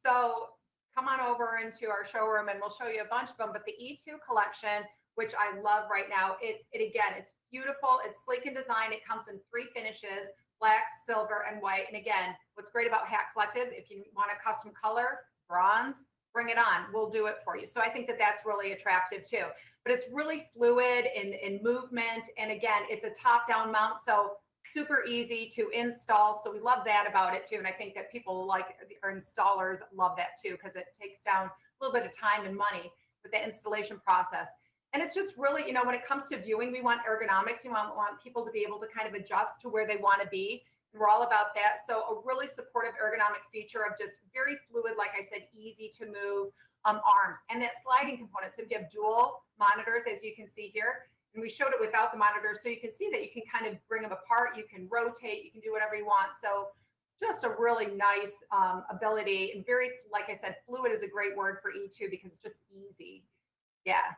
So come on over into our showroom and we'll show you a bunch of them. But the E2 collection, which I love right now, again, it's beautiful. It's sleek in design. It comes in 3 finishes: black, silver, and white. And again, what's great about Hat Collective, if you want a custom color, bronze, bring it on. We'll do it for you. So I think that that's really attractive too. But it's really fluid in movement. And again, it's a top-down mount, so super easy to install. So we love that about it too. And I think that people our installers love that too, because it takes down a little bit of time and money with the installation process. And it's just really, when it comes to viewing, we want ergonomics. We want people to be able to kind of adjust to where they want to be. And we're all about that. So a really supportive ergonomic feature of just very fluid, like I said, easy to move arms. And that sliding component. So if you have dual monitors, as you can see here, and we showed it without the monitor, so you can see that you can kind of bring them apart. You can rotate. You can do whatever you want. So just a really nice ability, and very, like I said, fluid is a great word for E2 because it's just easy. Yeah.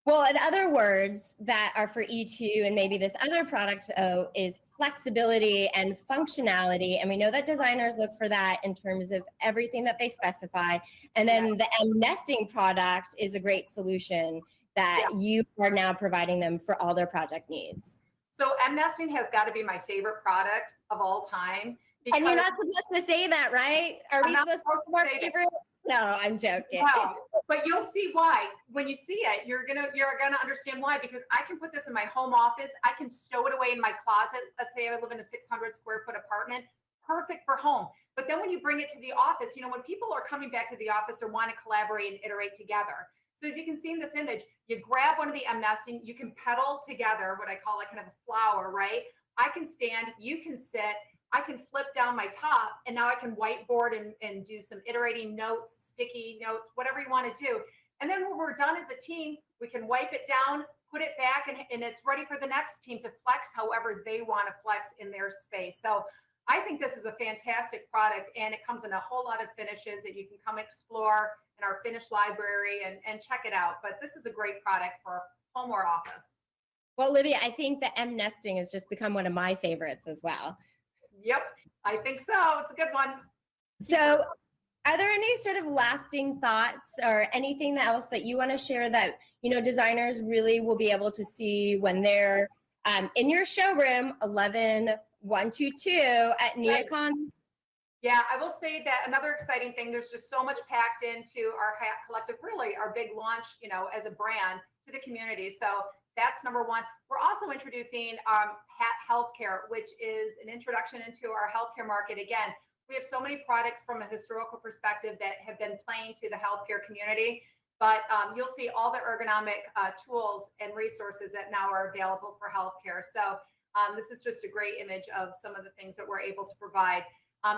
Well, in other words that are for E2 and maybe this other product is flexibility and functionality. And we know that designers look for that in terms of everything that they specify. And then the M nesting product is a great solution that you are now providing them for all their project needs. So M nesting has got to be my favorite product of all time. And you're not supposed to say that, right? Are we supposed to support favorites? No, I'm joking. No, but you'll see why. When you see it, you're gonna understand why, because I can put this in my home office. I can stow it away in my closet. Let's say I live in a 600 square foot apartment. Perfect for home. But then when you bring it to the office, when people are coming back to the office or want to collaborate and iterate together. So as you can see in this image, you grab one of the M nesting, you can pedal together, what I call like kind of a flower, right? I can stand, you can sit, I can flip down my top, and now I can whiteboard and do some iterating notes, sticky notes, whatever you want to do. And then when we're done as a team, we can wipe it down, put it back, and it's ready for the next team to flex however they want to flex in their space. So I think this is a fantastic product, and it comes in a whole lot of finishes that you can come explore in our finish library and check it out. But this is a great product for home or office. Well, Libby, I think the M nesting has just become one of my favorites as well. Yep, I think so. It's a good one. So are there any sort of lasting thoughts or anything else that you want to share that, designers really will be able to see when they're in your showroom 11122 at NeoCon? Yeah, I will say that another exciting thing, there's just so much packed into our Hat Collective, really our big launch, as a brand to the community. So that's number one. We're also introducing Hat Healthcare, which is an introduction into our healthcare market. Again, we have so many products from a historical perspective that have been playing to the healthcare community, but you'll see all the ergonomic tools and resources that now are available for healthcare. So this is just a great image of some of the things that we're able to provide.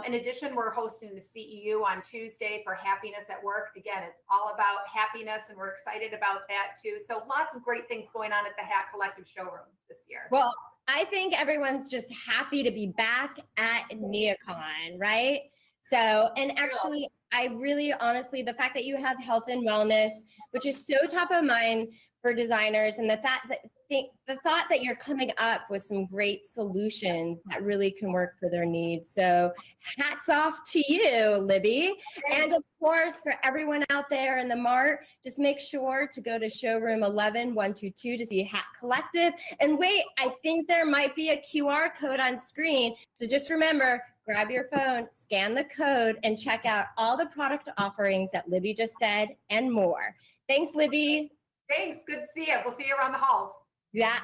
In addition, we're hosting the CEU on Tuesday for Happiness at Work. Again, it's all about happiness, and we're excited about that too. So lots of great things going on at the Hat Collective showroom this year. Well, I think everyone's just happy to be back at NeoCon, right? So, and actually, I really honestly, the fact that you have health and wellness, which is so top of mind for designers, and the thought that you're coming up with some great solutions that really can work for their needs. So hats off to you, Libby. And of course, for everyone out there in the mart, just make sure to go to showroom 11122 to see Hat Collective. And wait, I think there might be a QR code on screen. So just remember, grab your phone, scan the code, and check out all the product offerings that Libby just said and more. Thanks, Libby. Thanks. Good to see you. We'll see you around the halls. Yeah.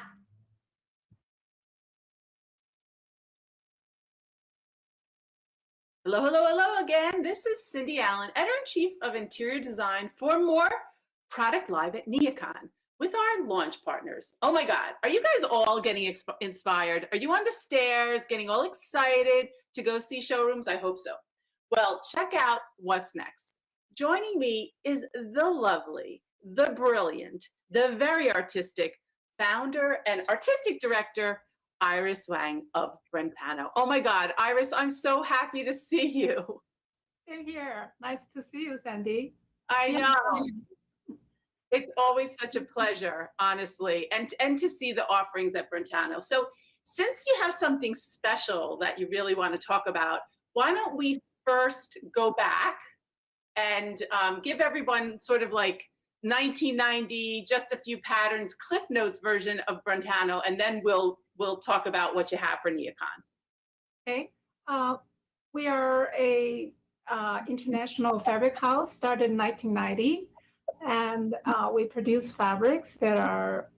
Hello, hello, hello again. This is Cindy Allen, Editor-in-Chief of Interior Design for more Product Live at NeoCon with our launch partners. Oh my God, are you guys all getting inspired? Are you on the stairs, getting all excited to go see showrooms? I hope so. Well, check out what's next. Joining me is the lovely, the brilliant, the very artistic founder and artistic director, Iris Wang of Brentano. Oh my God, Iris, I'm so happy to see you. Same here. Nice to see you, Sandy. I know. It's always such a pleasure, honestly, and to see the offerings at Brentano. So since you have something special that you really want to talk about, why don't we first go back and give everyone sort of like 1990, just a few patterns, Cliff Notes version of Brentano, and then we'll talk about what you have for NeoCon. Okay. We are a international fabric house, started in 1990, and we produce fabrics that are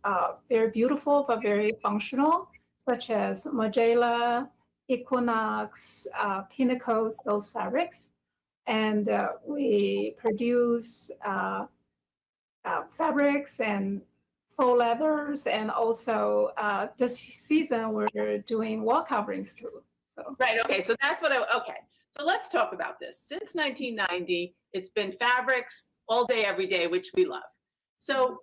very beautiful but very functional, such as Magella, Equinox, Pinnacles, those fabrics. And we produce fabrics and faux leathers, and also this season we're doing wall coverings too. So. Right. Okay. So that's what okay. So let's talk about this. Since 1990, it's been fabrics all day, every day, which we love. So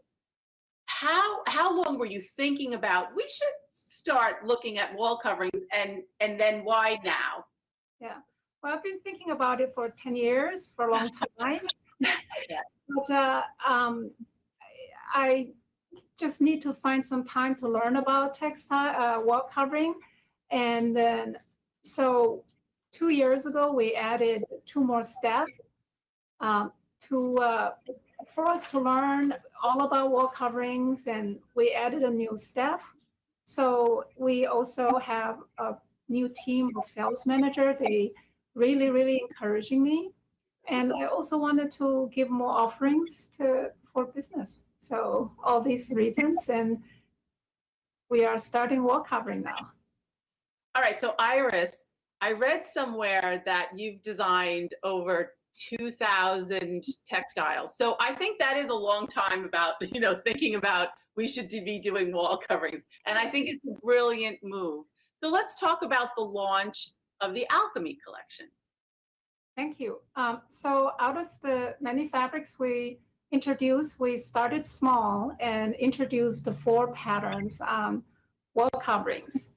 how long were you thinking about we should start looking at wall coverings, and then why now? Yeah. Well, I've been thinking about it for 10 years, for a long time. But I just need to find some time to learn about textile wall covering. And then, so 2 years ago, we added 2 more staff for us to learn all about wall coverings, and we added a new staff. So we also have a new team of sales manager. They really encouraging me. And I also wanted to give more offerings for business. So all these reasons, and we are starting wall covering now. All right, so Iris, I read somewhere that you've designed over 2,000 textiles. So I think that is a long time about, thinking about we should be doing wall coverings. And I think it's a brilliant move. So let's talk about the launch of the Alchemy collection. Thank you. So out of the many fabrics we introduced, we started small and introduced the 4 patterns wall coverings.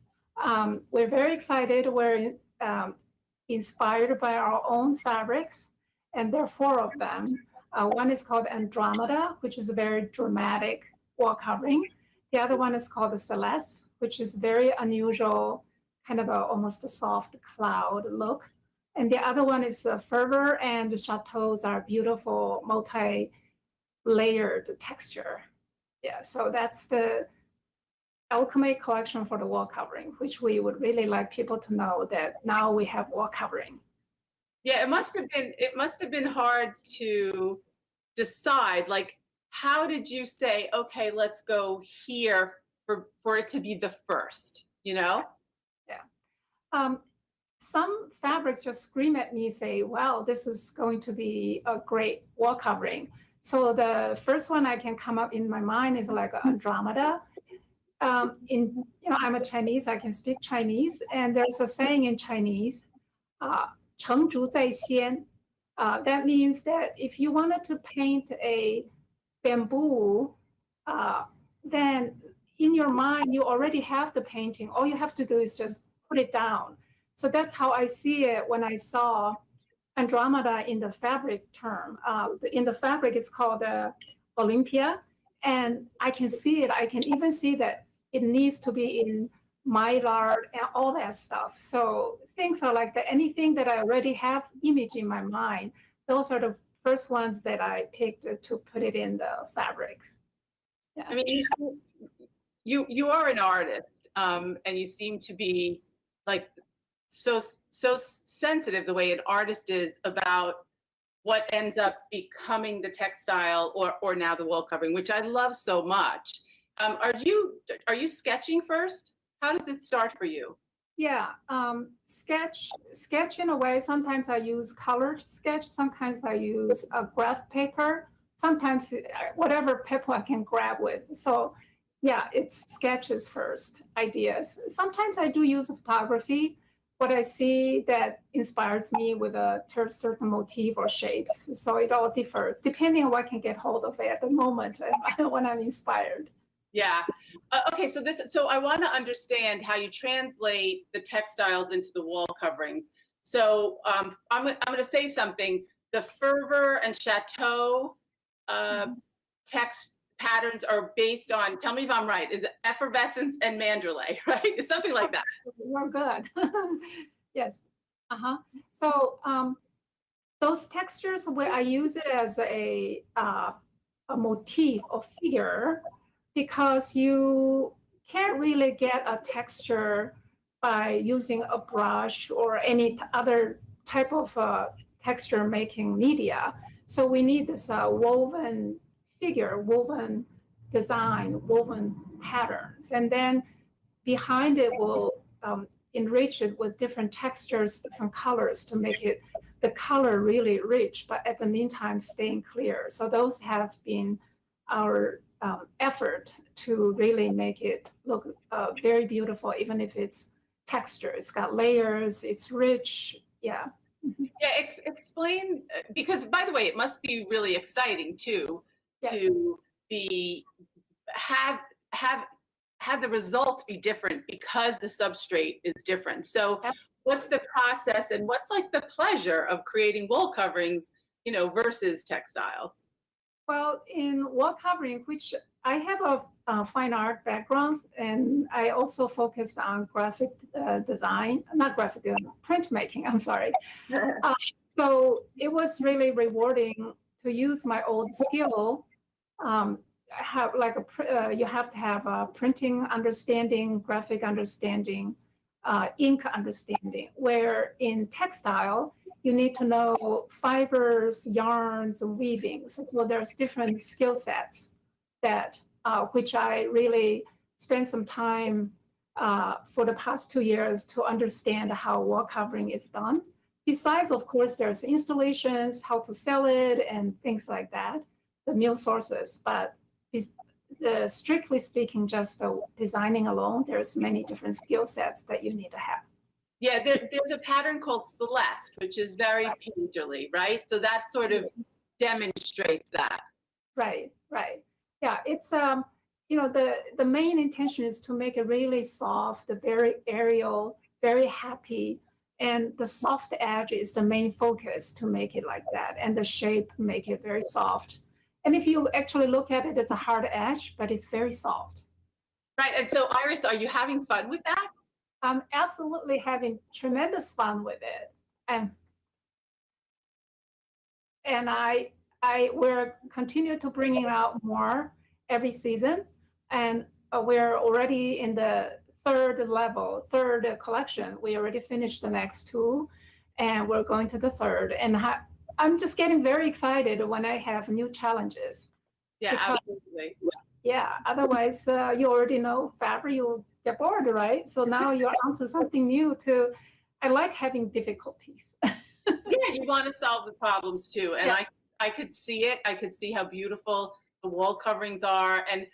We're very excited. We're inspired by our own fabrics, and there are 4 of them. One is called Andromeda, which is a very dramatic wall covering. The other one is called the Celeste, which is very unusual, kind of almost a soft cloud look. And the other one is the Fervor and the Chateaus are beautiful, multi-layered texture. Yeah, so that's the Alchemy collection for the wall covering, which we would really like people to know that now we have wall covering. Yeah, it must have been hard to decide, like, how did you say, okay, let's go here for it to be the first, Yeah. Some fabrics just scream at me, say, wow, this is going to be a great wall covering. So the first one I can come up in my mind is like Andromeda. I'm a Chinese, I can speak Chinese, and there's a saying in Chinese, 成竹在先. That means that if you wanted to paint a bamboo, then in your mind, you already have the painting. All you have to do is just put it down. So that's how I see it when I saw Andromeda in the fabric term. In the fabric, it's called Olympia. And I can see it. I can even see that it needs to be in mylar and all that stuff. So things are like that. Anything that I already have image in my mind, those are the first ones that I picked to put it in the fabrics. Yeah. I mean, you are an artist, and you seem to be like so sensitive the way an artist is about what ends up becoming the textile or now the wall covering, which I love so much. Are you sketching first? How does it start for you? Yeah, sketch in a way. Sometimes I use colored sketch. Sometimes I use a graph paper. Sometimes whatever paper I can grab with. So yeah, it's sketches first, ideas. Sometimes I do use photography. What I see that inspires me with a certain motif or shapes. So it all differs depending on what I can get hold of it at the moment when I'm inspired. Yeah. Okay. So I want to understand how you translate the textiles into the wall coverings. So I'm going to say something. The Fervor and Chateau text patterns are based on, tell me if I'm right, is it effervescence and mandrelay, right? It's something like that. You're good. Yes. So those textures, where I use it as a motif or figure, because you can't really get a texture by using a brush or any other type of texture making media. So we need this woven figure, woven design, woven patterns. And then behind it will enrich it with different textures, different colors to make it the color really rich, but at the meantime staying clear. So those have been our effort to really make it look very beautiful, even if it's texture. It's got layers, it's rich. Yeah. Yeah, explain, because by the way, it must be really exciting too, yes, to be have the results be different because the substrate is different. So what's the process and what's like the pleasure of creating wall coverings, versus textiles? Well, in wall covering, which I have a fine art background, and I also focus on graphic design, not graphic design, printmaking, I'm sorry. So it was really rewarding to use my old skill. Have like you have to have a printing understanding, graphic understanding, ink understanding, where in textile, you need to know fibers, yarns, weavings. So there's different skill sets that which I really spent some time for the past 2 years to understand how wall covering is done. Besides, of course, there's installations, how to sell it, and things like that, the new sources. But strictly speaking, just the designing alone, there's many different skill sets that you need to have. Yeah, there's a pattern called Celeste, which is very painterly, right? So that sort of demonstrates that. Right, right. Yeah, it's you know, the main intention is to make it really soft, very aerial, very happy, and the soft edge is the main focus to make it like that, and the shape make it very soft. And if you actually look at it, it's a hard edge, but it's very soft. Right, and so Iris, are you having fun with that? I'm absolutely having tremendous fun with it, and we're continue to bringing out more every season, and we're already in the third collection. We already finished the next two, and we're going to the third. And I'm just getting very excited when I have new challenges. Yeah, absolutely. Yeah, otherwise you already know fabric, you'll get bored, right? So now you're onto something new too. I like having difficulties. Yeah, you want to solve the problems too. And Yeah. I could see it. I could see how beautiful the wall coverings are. And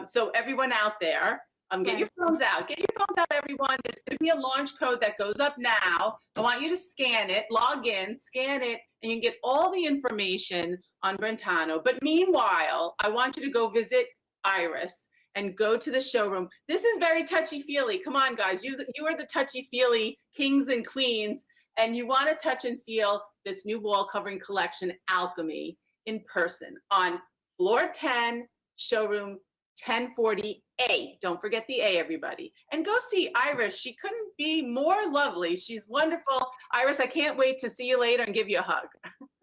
so everyone out there, get your phones out. Get your phones out, everyone. There's going to be a launch code that goes up now. I want you to scan it, log in, scan it, and you can get all the information on Brentano. But meanwhile, I want you to go visit Iris and go to the showroom. This is very touchy-feely. Come on, guys. You are the touchy-feely kings and queens, and you want to touch and feel this new wall covering collection, Alchemy, in person on floor 10, showroom 1040A. Don't forget the A, everybody. And go see Iris. She couldn't be more lovely. She's wonderful. Iris, I can't wait to see you later and give you a hug.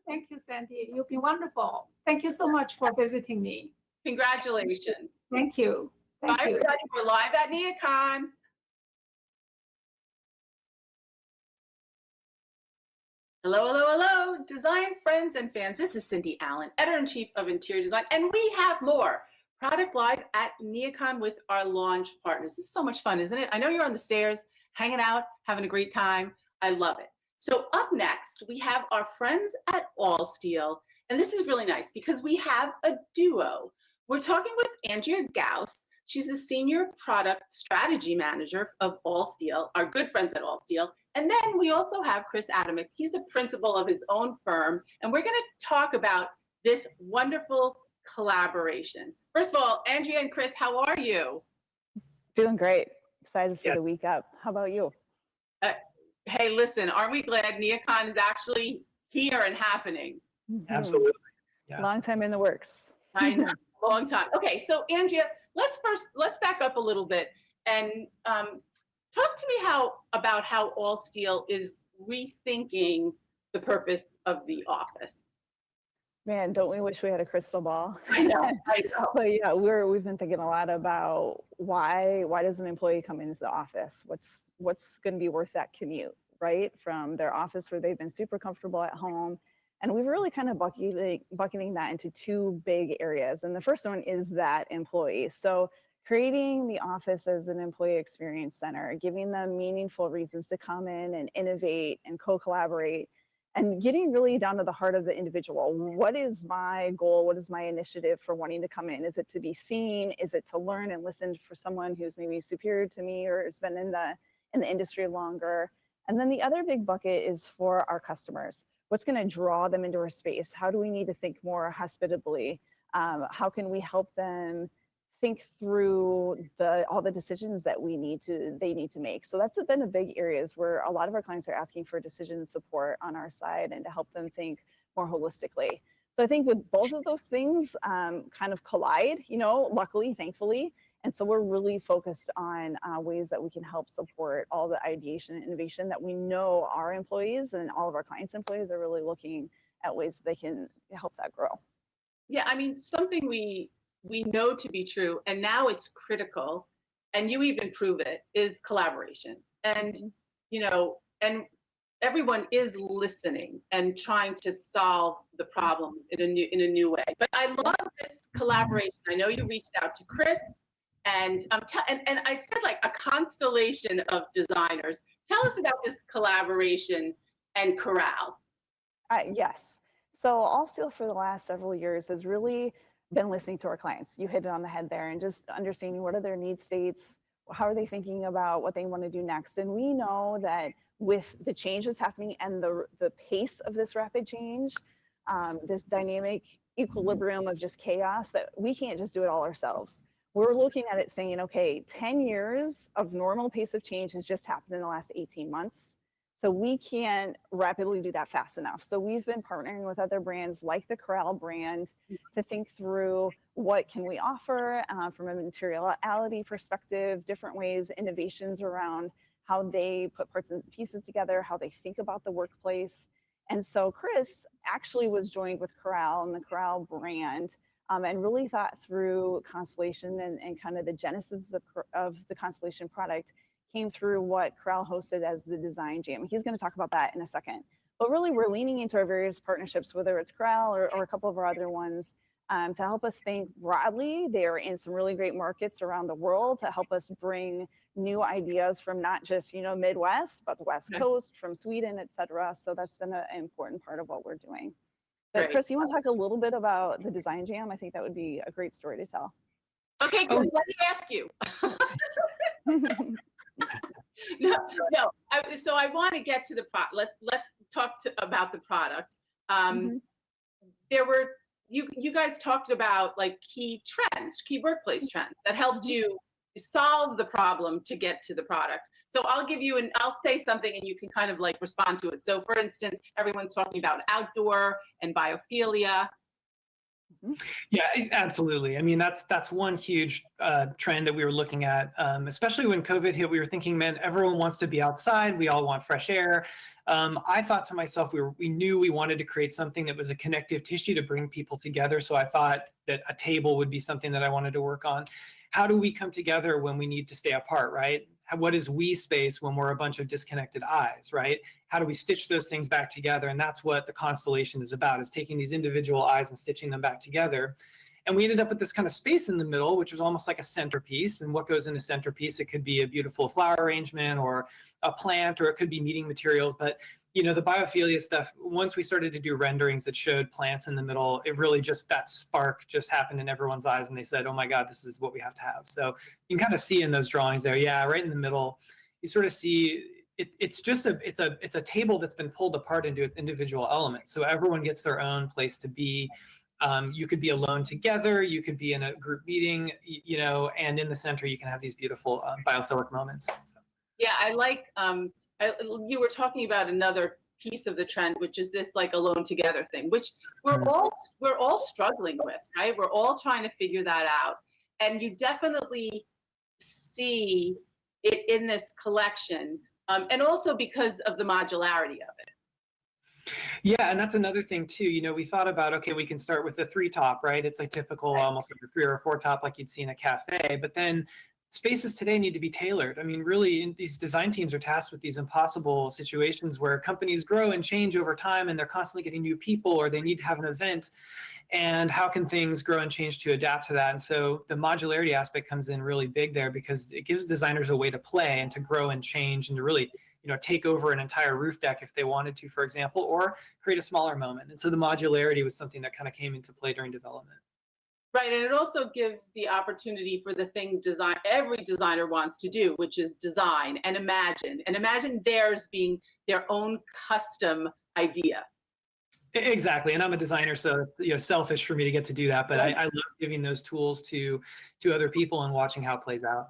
Thank you, Sandy. You've been wonderful. Thank you so much for visiting me. Congratulations. Thank you. Thank Bye, you. everybody. We're live at NeoCon. Hello, hello, hello, design friends and fans. This is Cindy Allen, Editor-in-Chief of Interior Design, and we have more ProductLive at NeoCon with our launch partners. This is so much fun, isn't it? I know you're on the stairs, hanging out, having a great time. I love it. So up next, we have our friends at Allsteel, and this is really nice because we have a duo. We're talking with Andrea Gauss. She's the Senior Product Strategy Manager of Allsteel, our good friends at Allsteel. And then we also have Chris Adamick. He's the principal of his own firm, and we're going to talk about this wonderful collaboration. First of all, Andrea and Chris, how are you? Doing great. Excited for the week up. How about you? Hey, listen, aren't we glad NeoCon is actually here and happening? Absolutely. Yeah. Long time in the works. I know, long time. Okay, so Andrea, let's back up a little bit and talk to me about how Allsteel is rethinking the purpose of the office. Man, don't we wish we had a crystal ball? I know, I know. But yeah, we've been thinking a lot about why does an employee come into the office? What's going to be worth that commute, right? From their office where they've been super comfortable at home. And we've really kind of bucketing that into two big areas. And the first one is that employee. So creating the office as an employee experience center, giving them meaningful reasons to come in and innovate and co-collaborate, and getting really down to the heart of the individual. What is my goal? What is my initiative for wanting to come in? Is it to be seen? Is it to learn and listen for someone who's maybe superior to me or has been in the industry longer? And then the other big bucket is for our customers. What's going to draw them into our space? How do we need to think more hospitably? How can we help them think through all the decisions that they need to make? So that's been a big areas where a lot of our clients are asking for decision support on our side and to help them think more holistically. So I think with both of those things kind of collide, luckily, thankfully. And so we're really focused on ways that we can help support all the ideation and innovation that we know our employees and all of our clients' employees are really looking at ways that they can help that grow. Yeah, I mean, something we know to be true, and now it's critical, and you even prove it, is collaboration. And, and everyone is listening and trying to solve the problems in a new way. But I love this collaboration. I know you reached out to Chris and I said like a constellation of designers. Tell us about this collaboration and Corral. Yes. So Allsteel for the last several years has really been listening to our clients. You hit it on the head there, and just understanding what are their need states, how are they thinking about what they want to do next. And we know that with the changes happening and the pace of this rapid change, this dynamic equilibrium of just chaos, that we can't just do it all ourselves. We're looking at it saying, okay, 10 years of normal pace of change has just happened in the last 18 months. So we can't rapidly do that fast enough. So we've been partnering with other brands like the Corral brand to think through what can we offer from a materiality perspective, different ways, innovations around how they put parts and pieces together, how they think about the workplace. And so Chris actually was joined with Corral and the Corral brand and really thought through Constellation and kind of the genesis of the Constellation product came through what Corral hosted as the Design Jam. He's going to talk about that in a second. But really, we're leaning into our various partnerships, whether it's Corral or a couple of our other ones, to help us think broadly. They're in some really great markets around the world to help us bring new ideas from not just, Midwest, but the West Coast, from Sweden, et cetera. So that's been an important part of what we're doing. But Great. Chris, you want to talk a little bit about the Design Jam? I think that would be a great story to tell. Okay, good. Let me ask you. No. So I want to get to the product. Let's talk about the product. There were you guys talked about like key trends, key workplace trends that helped you solve the problem to get to the product. So I'll say something and you can kind of like respond to it. So for instance, everyone's talking about outdoor and biophilia. Yeah, absolutely. I mean, that's one huge trend that we were looking at, especially when COVID hit. We were thinking, man, everyone wants to be outside. We all want fresh air. I thought to myself, we knew we wanted to create something that was a connective tissue to bring people together. So I thought that a table would be something that I wanted to work on. How do we come together when we need to stay apart, right? What is we space when we're a bunch of disconnected eyes, right? How do we stitch those things back together? And that's what the constellation is about, is taking these individual eyes and stitching them back together. And we ended up with this kind of space in the middle, which was almost like a centerpiece. And what goes in a centerpiece? It could be a beautiful flower arrangement or a plant, or it could be meeting materials. But the biophilia stuff, once we started to do renderings that showed plants in the middle, it really just, that spark just happened in everyone's eyes. And they said, oh my God, this is what we have to have. So you can kind of see in those drawings there, yeah, right in the middle, you sort of see it's a table that's been pulled apart into its individual elements. So everyone gets their own place to be. You could be alone together, you could be in a group meeting, and in the center you can have these beautiful biophilic moments. So. Yeah, I like, you were talking about another piece of the trend, which is this like alone together thing, which we're all struggling with, right? We're all trying to figure that out. And you definitely see it in this collection, and also because of the modularity of it. Yeah, and that's another thing too. We thought about, okay, we can start with the 3 top, right? It's like typical, almost like a 3 or a 4 top, like you'd see in a cafe. But then spaces today need to be tailored. I mean, really, these design teams are tasked with these impossible situations where companies grow and change over time, and they're constantly getting new people, or they need to have an event. And how can things grow and change to adapt to that? And so the modularity aspect comes in really big there, because it gives designers a way to play and to grow and change and to really take over an entire roof deck if they wanted to, for example, or create a smaller moment. And so the modularity was something that kind of came into play during development. Right, and it also gives the opportunity for the thing every designer wants to do, which is design and imagine theirs being their own custom idea. Exactly, and I'm a designer, so it's selfish for me to get to do that, but I love giving those tools to other people and watching how it plays out.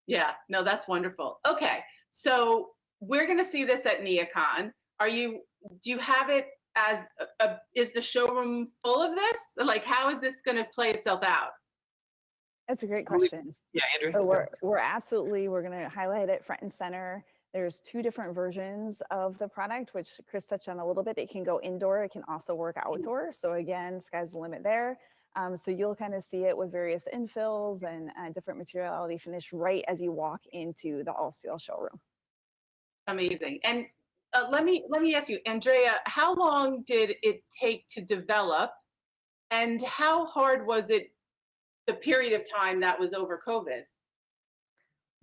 Yeah, no, that's wonderful. Okay, so we're going to see this at NeoCon. Do you have it as is the showroom full of this? Like, how is this going to play itself out? That's a great question. Yeah, Andrew. So we're going to highlight it front and center. There's 2 different versions of the product, which Chris touched on a little bit. It can go indoor. It can also work outdoor. So again, sky's the limit there. So you'll kind of see it with various infills and different materiality finish right as you walk into the Allsteel showroom. Amazing. And let me ask you, Andrea, how long did it take to develop, and how hard was it the period of time that was over COVID.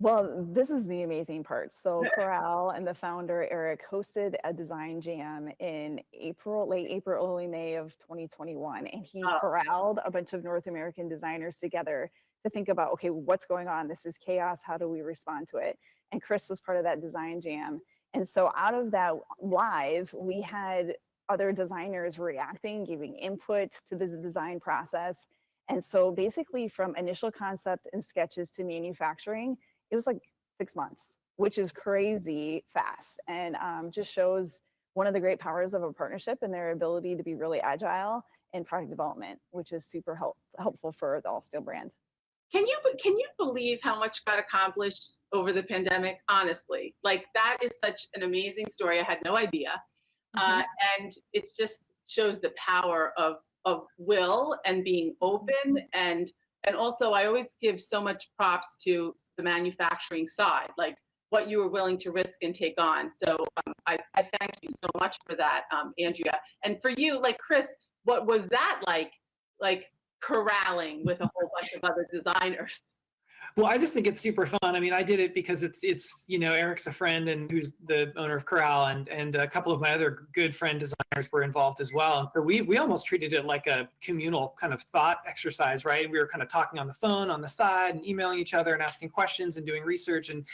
Well, this is the amazing part. So Corral and the founder, Eric, hosted a design jam in April, late April, early May of 2021. And he corralled a bunch of North American designers together to think about, okay, what's going on? This is chaos. How do we respond to it? And Chris was part of that design jam. And so out of that live, we had other designers reacting, giving input to this design process. And so basically from initial concept and sketches to manufacturing, it was like 6 months, which is crazy fast, and just shows one of the great powers of a partnership and their ability to be really agile in product development, which is super helpful for the Allsteel brand. Can you believe how much got accomplished over the pandemic? Honestly, like that is such an amazing story. I had no idea, and it just shows the power of will and being open, and also I always give so much props to the manufacturing side, like what you were willing to risk and take on. So I thank you so much for that, Andrea. And for you, like Chris, what was that like corralling with a whole bunch of other designers? Well, I just think it's super fun. I mean, I did it because it's you know, Eric's a friend and who's the owner of Corral, and a couple of my other good friend designers were involved as well. And so we almost treated it like a communal kind of thought exercise, right? We were kind of talking on the phone on the side and emailing each other and asking questions and doing research, and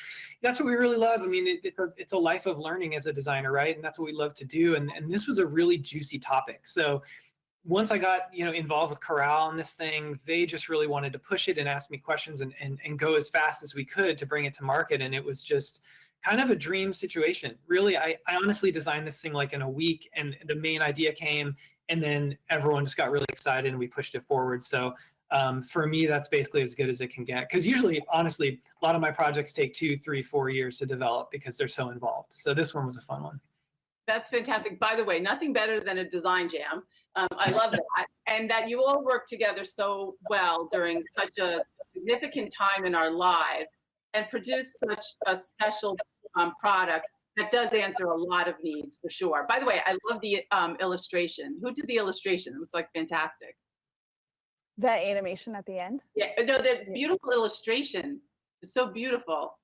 that's what we really love. I mean, it's a life of learning as a designer, right? And that's what we love to do. And this was a really juicy topic. So once I got, you know, involved with Corral and this thing, they just really wanted to push it and ask me questions and go as fast as we could to bring it to market. And it was just kind of a dream situation. Really, I honestly designed this thing like in a week, and the main idea came, and then everyone just got really excited and we pushed it forward. So for me, that's basically as good as it can get. Because usually, honestly, a lot of my projects take 2, 3, 4 years to develop because they're so involved. So this one was a fun one. That's fantastic. By the way, nothing better than a design jam. I love that. And that you all work together so well during such a significant time in our lives and produce such a special product that does answer a lot of needs for sure. By the way, I love the illustration. Who did the illustration? It was like fantastic. That animation at the end? Yeah, no, the beautiful illustration. It's so beautiful.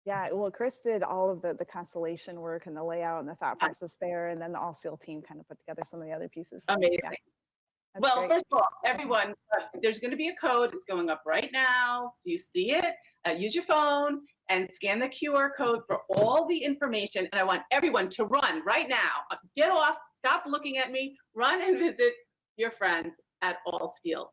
Yeah, well, Chris did all of the constellation work and the layout and the thought process there, and then the Allsteel team kind of put together some of the other pieces. Amazing. Yeah, Well, great. first of all, everyone, there's going to be a code. It's going up right now. Do you see it? Use your phone and scan the QR code for all the information. And I want everyone to run right now. Get off, stop looking at me, run and visit your friends at Allsteel,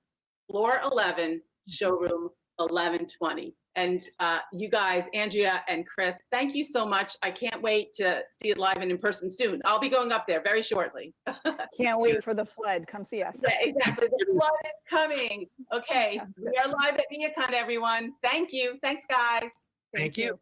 floor 11, showroom 1120. And you guys, Andrea and Chris, thank you so much. I can't wait to see it live and in person soon. I'll be going up there very shortly. Can't wait for the flood. Come see us. Yeah, exactly. The flood is coming. Okay, we are live at NeoCon, everyone. Thank you. Thanks, guys. Thank you.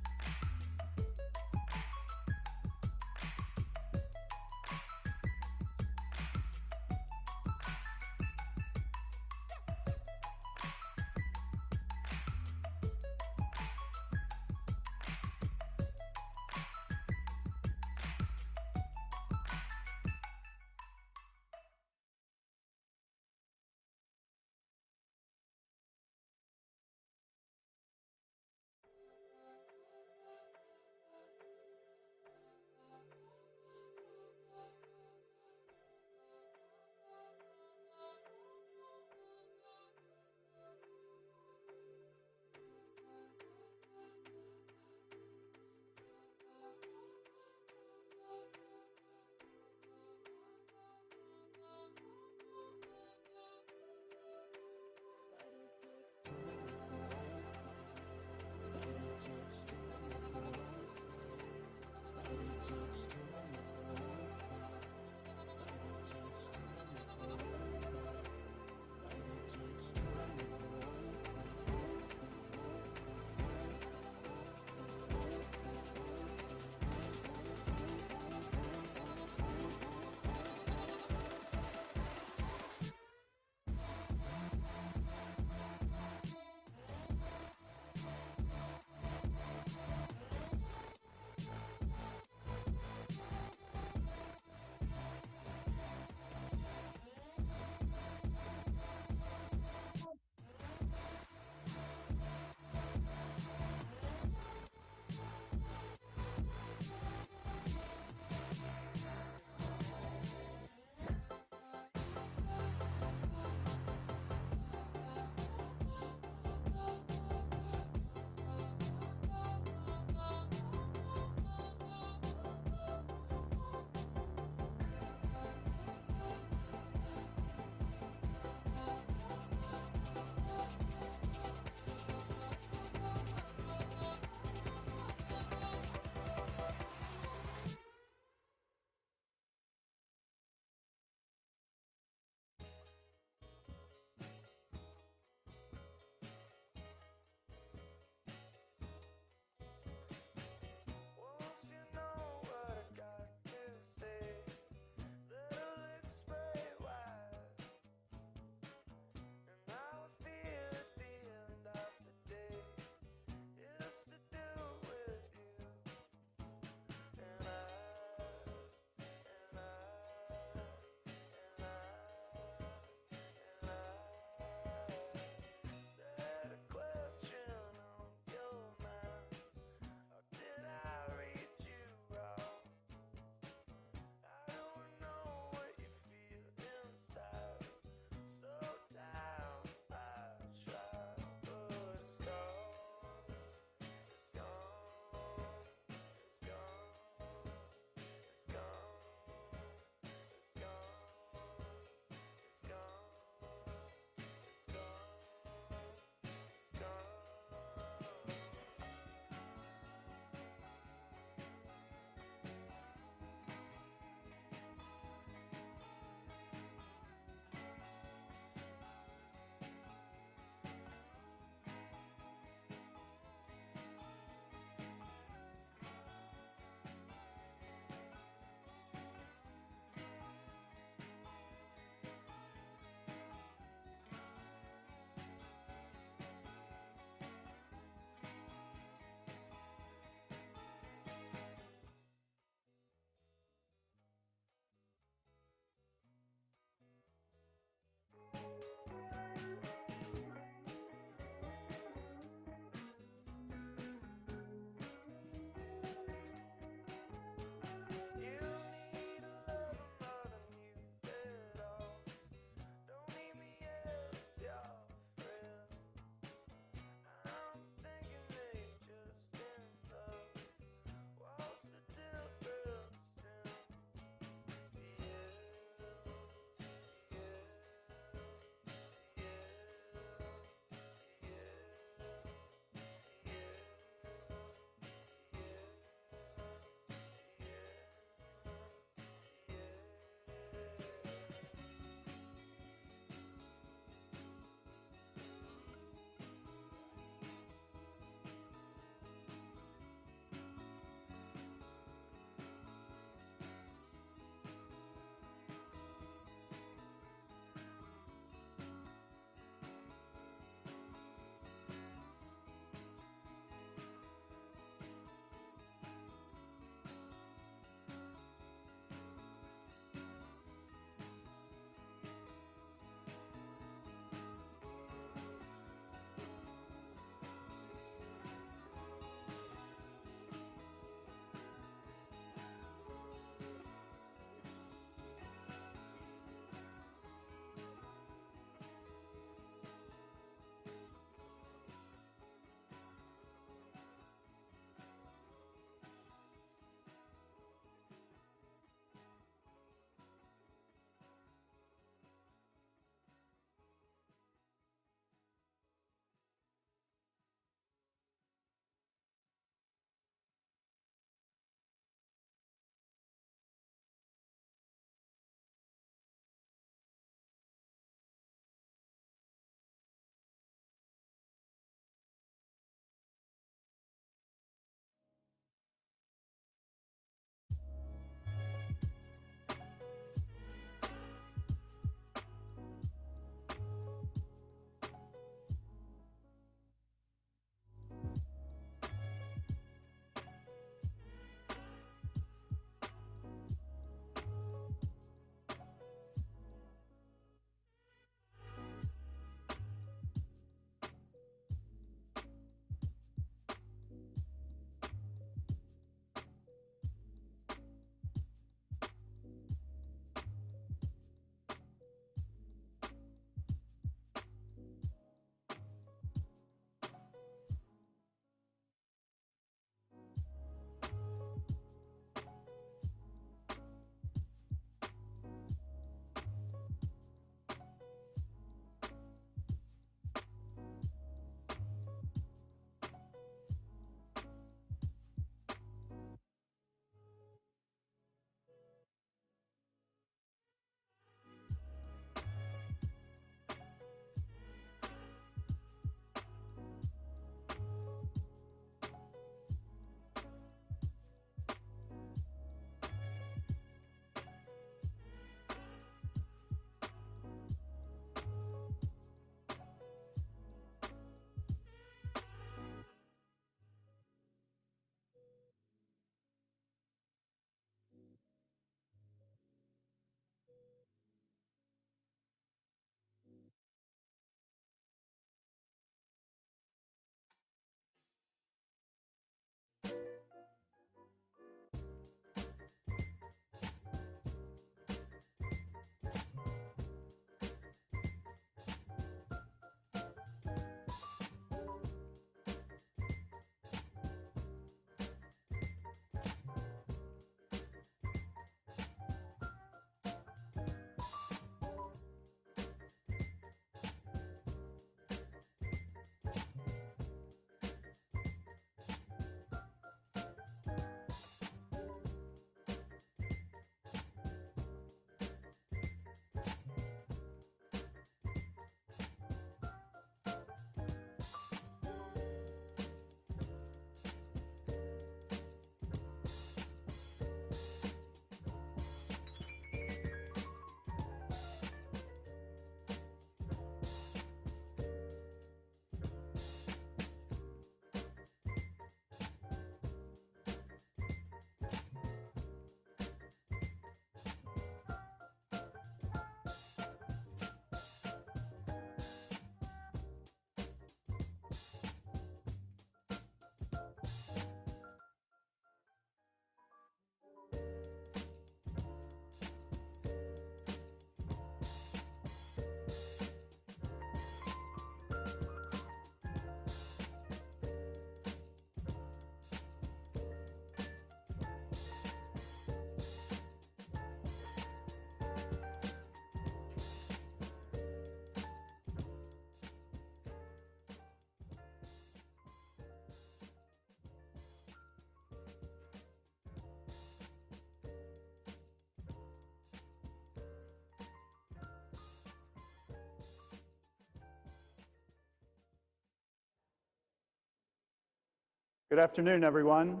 Good afternoon, everyone.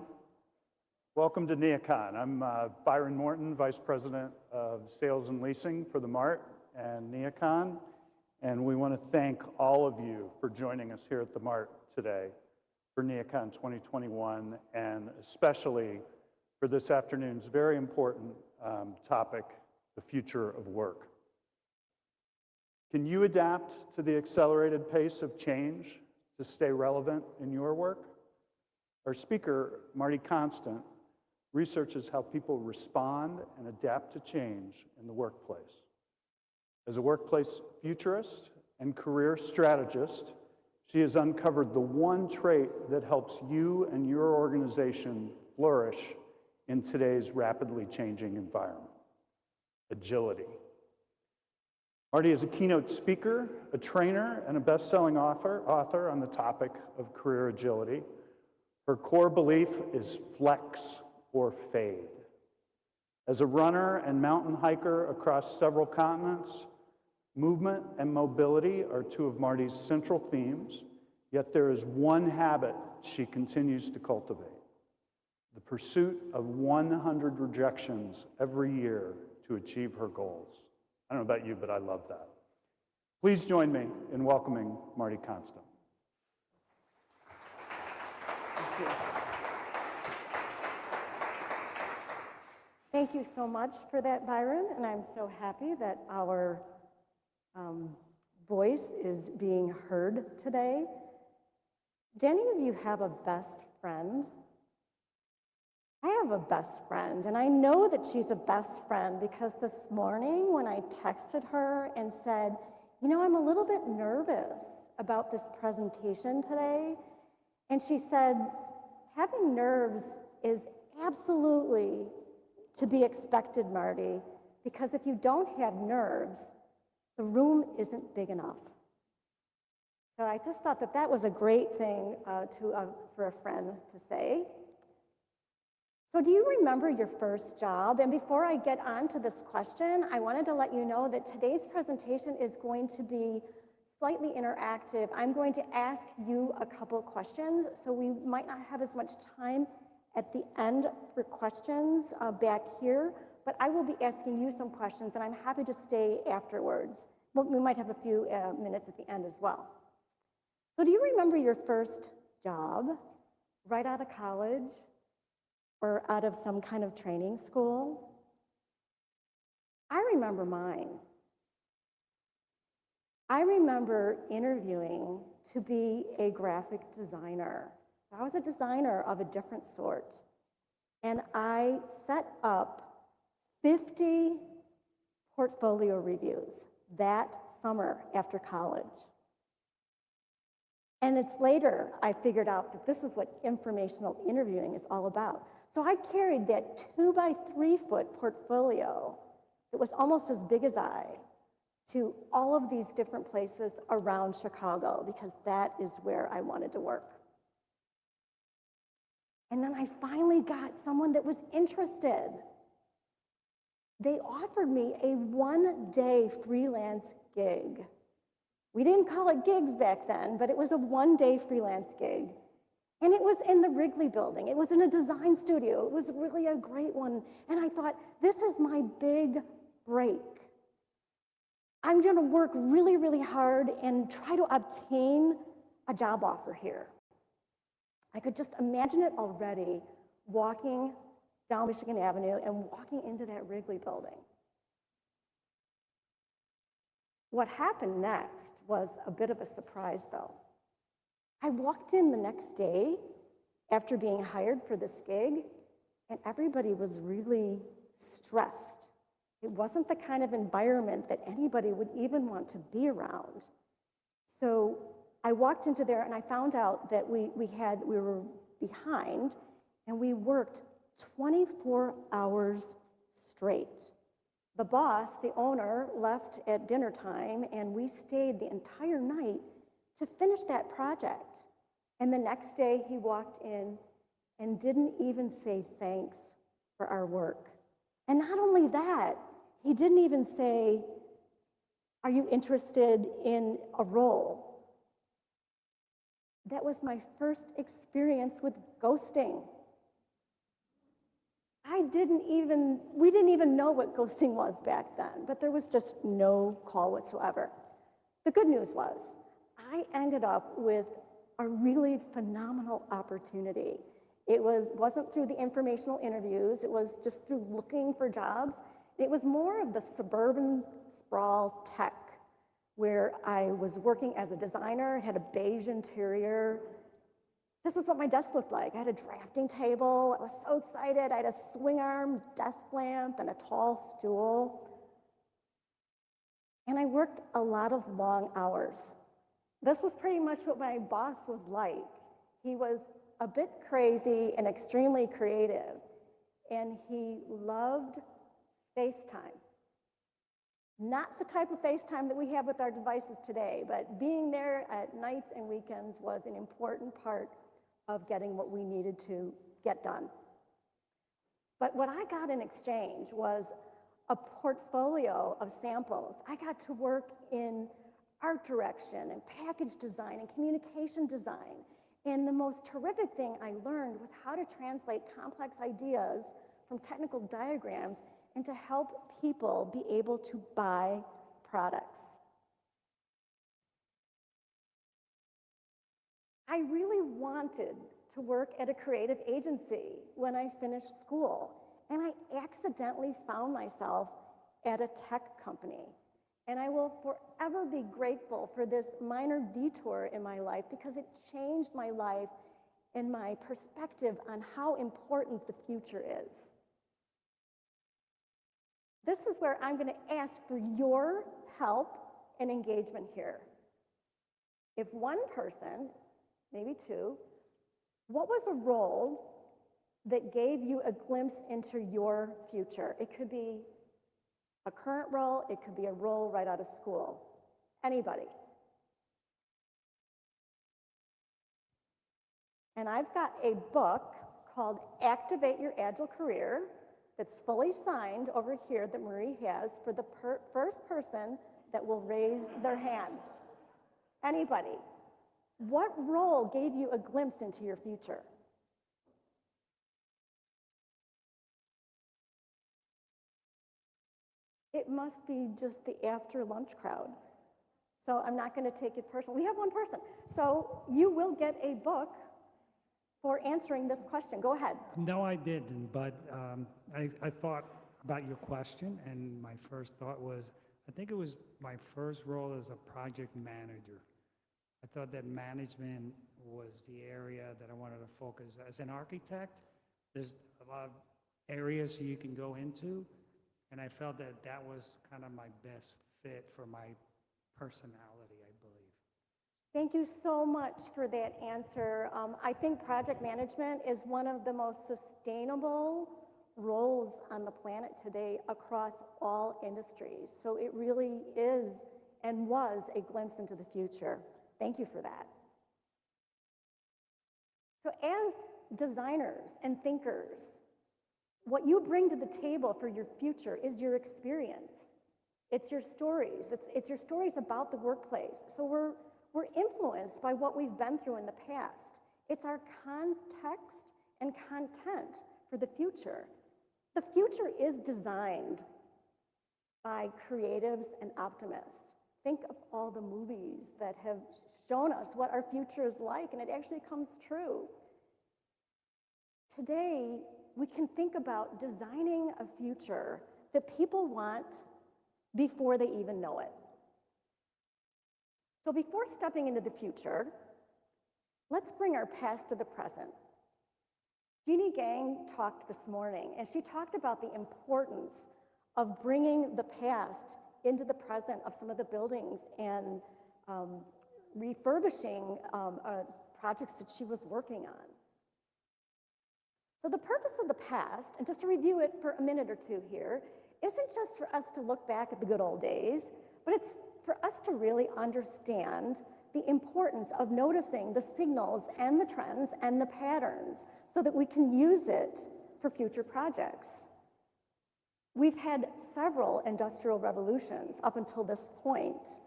Welcome to NeoCon. I'm Byron Morton, Vice President of Sales and Leasing for the Mart and NeoCon, and we want to thank all of you for joining us here at the Mart today for NeoCon 2021, and especially for this afternoon's very important topic, the future of work. Can you adapt to the accelerated pace of change to stay relevant in your work? Our speaker, Marti Konstant, researches how people respond and adapt to change in the workplace. As a workplace futurist and career strategist, she has uncovered the one trait that helps you and your organization flourish in today's rapidly changing environment: agility. Marti is a keynote speaker, a trainer, and a best-selling author on the topic of career agility. Her core belief is flex or fade. As a runner and mountain hiker across several continents, movement and mobility are two of Marti's central themes, yet there is one habit she continues to cultivate: the pursuit of 100 rejections every year to achieve her goals. I don't know about you, but I love that. Please join me in welcoming Marti Konstant. Thank you so much for that, Byron, and I'm so happy that our voice is being heard today. Do any of you have a best friend? I have a best friend, and I know that she's a best friend because this morning when I texted her and said, you know, I'm a little bit nervous about this presentation today, and she said, having nerves is absolutely to be expected, Marti, because if you don't have nerves, the room isn't big enough. So I just thought that that was a great thing for a friend to say. So do you remember your first job? And before I get on to this question, I wanted to let you know that today's presentation is going to be slightly interactive. I'm going to ask you a couple questions, so we might not have as much time at the end for questions back here, but I will be asking you some questions, and I'm happy to stay afterwards. Well, we might have a few minutes at the end as well. So do you remember your first job right out of college or out of some kind of training school? I remember mine. I remember interviewing to be a graphic designer. I was a designer of a different sort, and I set up 50 portfolio reviews that summer after college. And it's later I figured out that this is what informational interviewing is all about. So I carried that 2-by-3 foot portfolio that was almost as big as I to all of these different places around Chicago because that is where I wanted to work. And then I finally got someone that was interested. They offered me a 1-day freelance gig. We didn't call it gigs back then, but it was a 1-day freelance gig. And it was in the Wrigley building. It was in a design studio. It was really a great one. And I thought, this is my big break. I'm gonna work really, really hard and try to obtain a job offer here. I could just imagine it already, walking down Michigan Avenue and walking into that Wrigley building. What happened next was a bit of a surprise, though. I walked in the next day after being hired for this gig, and everybody was really stressed. It wasn't the kind of environment that anybody would even want to be around. So I walked into there and I found out that we were behind, and we worked 24 hours straight. The boss, the owner, left at dinner time, and we stayed the entire night to finish that project. And the next day he walked in and didn't even say thanks for our work. And not only that, he didn't even say, are you interested in a role? that was my first experience with ghosting. We didn't even know what ghosting was back then, but there was just no call whatsoever. The good news was I ended up with a really phenomenal opportunity. It wasn't through the informational interviews, it was just through looking for jobs. It was more of the suburban sprawl tech, where I was working as a designer, had a beige interior. This is what my desk looked like. I had a drafting table. I was so excited. I had a swing arm desk lamp and a tall stool. And I worked a lot of long hours. This was pretty much what my boss was like. He was a bit crazy and extremely creative, and he loved FaceTime. Not the type of FaceTime that we have with our devices today, but being there at nights and weekends was an important part of getting what we needed to get done. But what I got in exchange was a portfolio of samples. I got to work in art direction and package design and communication design. And the most terrific thing I learned was how to translate complex ideas from technical diagrams and to help people be able to buy products. I really wanted to work at a creative agency when I finished school, and I accidentally found myself at a tech company. And I will forever be grateful for this minor detour in my life because it changed my life and my perspective on how important the future is. This is where I'm going to ask for your help and engagement here. If one person, maybe two, what was a role that gave you a glimpse into your future? It could be a current role, it could be a role right out of school. Anybody? And I've got a book called Activate Your Agile Career that's fully signed over here that Marie has for the first person that will raise their hand. Anybody? What role gave you a glimpse into your future? It must be just the after lunch crowd. So I'm not going to take it personally. We have one person. So you will get a book for answering this question. Go ahead. No, I didn't, but I thought about your question, and my first thought was, I think it was my first role as a project manager. I thought that management was the area that I wanted to focus. As an architect, there's a lot of areas you can go into, and I felt that that was kind of my best fit for my personality, I believe. Thank you so much for that answer. I think project management is one of the most sustainable roles on the planet today across all industries. So it really is and was a glimpse into the future. Thank you for that. So as designers and thinkers, what you bring to the table for your future is your experience. It's your stories. It's your stories about the workplace. So we're influenced by what we've been through in the past. It's our context and content for the future. The future is designed by creatives and optimists. Think of all the movies that have shown us what our future is like, and it actually comes true. Today, we can think about designing a future that people want before they even know it. So before stepping into the future, let's bring our past to the present. Jeanne Gang talked this morning, and she talked about the importance of bringing the past into the present of some of the buildings and refurbishing projects that she was working on. So the purpose of the past, and just to review it for a minute or two here, isn't just for us to look back at the good old days, but it's for us to really understand the importance of noticing the signals and the trends and the patterns so that we can use it for future projects. We've had several industrial revolutions up until this point,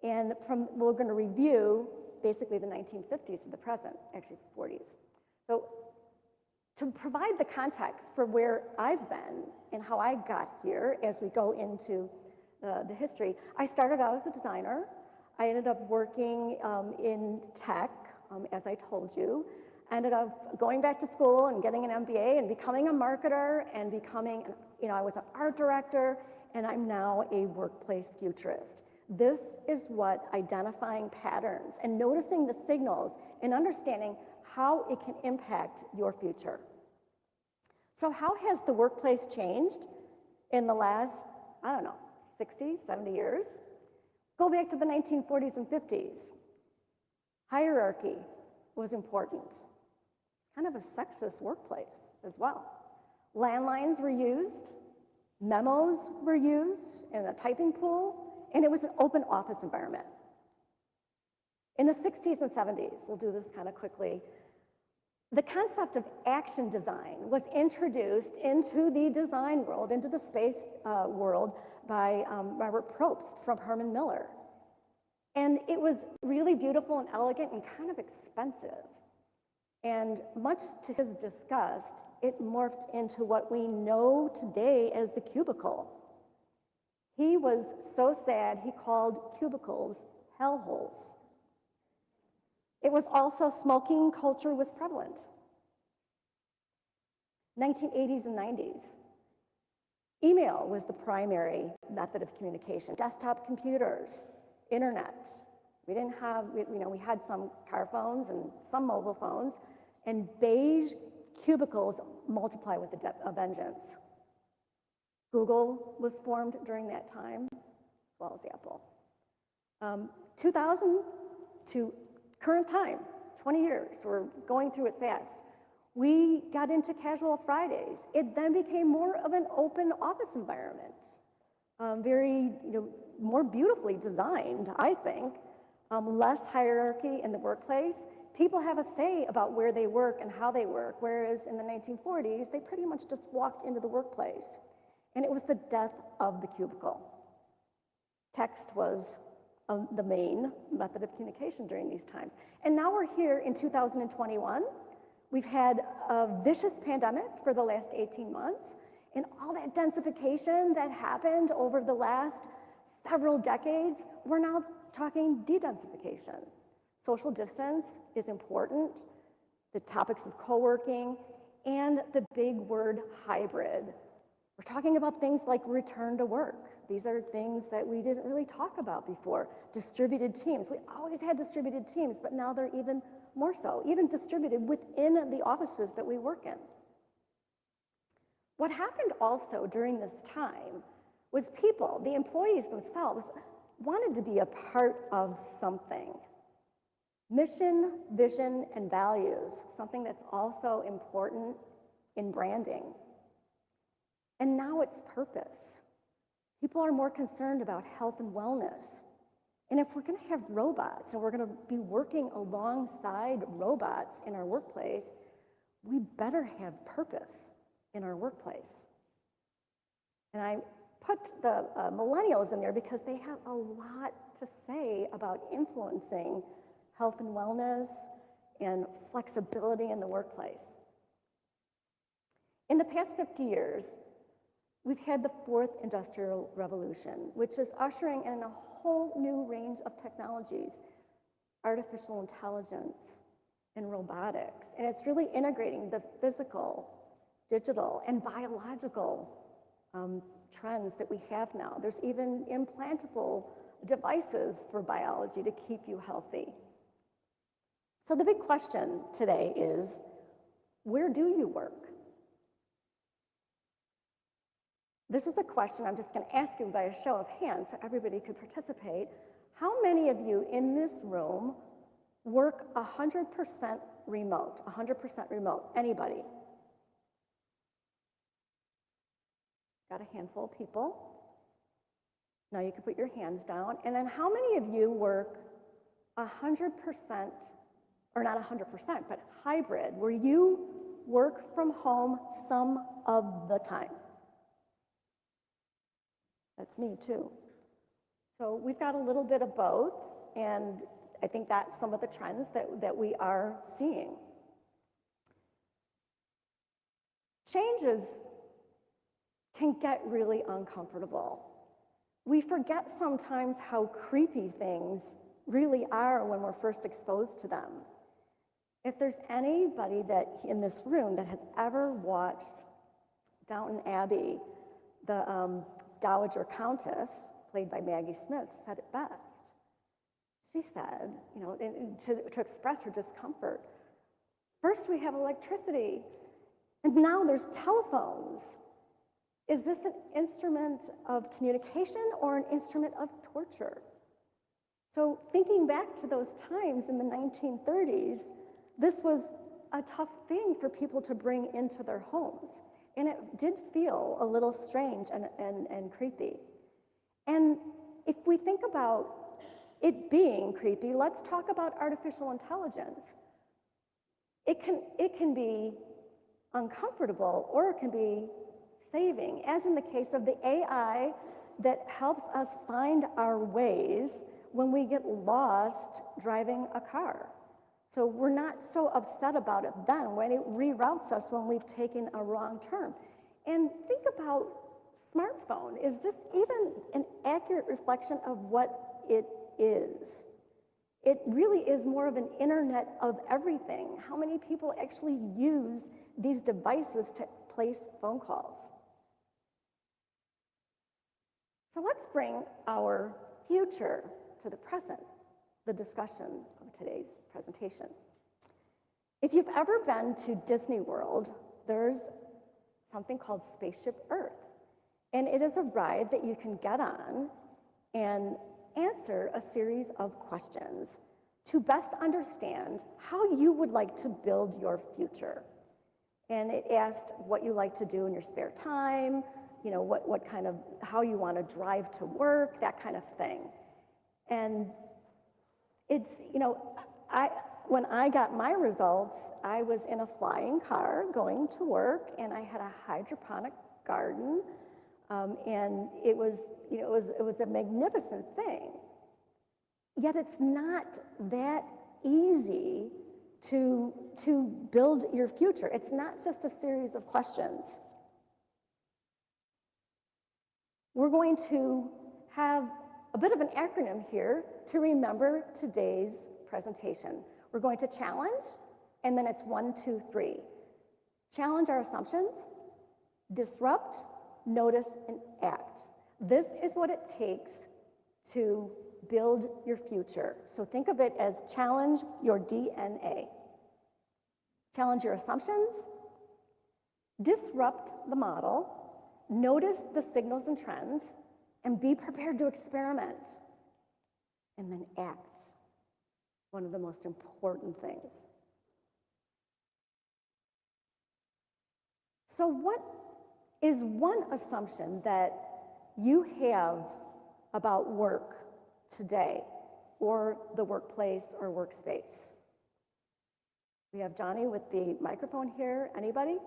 and we're going to review basically the 1950s to the present, actually 40s. So to provide the context for where I've been and how I got here as we go into the history, I started out as a designer. I ended up working in tech, as I told you. I ended up going back to school and getting an MBA and becoming a marketer and becoming, I was an art director, and I'm now a workplace futurist. This is what identifying patterns and noticing the signals and understanding how it can impact your future. So how has the workplace changed in the last, 60, 70 years? Go back to the 1940s and 50s. Hierarchy was important. It's kind of a sexist workplace as well. Landlines were used, memos were used in a typing pool, and it was an open office environment. In the 60s and 70s, we'll do this kind of quickly, the concept of action design was introduced into the design world, into the space world by Robert Probst from Herman Miller. And it was really beautiful and elegant and kind of expensive. And much to his disgust, it morphed into what we know today as the cubicle. He was so sad, he called cubicles hellholes. It was also smoking culture was prevalent. 1980s and 90s. Email was the primary method of communication. Desktop computers, internet. We didn't have, we had some car phones and some mobile phones, and beige cubicles multiply with a vengeance. Google was formed during that time, as well as Apple. 2000 to current time, 20 years, we're going through it fast. We got into casual Fridays. It then became more of an open office environment. Very, more beautifully designed, I think. Less hierarchy in the workplace. People have a say about where they work and how they work, whereas in the 1940s, they pretty much just walked into the workplace. And it was the death of the cubicle. Text was the main method of communication during these times. And now we're here in 2021. We've had a vicious pandemic for the last 18 months, and all that densification that happened over the last several decades, we're now talking de-densification. Social distance is important, the topics of co-working, and the big word hybrid. We're talking about things like return to work. These are things that we didn't really talk about before. Distributed teams. We always had distributed teams, but now they're even more so, even distributed within the offices that we work in. What happened also during this time was people, the employees themselves, wanted to be a part of something. Mission, vision, and values, something that's also important in branding. And now it's purpose. People are more concerned about health and wellness. And if we're going to have robots and we're going to be working alongside robots in our workplace, we better have purpose in our workplace. And I put the millennials in there because they have a lot to say about influencing health and wellness and flexibility in the workplace. In the past 50 years, we've had the fourth industrial revolution, which is ushering in a whole new range of technologies, artificial intelligence and robotics. And it's really integrating the physical, digital, and biological trends that we have now. There's even implantable devices for biology to keep you healthy. So the big question today is, where do you work? This is a question I'm just going to ask you by a show of hands so everybody could participate. How many of you in this room work 100% remote? 100% remote. Anybody? Got a handful of people. Now you can put your hands down. And then how many of you work 100%, or not 100%, but hybrid, where you work from home some of the time? That's me too. So we've got a little bit of both, and I think that's some of the trends that we are seeing. Changes can get really uncomfortable. We forget sometimes how creepy things really are when we're first exposed to them. If there's anybody that in this room that has ever watched Downton Abbey, the Dowager Countess, played by Maggie Smith, said it best. She said, you know, to express her discomfort, first we have electricity, and now there's telephones. Is this an instrument of communication or an instrument of torture? So thinking back to those times in the 1930s, this was a tough thing for people to bring into their homes. And it did feel a little strange and creepy. And if we think about it being creepy, let's talk about artificial intelligence. It can be uncomfortable or it can be saving, as in the case of the AI that helps us find our ways when we get lost driving a car. So we're not so upset about it then when it reroutes us when we've taken a wrong turn. And think about smartphone. Is this even an accurate reflection of what it is? It really is more of an internet of everything. How many people actually use these devices to place phone calls? So let's bring our future to the present, the discussion of today's presentation. If you've ever been to Disney World, there's something called Spaceship Earth. And it is a ride that you can get on and answer a series of questions to best understand how you would like to build your future. And it asked what you like to do in your spare time, you know, what kind of, how you want to drive to work, that kind of thing. And it's, you know, when I got my results, I was in a flying car going to work, and I had a hydroponic garden, and it was, you know, it was a magnificent thing. Yet it's not that easy to build your future. It's not just a series of questions. We're going to have a bit of an acronym here to remember today's presentation. We're going to challenge, and then it's 1, 2, 3. Challenge our assumptions, disrupt, notice, and act. This is what it takes to build your future. So think of it as challenge your DNA. Challenge your assumptions, disrupt the model, notice the signals and trends, and be prepared to experiment, and then act. One of the most important things. So what is one assumption that you have about work today, or the workplace or workspace? We have Johnny with the microphone here. Anybody?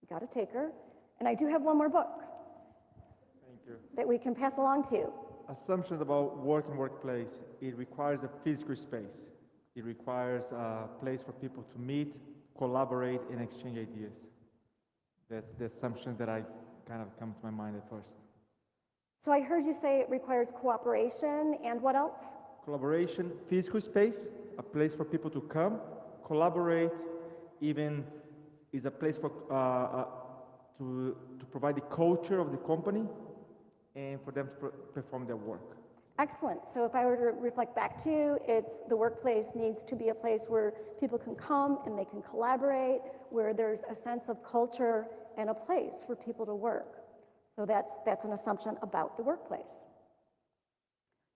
You got a taker. And I do have one more book. Thank you. That we can pass along to you. Assumptions about work and workplace. It requires a physical space. It requires a place for people to meet, collaborate, and exchange ideas. That's the assumptions that I kind of come to my mind at first. So I heard you say it requires cooperation, and what else? Collaboration, physical space, a place for people to come, collaborate, even is a place for to provide the culture of the company and for them to perform their work. Excellent. So if I were to reflect back to you, it's the workplace needs to be a place where people can come and they can collaborate, where there's a sense of culture and a place for people to work. So that's an assumption about the workplace.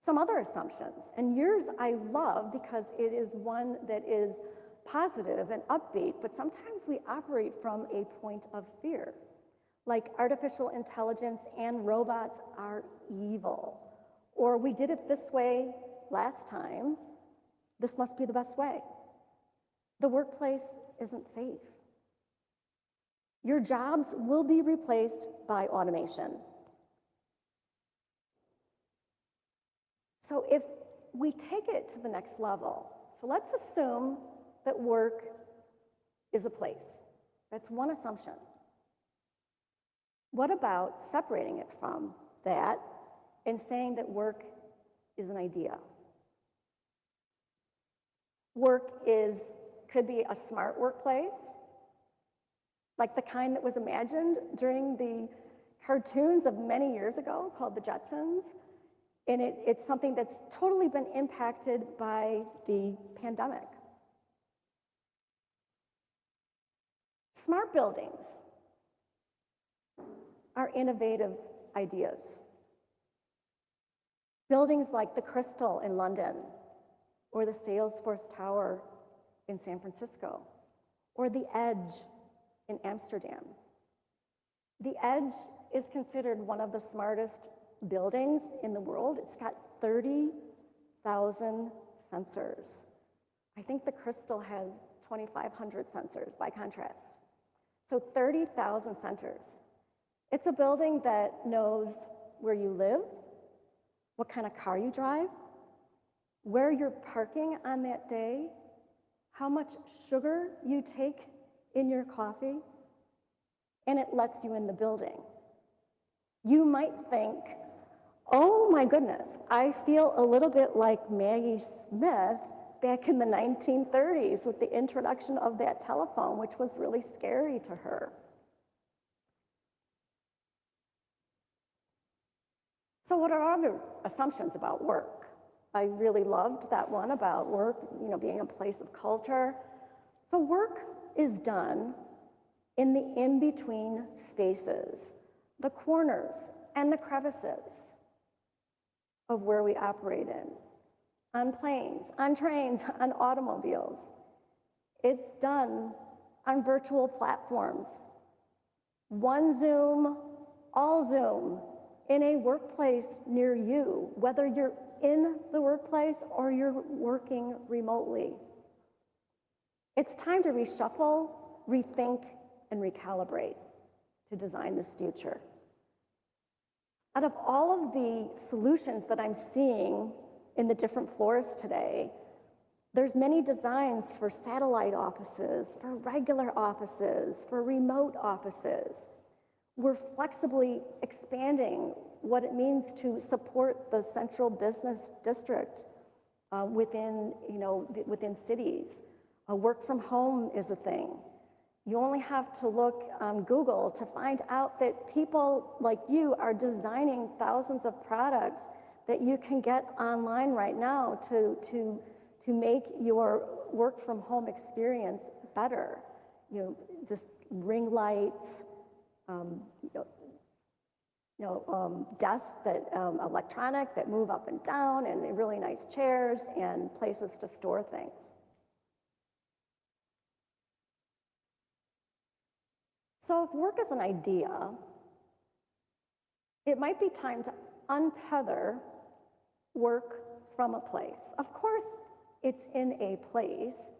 Some other assumptions, and yours I love because it is one that is positive and upbeat, but sometimes we operate from a point of fear. Like artificial intelligence and robots are evil. Or we did it this way last time, this must be the best way. The workplace isn't safe. Your jobs will be replaced by automation. So if we take it to the next level, so let's assume that work is a place. That's one assumption. What about separating it from that and saying that work is an idea? Work could be a smart workplace, like the kind that was imagined during the cartoons of many years ago called the Jetsons. And it's something that's totally been impacted by the pandemic. Smart buildings are innovative ideas. Buildings like the Crystal in London, or the Salesforce Tower in San Francisco, or the Edge in Amsterdam. The Edge is considered one of the smartest buildings in the world. It's got 30,000 sensors. I think the Crystal has 2,500 sensors by contrast. So 30,000 sensors. It's a building that knows where you live, what kind of car you drive, where you're parking on that day, how much sugar you take in your coffee, and it lets you in the building. You might think, oh my goodness, I feel a little bit like Maggie Smith back in the 1930s with the introduction of that telephone, which was really scary to her. So what are other assumptions about work? I really loved that one about work, being a place of culture. So work is done in the in-between spaces, the corners and the crevices of where we operate in, on planes, on trains, on automobiles. It's done on virtual platforms. One Zoom, all Zoom, in a workplace near you, whether you're in the workplace or you're working remotely. It's time to reshuffle, rethink, and recalibrate to design this future. Out of all of the solutions that I'm seeing in the different floors today, there's many designs for satellite offices, for regular offices, for remote offices. We're flexibly expanding what it means to support the central business district within cities. Work from home is a thing. You only have to look on Google to find out that people like you are designing thousands of products that you can get online right now to make your work from home experience better. Just ring lights, desks that electronic that move up and down, and really nice chairs and places to store things. So if work is an idea, it might be time to untether work from a place. Of course, it's in a place,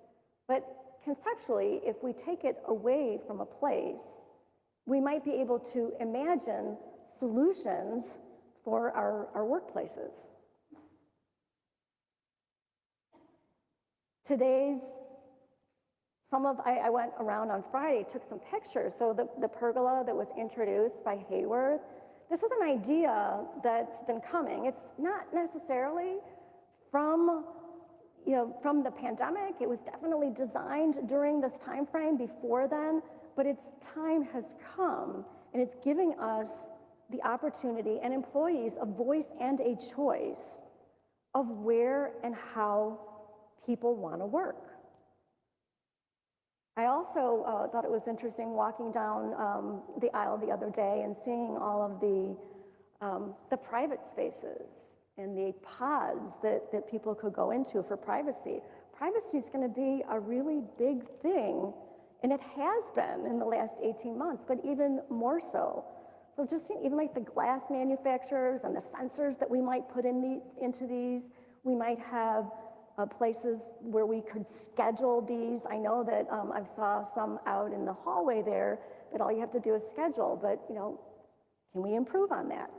but conceptually, if we take it away from a place, we might be able to imagine solutions for our workplaces. I went around on Friday, took some pictures. So the pergola that was introduced by Haworth, this is an idea that's been coming. It's not necessarily from the pandemic. It was definitely designed during this time frame before then, but its time has come, and it's giving us the opportunity and employees a voice and a choice of where and how people want to work. I also thought it was interesting walking down the aisle the other day and seeing all of the private spaces and the pods that people could go into for privacy. Privacy is going to be a really big thing, and it has been in the last 18 months, but even more so. So just even like the glass manufacturers and the sensors that we might put into these, we might have places where we could schedule these. I know that I saw some out in the hallway there that all you have to do is schedule, but can we improve on that?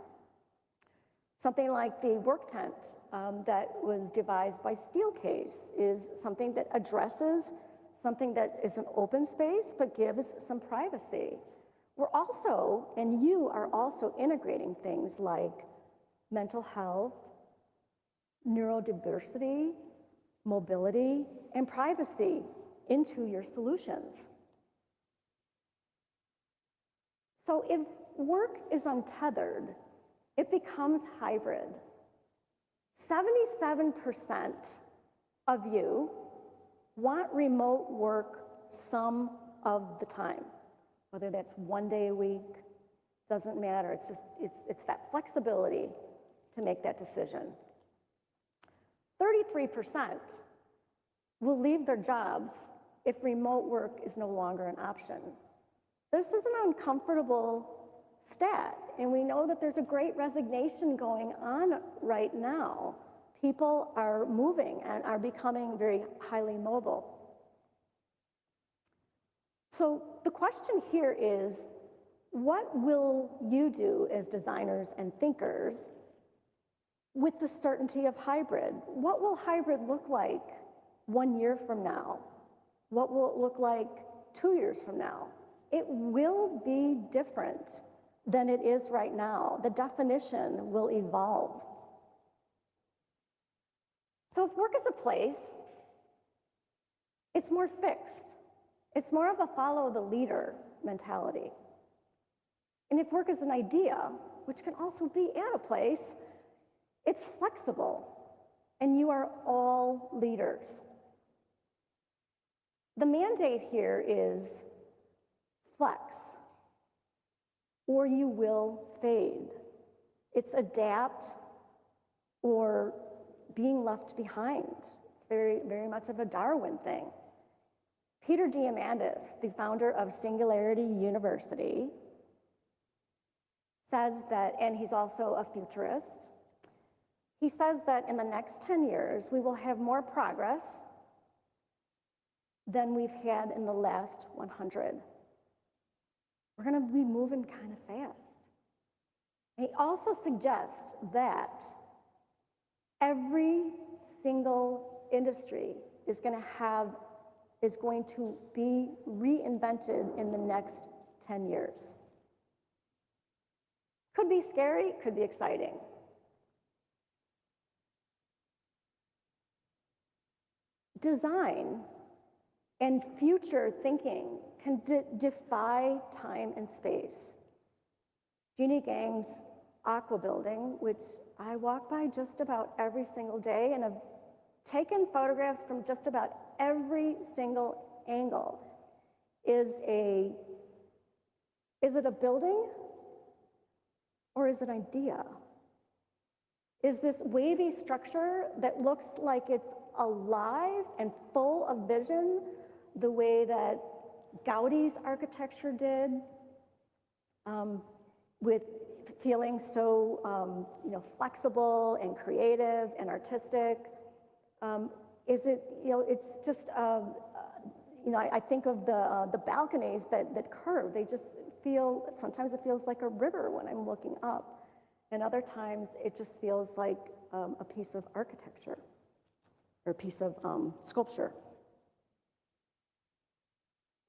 Something like the work tent that was devised by Steelcase is something that addresses something that is an open space but gives some privacy. We're also, and you are also integrating things like mental health, neurodiversity, mobility, and privacy into your solutions. So if work is untethered, it becomes hybrid. 77% of you want remote work some of the time, whether that's one day a week, doesn't matter. It's just, it's that flexibility to make that decision. 33% will leave their jobs if remote work is no longer an option. This is an uncomfortable stat, and we know that there's a great resignation going on right now. People are moving and are becoming very highly mobile. So the question here is, what will you do as designers and thinkers with the certainty of hybrid? What will hybrid look like 1 year from now? What will it look like 2 years from now? It will be different than it is right now. The definition will evolve. So if work is a place, it's more fixed. It's more of a follow the leader mentality. And if work is an idea, which can also be at a place, it's flexible, and you are all leaders. The mandate here is flex, or you will fade. It's adapt or being left behind. It's very, very much of a Darwin thing. Peter Diamandis, the founder of Singularity University, says that, and he's also a futurist, he says that in the next 10 years, we will have more progress than we've had in the last 100. We're going to be moving kind of fast. And he also suggests that every single industry is going to be reinvented in the next 10 years. Could be scary, could be exciting. Design and future thinking can defy time and space. Jeanne Gang's Aqua building, which I walk by just about every single day and have taken photographs from just about every single angle. Is it a building or is it an idea? Is this wavy structure that looks like it's alive and full of vision the way that Gaudi's architecture did, with feeling so flexible and creative and artistic? Is it, it's just, I think of the balconies that curve. They just feel, sometimes it feels like a river when I'm looking up. And other times it just feels like a piece of architecture or a piece of sculpture.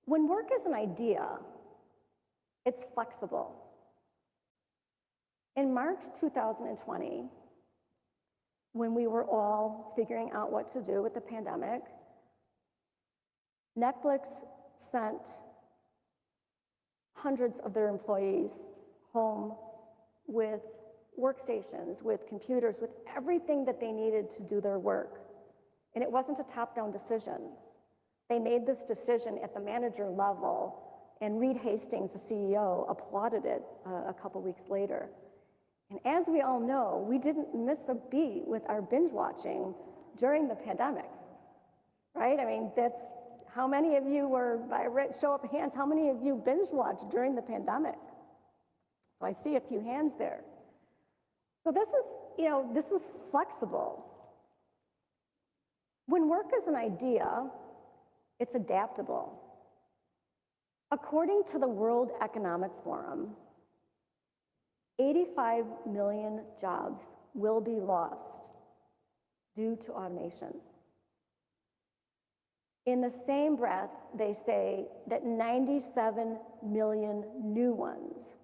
When work is an idea, it's flexible. In March 2020, when we were all figuring out what to do with the pandemic, Netflix sent hundreds of their employees home with workstations, with computers, with everything that they needed to do their work. And it wasn't a top-down decision. They made this decision at the manager level, and Reed Hastings, the CEO, applauded it a couple weeks later. And as we all know, we didn't miss a beat with our binge watching during the pandemic, right? I mean, that's how many of you were, by show of hands, how many of you binge watched during the pandemic? So I see a few hands there. So this is flexible. When work is an idea, it's adaptable. According to the World Economic Forum, 85 million jobs will be lost due to automation. In the same breath, they say that 97 million new ones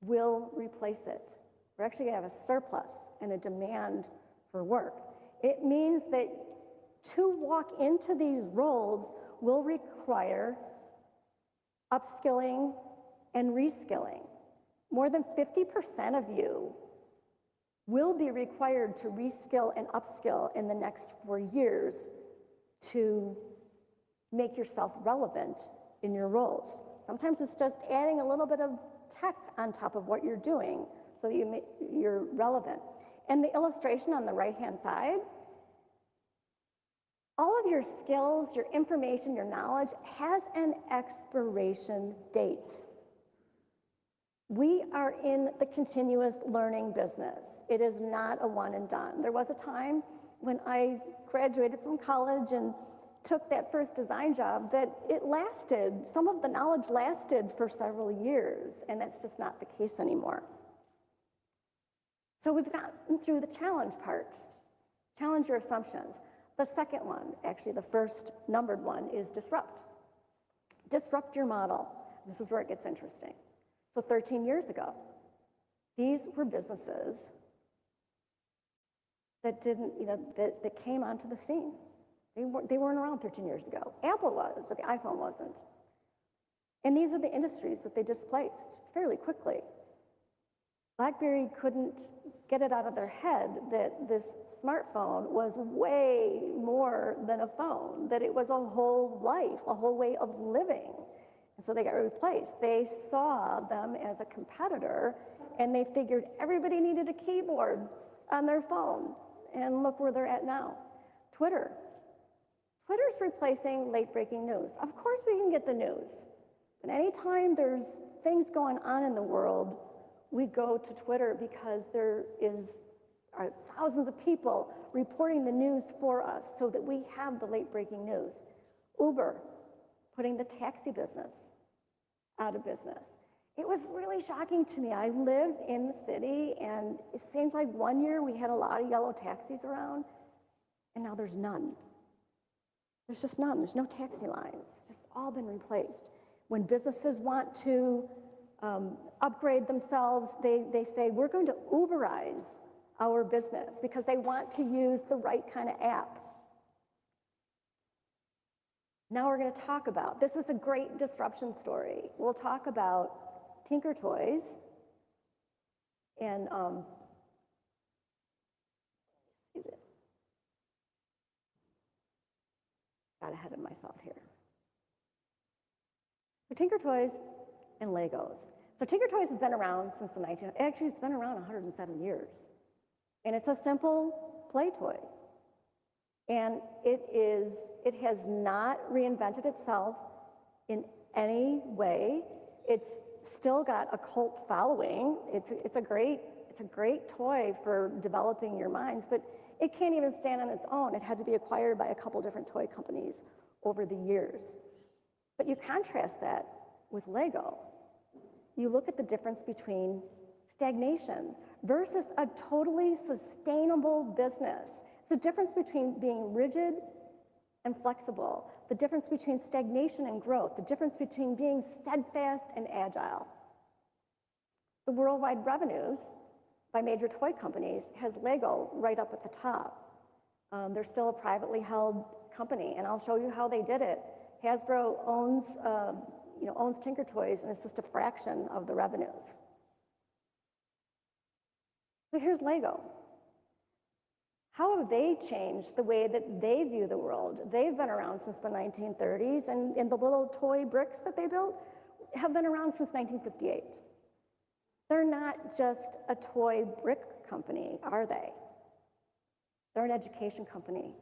will replace it. We're actually going to have a surplus and a demand for work. It means that to walk into these roles will require upskilling and reskilling. More than 50% of you will be required to reskill and upskill in the next 4 years to make yourself relevant in your roles. Sometimes it's just adding a little bit of tech on top of what you're doing so that you're relevant. And the illustration on the right-hand side, all of your skills, your information, your knowledge has an expiration date. We are in the continuous learning business. It is not a one and done. There was a time when I graduated from college and took that first design job that it lasted, some of the knowledge lasted for several years, and that's just not the case anymore. So we've gotten through the challenge part. Challenge your assumptions. The second one, actually the first numbered one, is disrupt. Disrupt your model. This is where it gets interesting. So 13 years ago, these were businesses that didn't, that came onto the scene. They weren't around 13 years ago. Apple was, but the iPhone wasn't. And these are the industries that they displaced fairly quickly. BlackBerry couldn't get it out of their head that this smartphone was way more than a phone, that it was a whole life, a whole way of living. And so they got replaced. They saw them as a competitor, and they figured everybody needed a keyboard on their phone. And look where they're at now. Twitter's replacing late-breaking news. Of course we can get the news. But anytime there's things going on in the world, we go to Twitter because there are thousands of people reporting the news for us so that we have the late-breaking news. Uber, putting the taxi business out of business. It was really shocking to me. I live in the city, and it seems like one year we had a lot of yellow taxis around, and now there's none. There's just none. There's no taxi lines. It's just all been replaced. When businesses want to upgrade themselves, they say, we're going to Uberize our business because they want to use the right kind of app. Now we're going to talk about, this is a great disruption story. We'll talk about Tinker Toys and got ahead of myself here. So Tinker Toys and Legos. So Tinker Toys has been around since the actually it's been around 107 years. And it's a simple play toy. And it has not reinvented itself in any way. It's still got a cult following. It's a great toy for developing your minds, but it can't even stand on its own. It had to be acquired by a couple different toy companies over the years. But you contrast that with Lego. You look at the difference between stagnation versus a totally sustainable business. It's the difference between being rigid and flexible, the difference between stagnation and growth, the difference between being steadfast and agile. The worldwide revenues by major toy companies has Lego right up at the top. They're still a privately held company, and I'll show you how they did it. Hasbro owns Tinker Toys, and it's just a fraction of the revenues. But here's Lego. How have they changed the way that they view the world? They've been around since the 1930s, and the little toy bricks that they built have been around since 1958. They're not just a toy brick company, are they? They're an education company.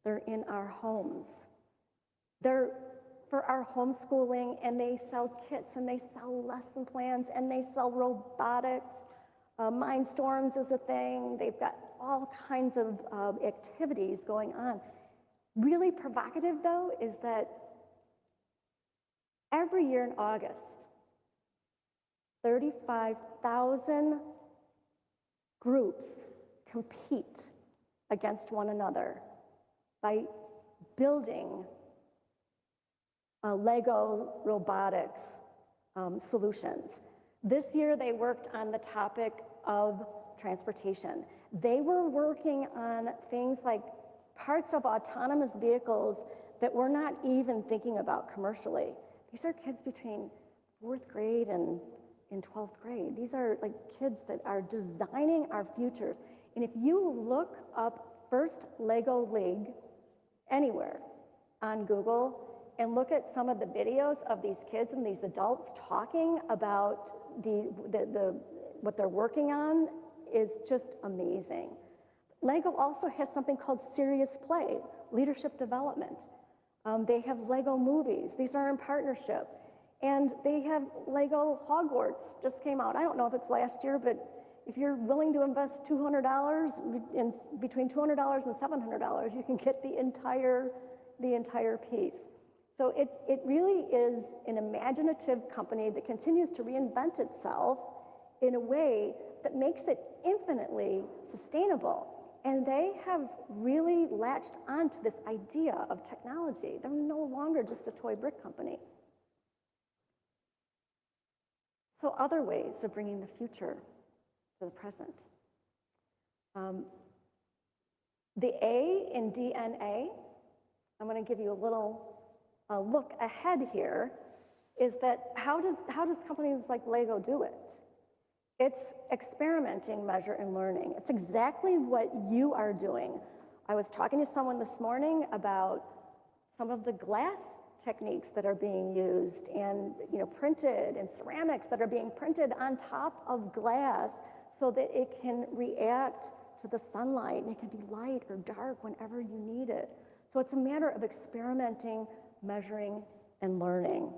They're in our homes. They're for our homeschooling, and they sell kits, and they sell lesson plans, and they sell robotics. Mindstorms is a thing. They've got all kinds of activities going on. Really provocative, though, is that every year in August, 35,000 groups compete against one another by building Lego robotics solutions. This year they worked on the topic of transportation. They were working on things like parts of autonomous vehicles that we're not even thinking about commercially. These are kids between 4th grade and 12th grade. These are like kids that are designing our futures. And if you look up First Lego League anywhere on Google and look at some of the videos of these kids and these adults talking about what they're working on, is just amazing. Lego also has something called Serious Play, leadership development. They have Lego movies. These are in partnership. And they have Lego Hogwarts just came out. I don't know if it's last year, but if you're willing to invest $200, between $200 and $700, you can get the entire piece. So it really is an imaginative company that continues to reinvent itself in a way that makes it infinitely sustainable. And they have really latched onto this idea of technology. They're no longer just a toy brick company. So other ways of bringing the future to the present. The A in DNA, I'm going to give you a little look ahead here, is that how does companies like Lego do it? It's experimenting, measure, and learning. It's exactly what you are doing. I was talking to someone this morning about some of the glass techniques that are being used and printed, and ceramics that are being printed on top of glass so that it can react to the sunlight and it can be light or dark whenever you need it. So it's a matter of experimenting, measuring, and learning.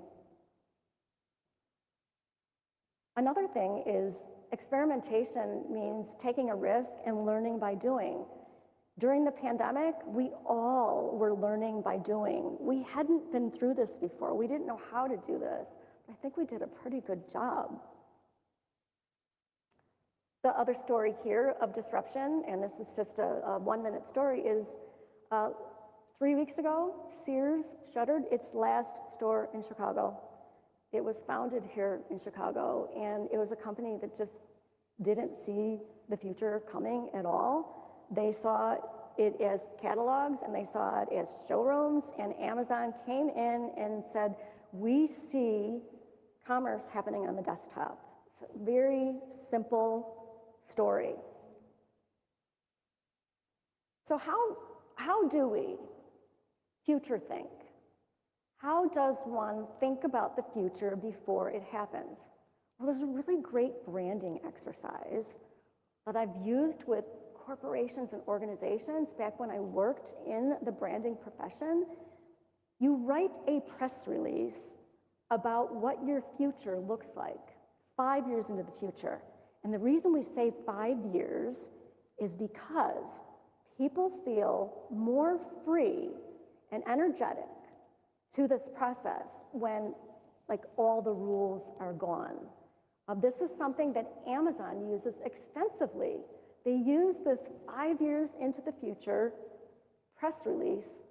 Another thing is experimentation means taking a risk and learning by doing. During the pandemic, we all were learning by doing. We hadn't been through this before. We didn't know how to do this. But I think we did a pretty good job. The other story here of disruption, and this is just a 1-minute story, is 3 weeks ago, Sears shuttered its last store in Chicago. It was founded here in Chicago, and it was a company that just didn't see the future coming at all. They saw it as catalogs, and they saw it as showrooms, and Amazon came in and said, we see commerce happening on the desktop. It's a very simple story. So how do we future think? How does one think about the future before it happens? Well, there's a really great branding exercise that I've used with corporations and organizations back when I worked in the branding profession. You write a press release about what your future looks like 5 years into the future. And the reason we say 5 years is because people feel more free and energetic to this process when all the rules are gone. This is something that Amazon uses extensively. They use this 5 years into the future press release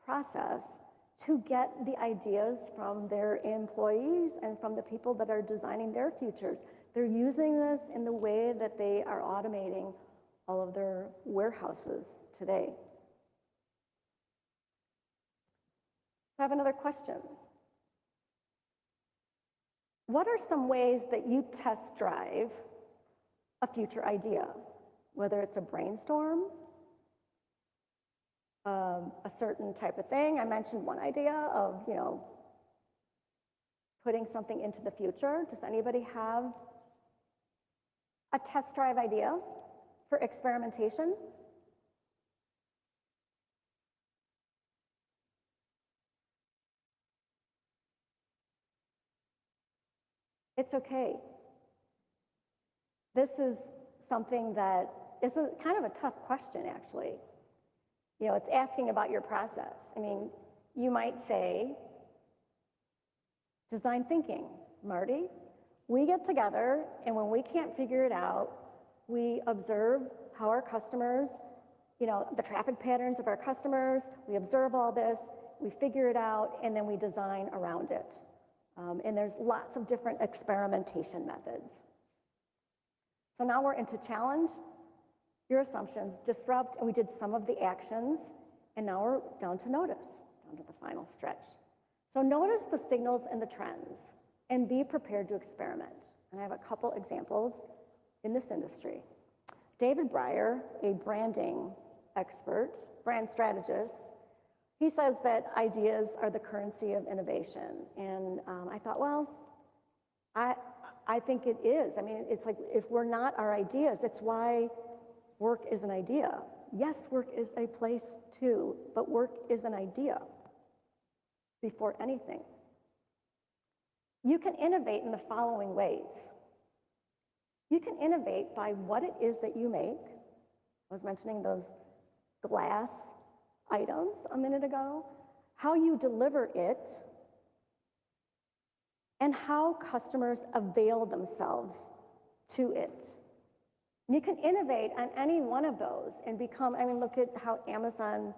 process to get the ideas from their employees and from the people that are designing their futures. They're using this in the way that they are automating all of their warehouses today. I have another question. What are some ways that you test drive a future idea? Whether it's a brainstorm, a certain type of thing. I mentioned one idea of, putting something into the future. Does anybody have a test drive idea for experimentation? It's okay. This is something that is kind of a tough question, actually. It's asking about your process. I mean, you might say, design thinking, Marty. We get together, and when we can't figure it out, We observe how our customers, the traffic patterns of our customers, we observe all this, we figure it out, and then we design around it. And there's lots of different experimentation methods. So now we're into challenge your assumptions, disrupt, and we did some of the actions, and now we're down to notice, down to the final stretch. So notice the signals and the trends, and be prepared to experiment. And I have a couple examples in this industry. David Breyer, a branding expert, brand strategist, he says that ideas are the currency of innovation. And I thought, well, I think it is. I mean, it's like, if we're not our ideas, it's why work is an idea. Yes, work is a place too, but work is an idea before anything. You can innovate in the following ways. You can innovate by what it is that you make. I was mentioning those glass items a minute ago, how you deliver it, and how customers avail themselves to it. And you can innovate on any one of those and become, I mean, look at how Amazon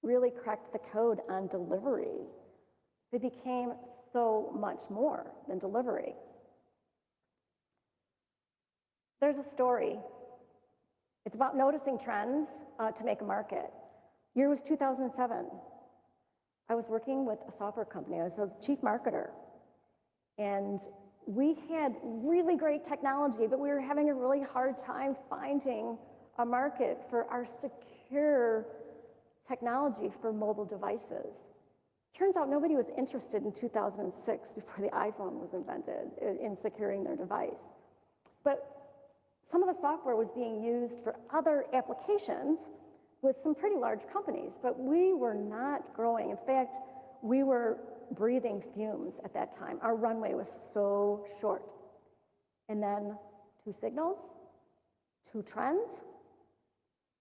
really cracked the code on delivery. They became so much more than delivery. There's a story. It's about noticing trends to make a market. Year was 2007. I was working with a software company. I was a chief marketer. And we had really great technology, but we were having a really hard time finding a market for our secure technology for mobile devices. Turns out nobody was interested in 2006, before the iPhone was invented, in securing their device. But some of the software was being used for other applications with some pretty large companies, but we were not growing. In fact, we were breathing fumes at that time. Our runway was so short. And then 2 signals, 2 trends,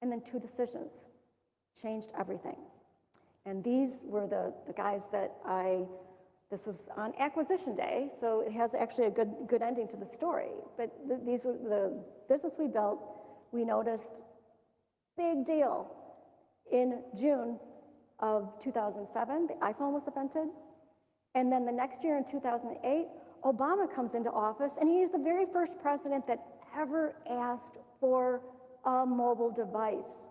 and then 2 decisions changed everything. And these were the guys that this was on acquisition day, so it has actually a good ending to the story. But these are the business we built. We noticed, big deal. In June of 2007, the iPhone was invented. And then the next year in 2008, Obama comes into office, and he's the very first president that ever asked for a mobile device.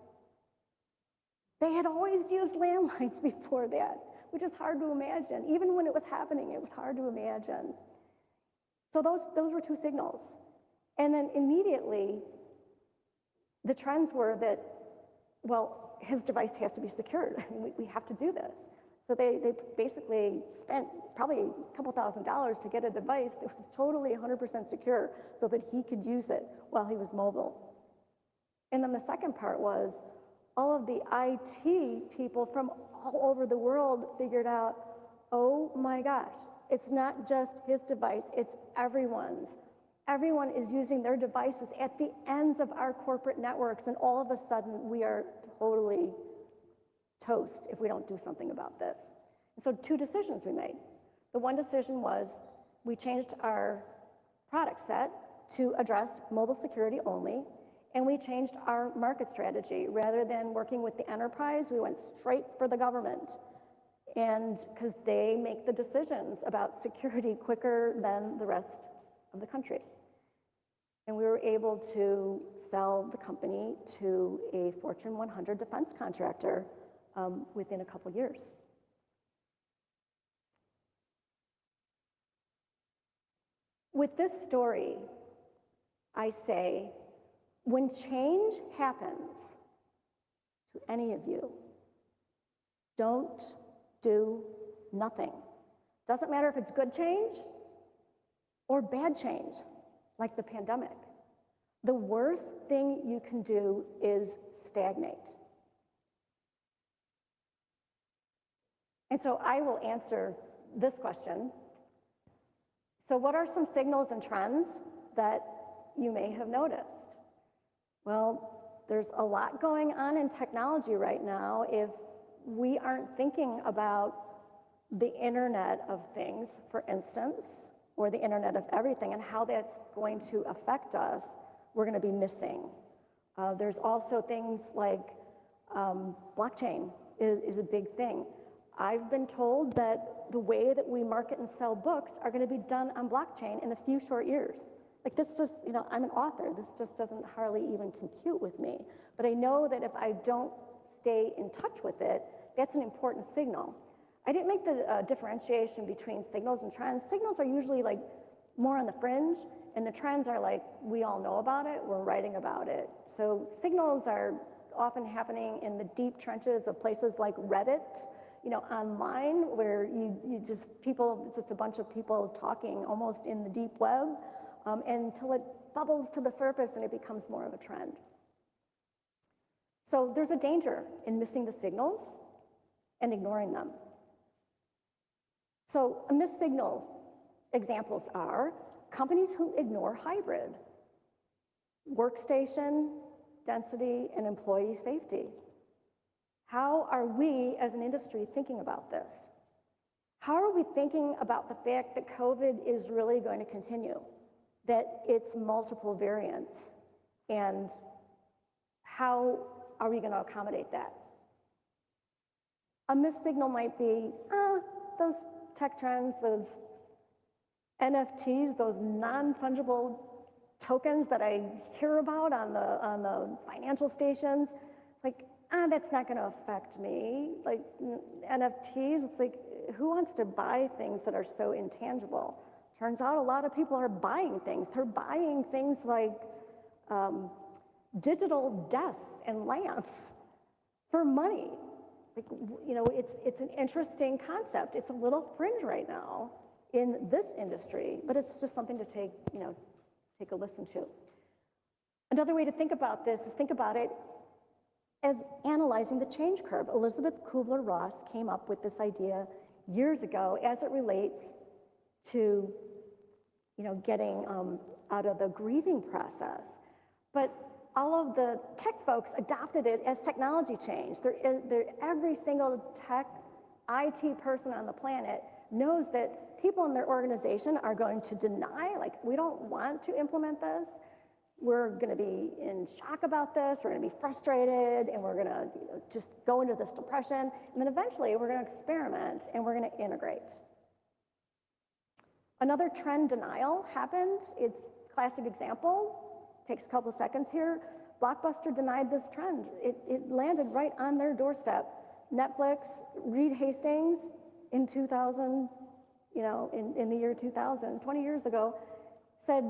They had always used landlines before that, which is hard to imagine. Even when it was happening, it was hard to imagine. So those were 2 signals. And then immediately, the trends were that, well, his device has to be secured. I mean, we have to do this. So they basically spent probably a couple $1,000s to get a device that was totally 100% secure so that he could use it while he was mobile. And then the second part was, all of the IT people from all over the world figured out, oh my gosh, it's not just his device, it's everyone's. Everyone is using their devices at the ends of our corporate networks, and all of a sudden we are totally toast if we don't do something about this. And so 2 decisions we made. The one decision was we changed our product set to address mobile security only, and we changed our market strategy. Rather than working with the enterprise, we went straight for the government. And because they make the decisions about security quicker than the rest of the country. And we were able to sell the company to a Fortune 100 defense contractor within a couple years. With this story, I say, when change happens to any of you, don't do nothing. Doesn't matter if it's good change or bad change, like the pandemic. The worst thing you can do is stagnate. And so I will answer this question. So what are some signals and trends that you may have noticed? Well, there's a lot going on in technology right now. If we aren't thinking about the Internet of Things, for instance, or the Internet of Everything, and how that's going to affect us, we're going to be missing. There's also things like blockchain is a big thing. I've been told that the way that we market and sell books are going to be done on blockchain in a few short years. Like this just, you know, I'm an author. This just doesn't hardly even compute with me. But I know that if I don't stay in touch with it, that's an important signal. I didn't make the differentiation between signals and trends. Signals are usually like more on the fringe, and the trends are like, we all know about it, we're writing about it. So signals are often happening in the deep trenches of places like Reddit, you know, online, where you just people, it's just a bunch of people talking almost in the deep web, until it bubbles to the surface and it becomes more of a trend. So there's a danger in missing the signals and ignoring them. So missed signal examples are companies who ignore hybrid, workstation density, and employee safety. How are we as an industry thinking about this? How are we thinking about the fact that COVID is really going to continue, that it's multiple variants, and how are we going to accommodate that? A missed signal might be, those tech trends, those NFTs, those non-fungible tokens that I hear about on the financial stations. It's like, that's not going to affect me. Like NFTs, it's like, who wants to buy things that are so intangible? Turns out a lot of people are buying things. They're buying things like digital desks and lamps for money. Like, you know, it's an interesting concept. It's a little fringe right now in this industry, but it's just something to take a listen to. Another way to think about this is think about it as analyzing the change curve. Elizabeth Kubler-Ross came up with this idea years ago as it relates to, getting out of the grieving process. But all of the tech folks adopted it as technology change. Every single tech IT person on the planet knows that people in their organization are going to deny, like, we don't want to implement this. We're going to be in shock about this. We're going to be frustrated, and we're going to just go into this depression. And then eventually we're going to experiment and we're going to integrate. Another trend denial happened. It's a classic example. Takes a couple of seconds here. Blockbuster denied this trend. It landed right on their doorstep. Netflix, Reed Hastings in 2000, in the year 2000, 20 years ago, said,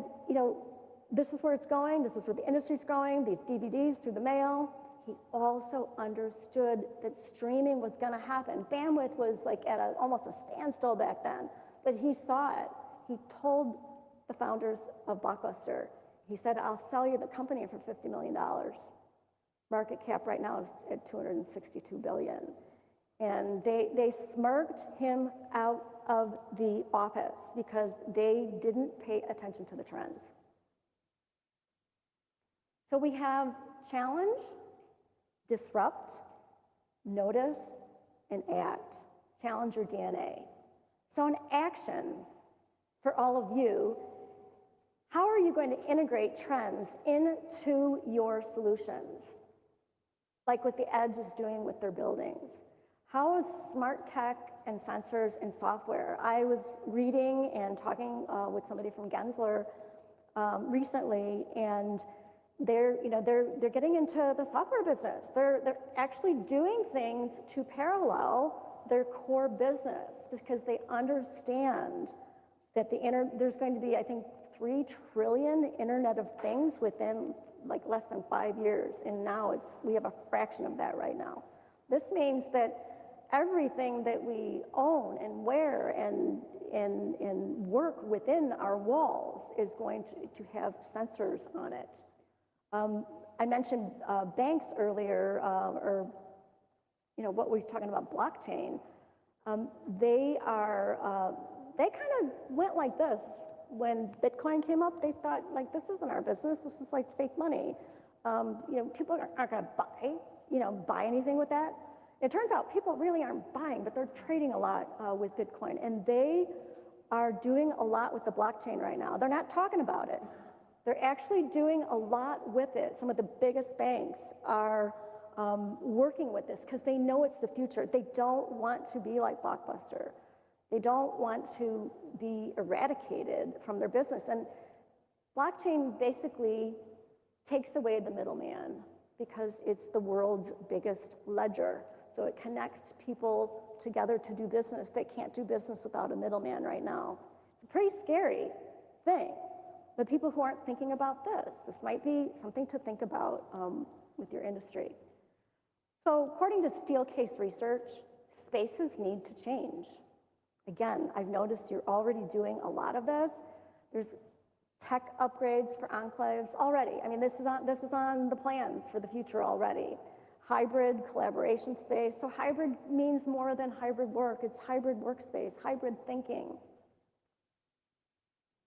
this is where it's going, this is where the industry's going, these DVDs through the mail. He also understood that streaming was gonna happen. Bandwidth was like at almost a standstill back then, but he saw it. He told the founders of Blockbuster, he said, I'll sell you the company for $50 million. Market cap right now is at $262 billion. And they smirked him out of the office because they didn't pay attention to the trends. So we have challenge, disrupt, notice, and act. Challenge your DNA. So an action for all of you, how are you going to integrate trends into your solutions? Like what the Edge is doing with their buildings. How is smart tech and sensors and software? I was reading and talking with somebody from Gensler recently, and they're getting into the software business. They're actually doing things to parallel their core business because they understand that there's going to be, I think, 3 trillion Internet of Things within like less than 5 years, and now we have a fraction of that right now. This means that everything that we own and wear and work within our walls is going to have sensors on it. I mentioned banks earlier, or what we're talking about blockchain. They kind of went like this. When Bitcoin came up, they thought, like, this isn't our business. This is like fake money. People aren't going to buy anything with that. It turns out people really aren't buying, but they're trading a lot with Bitcoin, and they are doing a lot with the blockchain right now. They're not talking about it, They're actually doing a lot with it. Some of the biggest banks are working with this because they know it's the future. They don't want to be like Blockbuster. They don't want to be eradicated from their business. And blockchain basically takes away the middleman because it's the world's biggest ledger. So it connects people together to do business. They can't do business without a middleman right now. It's a pretty scary thing. But people who aren't thinking about this might be something to think about with your industry. So according to Steelcase Research, spaces need to change. Again, I've noticed you're already doing a lot of this. There's tech upgrades for enclaves already. I mean, this is on the plans for the future already. Hybrid collaboration space. So hybrid means more than hybrid work. It's hybrid workspace, hybrid thinking.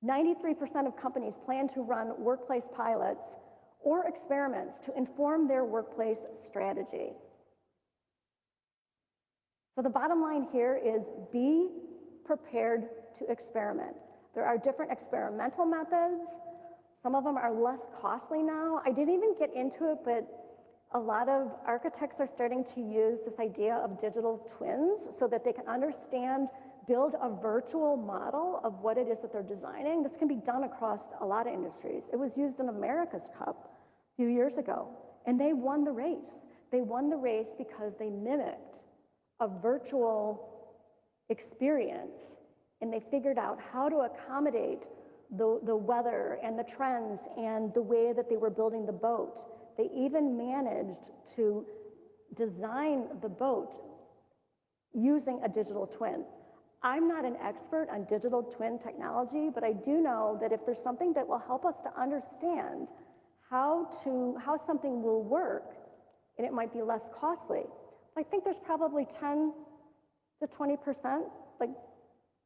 93% of companies plan to run workplace pilots or experiments to inform their workplace strategy. So the bottom line here is be prepared to experiment. There are different experimental methods. Some of them are less costly now. I didn't even get into it, but a lot of architects are starting to use this idea of digital twins so that they can understand, build a virtual model of what it is that they're designing. This can be done across a lot of industries. It was used in America's Cup a few years ago, and they won the race. They won the race because they mimicked a virtual experience, and they figured out how to accommodate the weather and the trends and the way that they were building the boat. They even managed to design the boat using a digital twin. I'm not an expert on digital twin technology, but I do know that if there's something that will help us to understand how something will work, and it might be less costly. I think there's probably 10 to 20%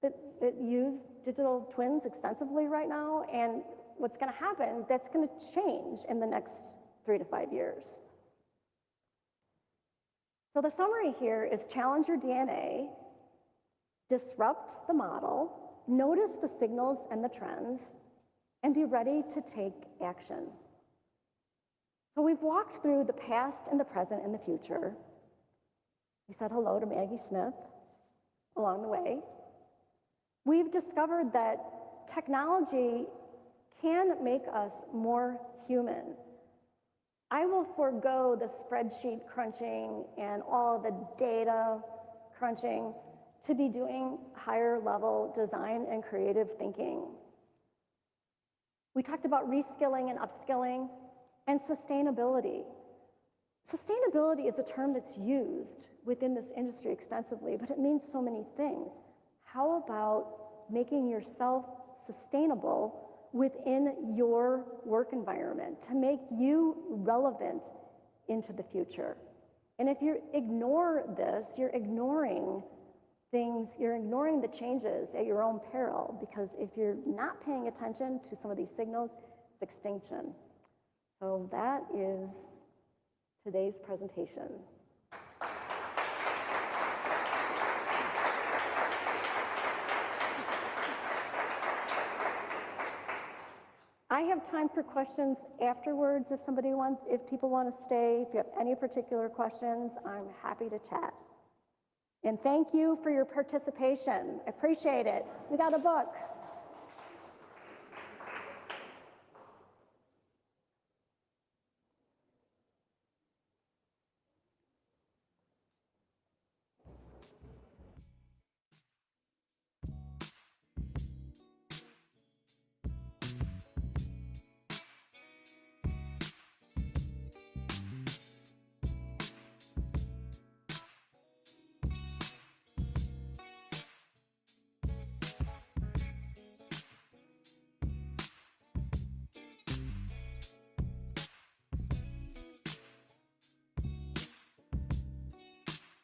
that use digital twins extensively right now, and what's going to happen, that's going to change in the next 3 to 5 years. So the summary here is challenge your DNA, disrupt the model, notice the signals and the trends, and be ready to take action. So we've walked through the past and the present and the future. We said hello to Maggie Smith along the way. We've discovered that technology can make us more human. I will forego the spreadsheet crunching and all the data crunching to be doing higher level design and creative thinking. We talked about reskilling and upskilling and sustainability. Sustainability is a term that's used within this industry extensively, but it means so many things. How about making yourself sustainable within your work environment to make you relevant into the future? And if you ignore this, you're ignoring things, you're ignoring the changes at your own peril, because if you're not paying attention to some of these signals, it's extinction. So that is today's presentation. I have time for questions afterwards if people want to stay. If you have any particular questions, I'm happy to chat. And thank you for your participation. I appreciate it. We got a book.